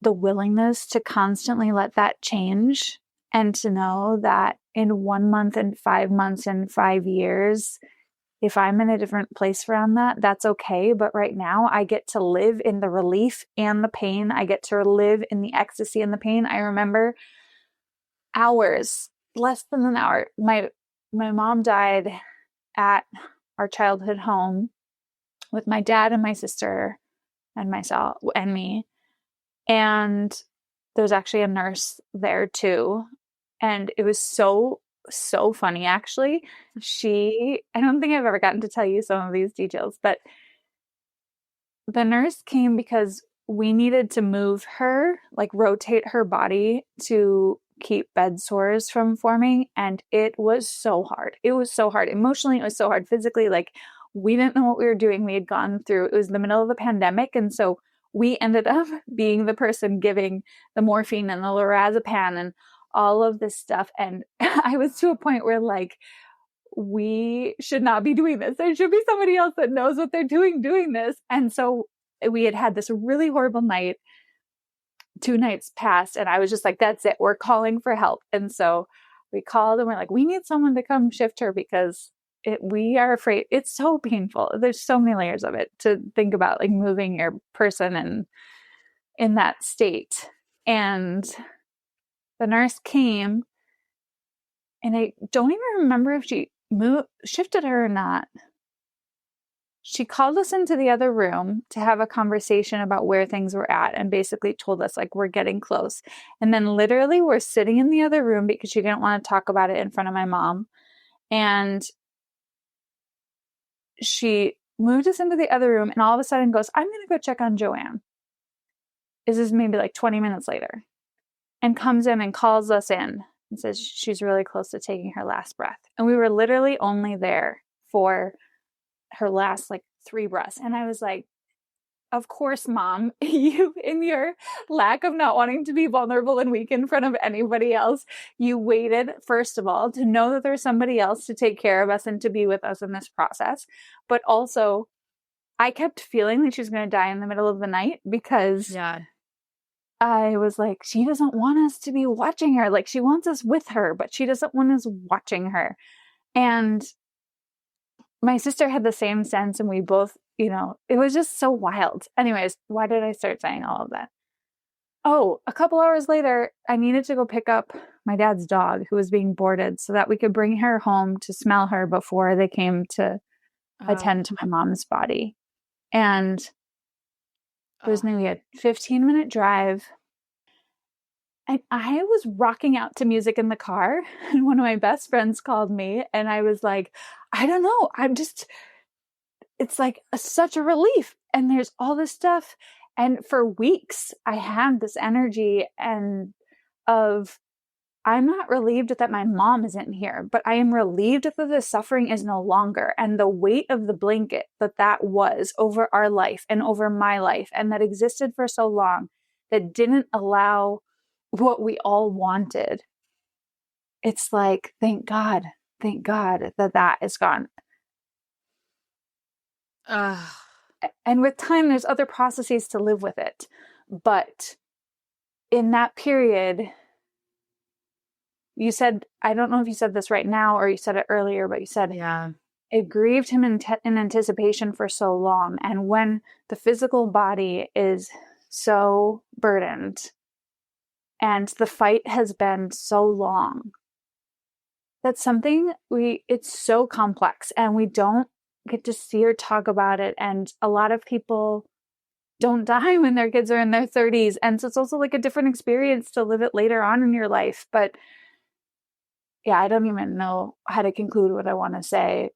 the willingness to constantly let that change, and to know that in 1 month and 5 months and 5 years, if I'm in a different place around that, that's okay. But right now, I get to live in the relief and the pain. I get to live in the ecstasy and the pain. I remember hours, less than an hour. My mom died at our childhood home with my dad and my sister and myself and me. And there's actually a nurse there too. And it was so funny, actually. I don't think I've ever gotten to tell you some of these details, but the nurse came because we needed to move her, like rotate her body to keep bed sores from forming. And it was so hard. It was so hard. Emotionally, it was so hard. Physically, like we didn't know what we were doing. We had gone through, it was the middle of the pandemic. And so we ended up being the person giving the morphine and the lorazepam and all of this stuff. And I was to a point where like, we should not be doing this. There should be somebody else that knows what they're doing this. And so we had this really horrible night. 2 nights passed and I was just like, that's it. We're calling for help. And so we called and we're like, we need someone to come shift her because we are afraid. It's so painful. There's so many layers of it to think about, like moving your person and in that state. And the nurse came, and I don't even remember if she shifted her or not. She called us into the other room to have a conversation about where things were at, and basically told us like, we're getting close. And then literally we're sitting in the other room because she didn't want to talk about it in front of my mom. And she moved us into the other room and all of a sudden goes, I'm going to go check on Joanne. This is maybe like 20 minutes later, and comes in and calls us in and says she's really close to taking her last breath. And we were literally only there for her last like 3 breaths. And I was like, of course, Mom, you, in your lack of not wanting to be vulnerable and weak in front of anybody else, you waited, first of all, to know that there's somebody else to take care of us and to be with us in this process. But also, I kept feeling like she was going to die in the middle of the night because I was like, she doesn't want us to be watching her. Like, she wants us with her, but she doesn't want us watching her. And my sister had the same sense, and we both, it was just so wild. Anyways, why did I start saying all of that? Oh, a couple hours later, I needed to go pick up my dad's dog who was being boarded so that we could bring her home to smell her before they came to attend to my mom's body. And it was maybe a 15-minute drive. And I was rocking out to music in the car, and one of my best friends called me, and I was like, I don't know. It's like such a relief. And there's all this stuff. And for weeks, I had this energy I'm not relieved that my mom isn't here, but I am relieved that the suffering is no longer. And the weight of the blanket that was over our life and over my life, and that existed for so long, that didn't allow what we all wanted. It's like, thank God that is gone. And with time, there's other processes to live with it. But in that period, you said, I don't know if you said this right now or you said it earlier, but you said, it grieved him in anticipation for so long. And when the physical body is so burdened and the fight has been so long, that's something it's so complex, and we don't get to see or talk about it. And a lot of people don't die when their kids are in their 30s. And so it's also like a different experience to live it later on in your life. But yeah, I don't even know how to conclude what I want to say.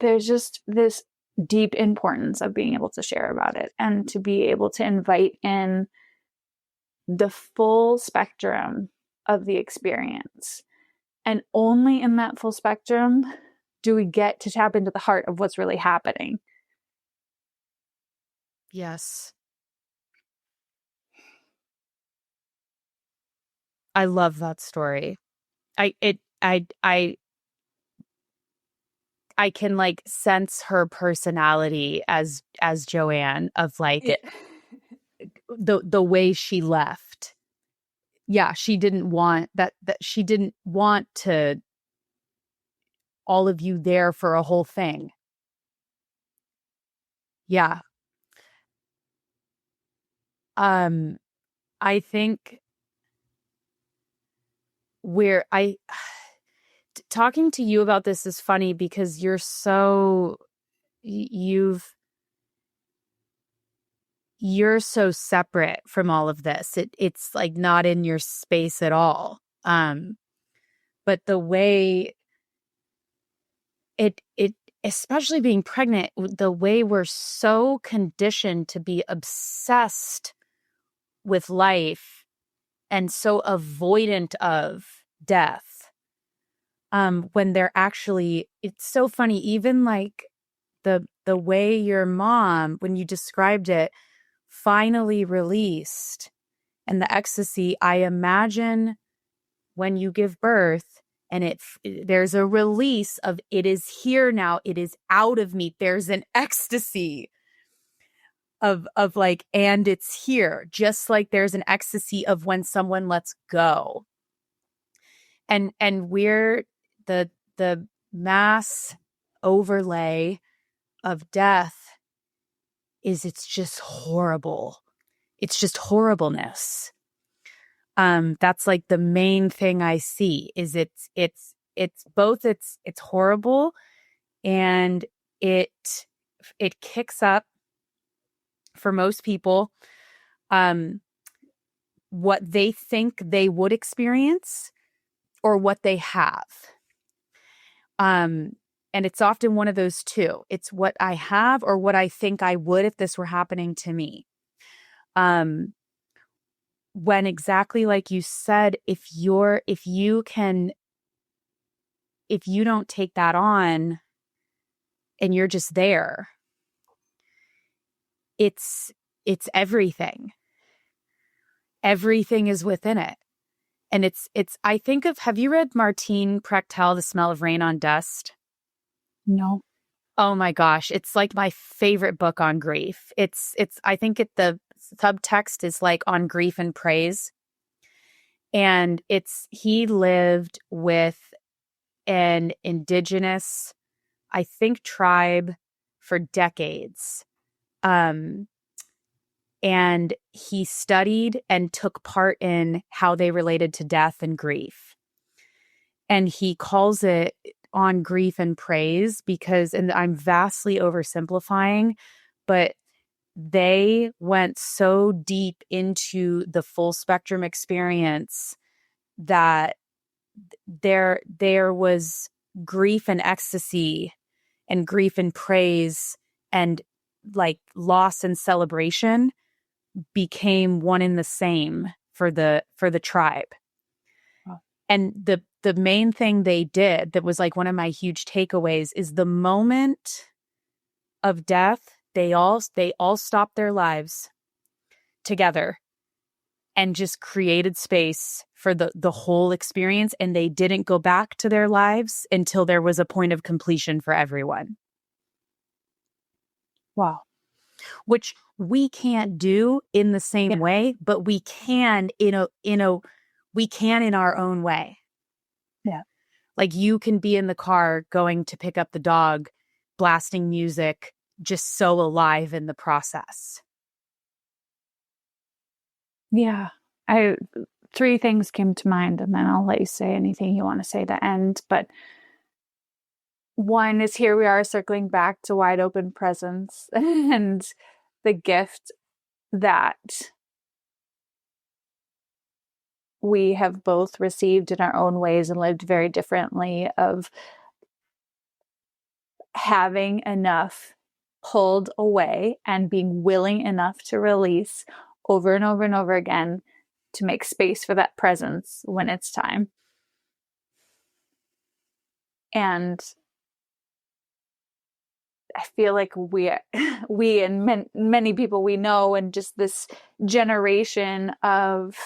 There's just this deep importance of being able to share about it and to be able to invite in the full spectrum of the experience. And only in that full spectrum do we get to tap into the heart of what's really happening. Yes. I love that story. I I can like sense her personality as Joanne of like the way she left. Yeah, she didn't want that she didn't want to all of you there for a whole thing. Yeah. I think where talking to you about this is funny because you're so you're so separate from all of this. It's like not in your space at all. But the way it especially being pregnant, the way we're so conditioned to be obsessed with life and so avoidant of death, when they're actually, it's so funny, even like the way your mom, when you described it, finally released and the ecstasy, I imagine when you give birth and there's a release of it is here now, it is out of me. There's an ecstasy of like, and it's here, just like there's an ecstasy of when someone lets go. And we're the mass overlay of death is it's just horrible. It's just horribleness. That's like the main thing I see is it's both it's horrible and it kicks up for most people what they think they would experience or what they have. And it's often one of those two. It's what I have or what I think I would if this were happening to me. When exactly like you said, if you don't take that on and you're just there, it's everything. Everything is within it. And it's I think of, have you read Martine Prechtel, The Smell of Rain on Dust? No. Oh my gosh. It's like my favorite book on grief. I think the subtext is like on grief and praise. And he lived with an indigenous, I think, tribe for decades. And he studied and took part in how they related to death and grief. And he calls it On Grief and Praise because, and I'm vastly oversimplifying, but they went so deep into the full spectrum experience that there was grief and ecstasy and grief and praise and like loss and celebration became one and the same for the tribe. Wow. And the main thing they did that was like one of my huge takeaways is the moment of death, they all stopped their lives together and just created space for the whole experience. And they didn't go back to their lives until there was a point of completion for everyone. Wow. Which we can't do in the same way, but we can in our own way. Yeah. Like you can be in the car going to pick up the dog, blasting music, just so alive in the process. Yeah. Three things came to mind, and then I'll let you say anything you want to say to end. But one is, here we are circling back to wide open presence and the gift that we have both received in our own ways and lived very differently, of having enough pulled away and being willing enough to release over and over and over again to make space for that presence when it's time. And I feel like we and many people we know, and just this generation of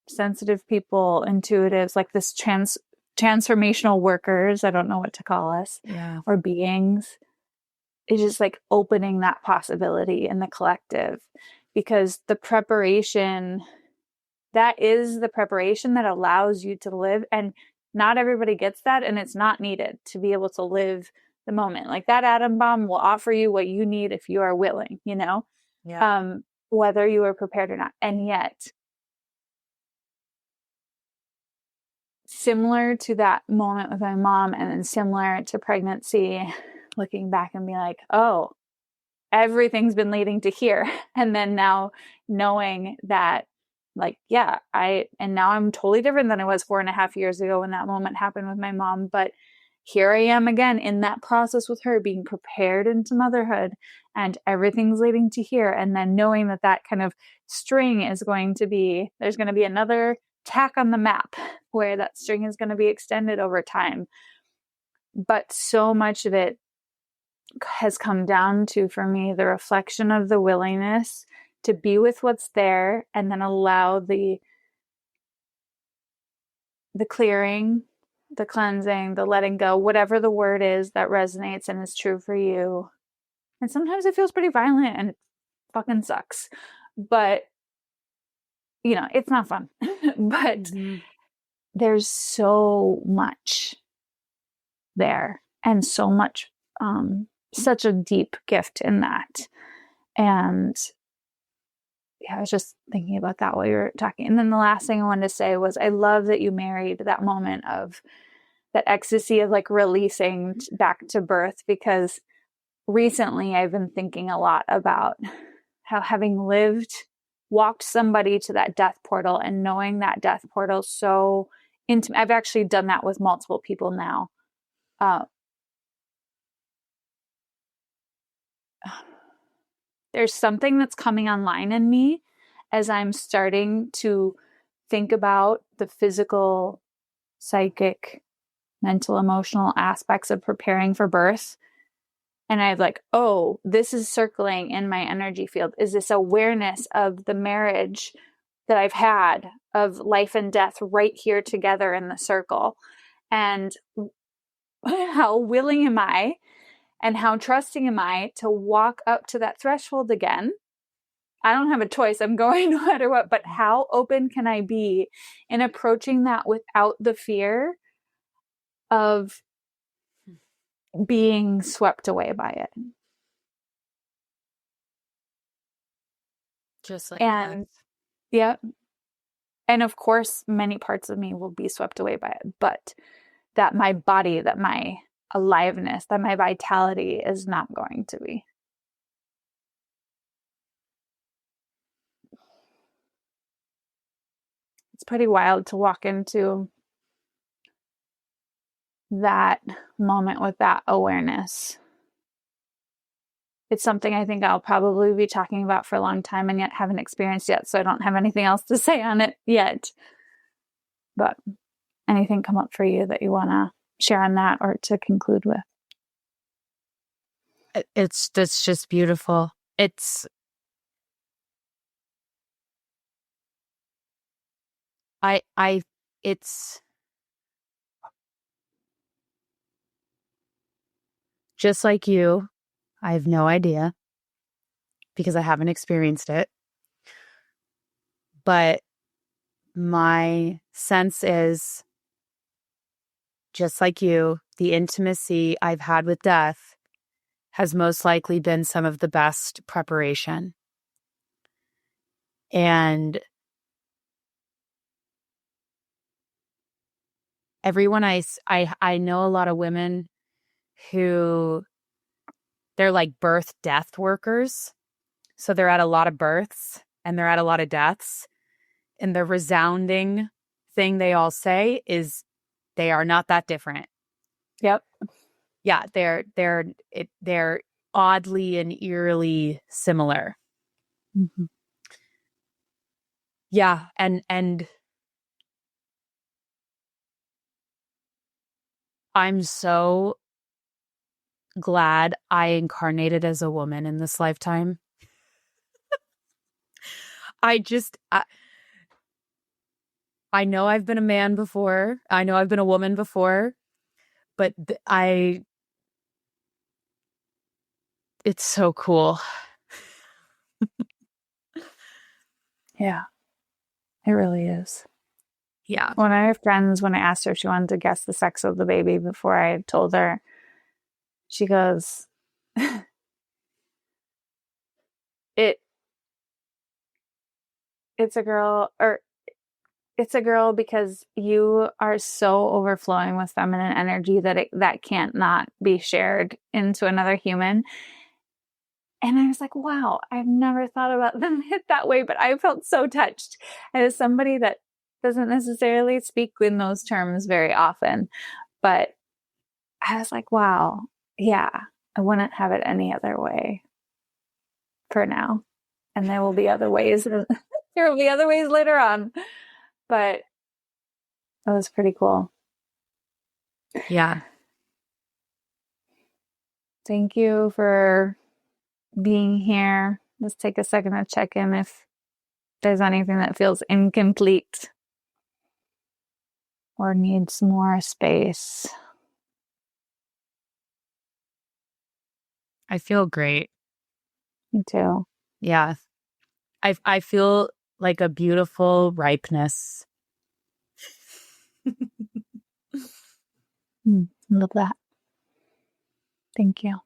sensitive people, intuitives, like this transformational workers, I don't know what to call us, or beings, is just like opening that possibility in the collective, because the preparation, that is the preparation that allows you to live. And not everybody gets that, and it's not needed to be able to live the moment. Like that atom bomb will offer you what you need if you are willing, you know, whether you are prepared or not. And yet, similar to that moment with my mom, and then similar to pregnancy, looking back and be like, oh, everything's been leading to here. And then now knowing that, like, yeah, and now I'm totally different than I was 4.5 years ago when that moment happened with my mom. But here I am again in that process with her, being prepared into motherhood, and everything's leading to here. And then knowing that that kind of string is going to be, there's going to be another tack on the map where that string is going to be extended over time. But so much of it has come down to, for me, the reflection of the willingness to be with what's there, and then allow the clearing, the cleansing, the letting go, whatever the word is that resonates and is true for you. And sometimes it feels pretty violent and it fucking sucks, but you know, it's not fun. But there's so much there, and so much, such a deep gift in that. And yeah, I was just thinking about that while you were talking. And then the last thing I wanted to say was, I love that you married that moment of that ecstasy of like releasing back to birth, because recently I've been thinking a lot about how, having walked somebody to that death portal, and knowing that death portal so intimate. I've actually done that with multiple people now. There's something that's coming online in me as I'm starting to think about the physical, psychic, mental, emotional aspects of preparing for birth. And I'm like, oh, this is circling in my energy field. Is this awareness of the marriage that I've had, of life and death right here together in the circle? And how willing am I, and how trusting am I to walk up to that threshold again? I don't have a choice. I'm going no matter what. But how open can I be in approaching that without the fear of being swept away by it? Just like and that. Yeah. And of course, many parts of me will be swept away by it, but that my body, that my aliveness, that my vitality is not going to be. It's pretty wild to walk into that moment with that awareness. It's something I think I'll probably be talking about for a long time, and yet haven't experienced yet, so I don't have anything else to say on it yet. But anything come up for you that you want to share on that, or to conclude with? That's just beautiful. It's just like you. I have no idea, because I haven't experienced it. But my sense is, just like you, the intimacy I've had with death has most likely been some of the best preparation. And everyone I know a lot of women who, they're like birth death workers. So they're at a lot of births and they're at a lot of deaths. And the resounding thing they all say is they are not that different. Yep. Yeah, they're oddly and eerily similar. Mm-hmm. Yeah, and I'm so glad I incarnated as a woman in this lifetime. I know I've been a man before. I know I've been a woman before, but it's so cool. Yeah, it really is. Yeah. One of my friends, when I asked her if she wanted to guess the sex of the baby before I had told her, she goes, it's a girl, or it's a girl because you are so overflowing with feminine energy that that can't not be shared into another human. And I was like, wow, I've never thought about them that way, but I felt so touched as somebody that doesn't necessarily speak in those terms very often. But I was like, wow, yeah, I wouldn't have it any other way for now. And there will be other ways. There will be other ways later on. But that was pretty cool. Yeah. Thank you for being here. Let's take a second to check in if there's anything that feels incomplete or needs more space. I feel great. Me too. Yeah. I feel like a beautiful ripeness. Love that. Thank you.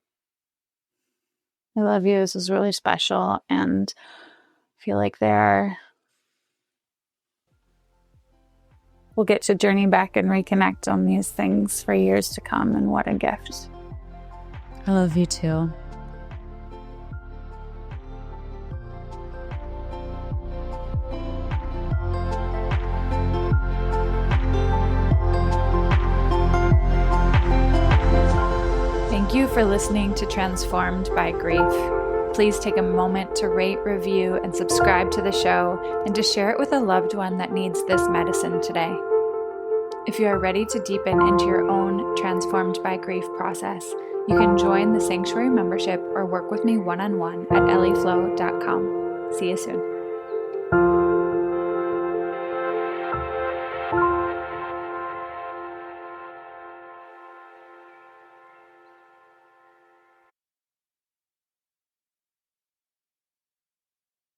I love you. This is really special, and I feel like we'll get to journey back and reconnect on these things for years to come, and what a gift. I love you too. Thank you for listening to Transformed by Grief. Please take a moment to rate, review, and subscribe to the show, and to share it with a loved one that needs this medicine today. If you are ready to deepen into your own Transformed by Grief process, you can join the Sanctuary membership or work with me one-on-one at ellieflow.com. See you soon.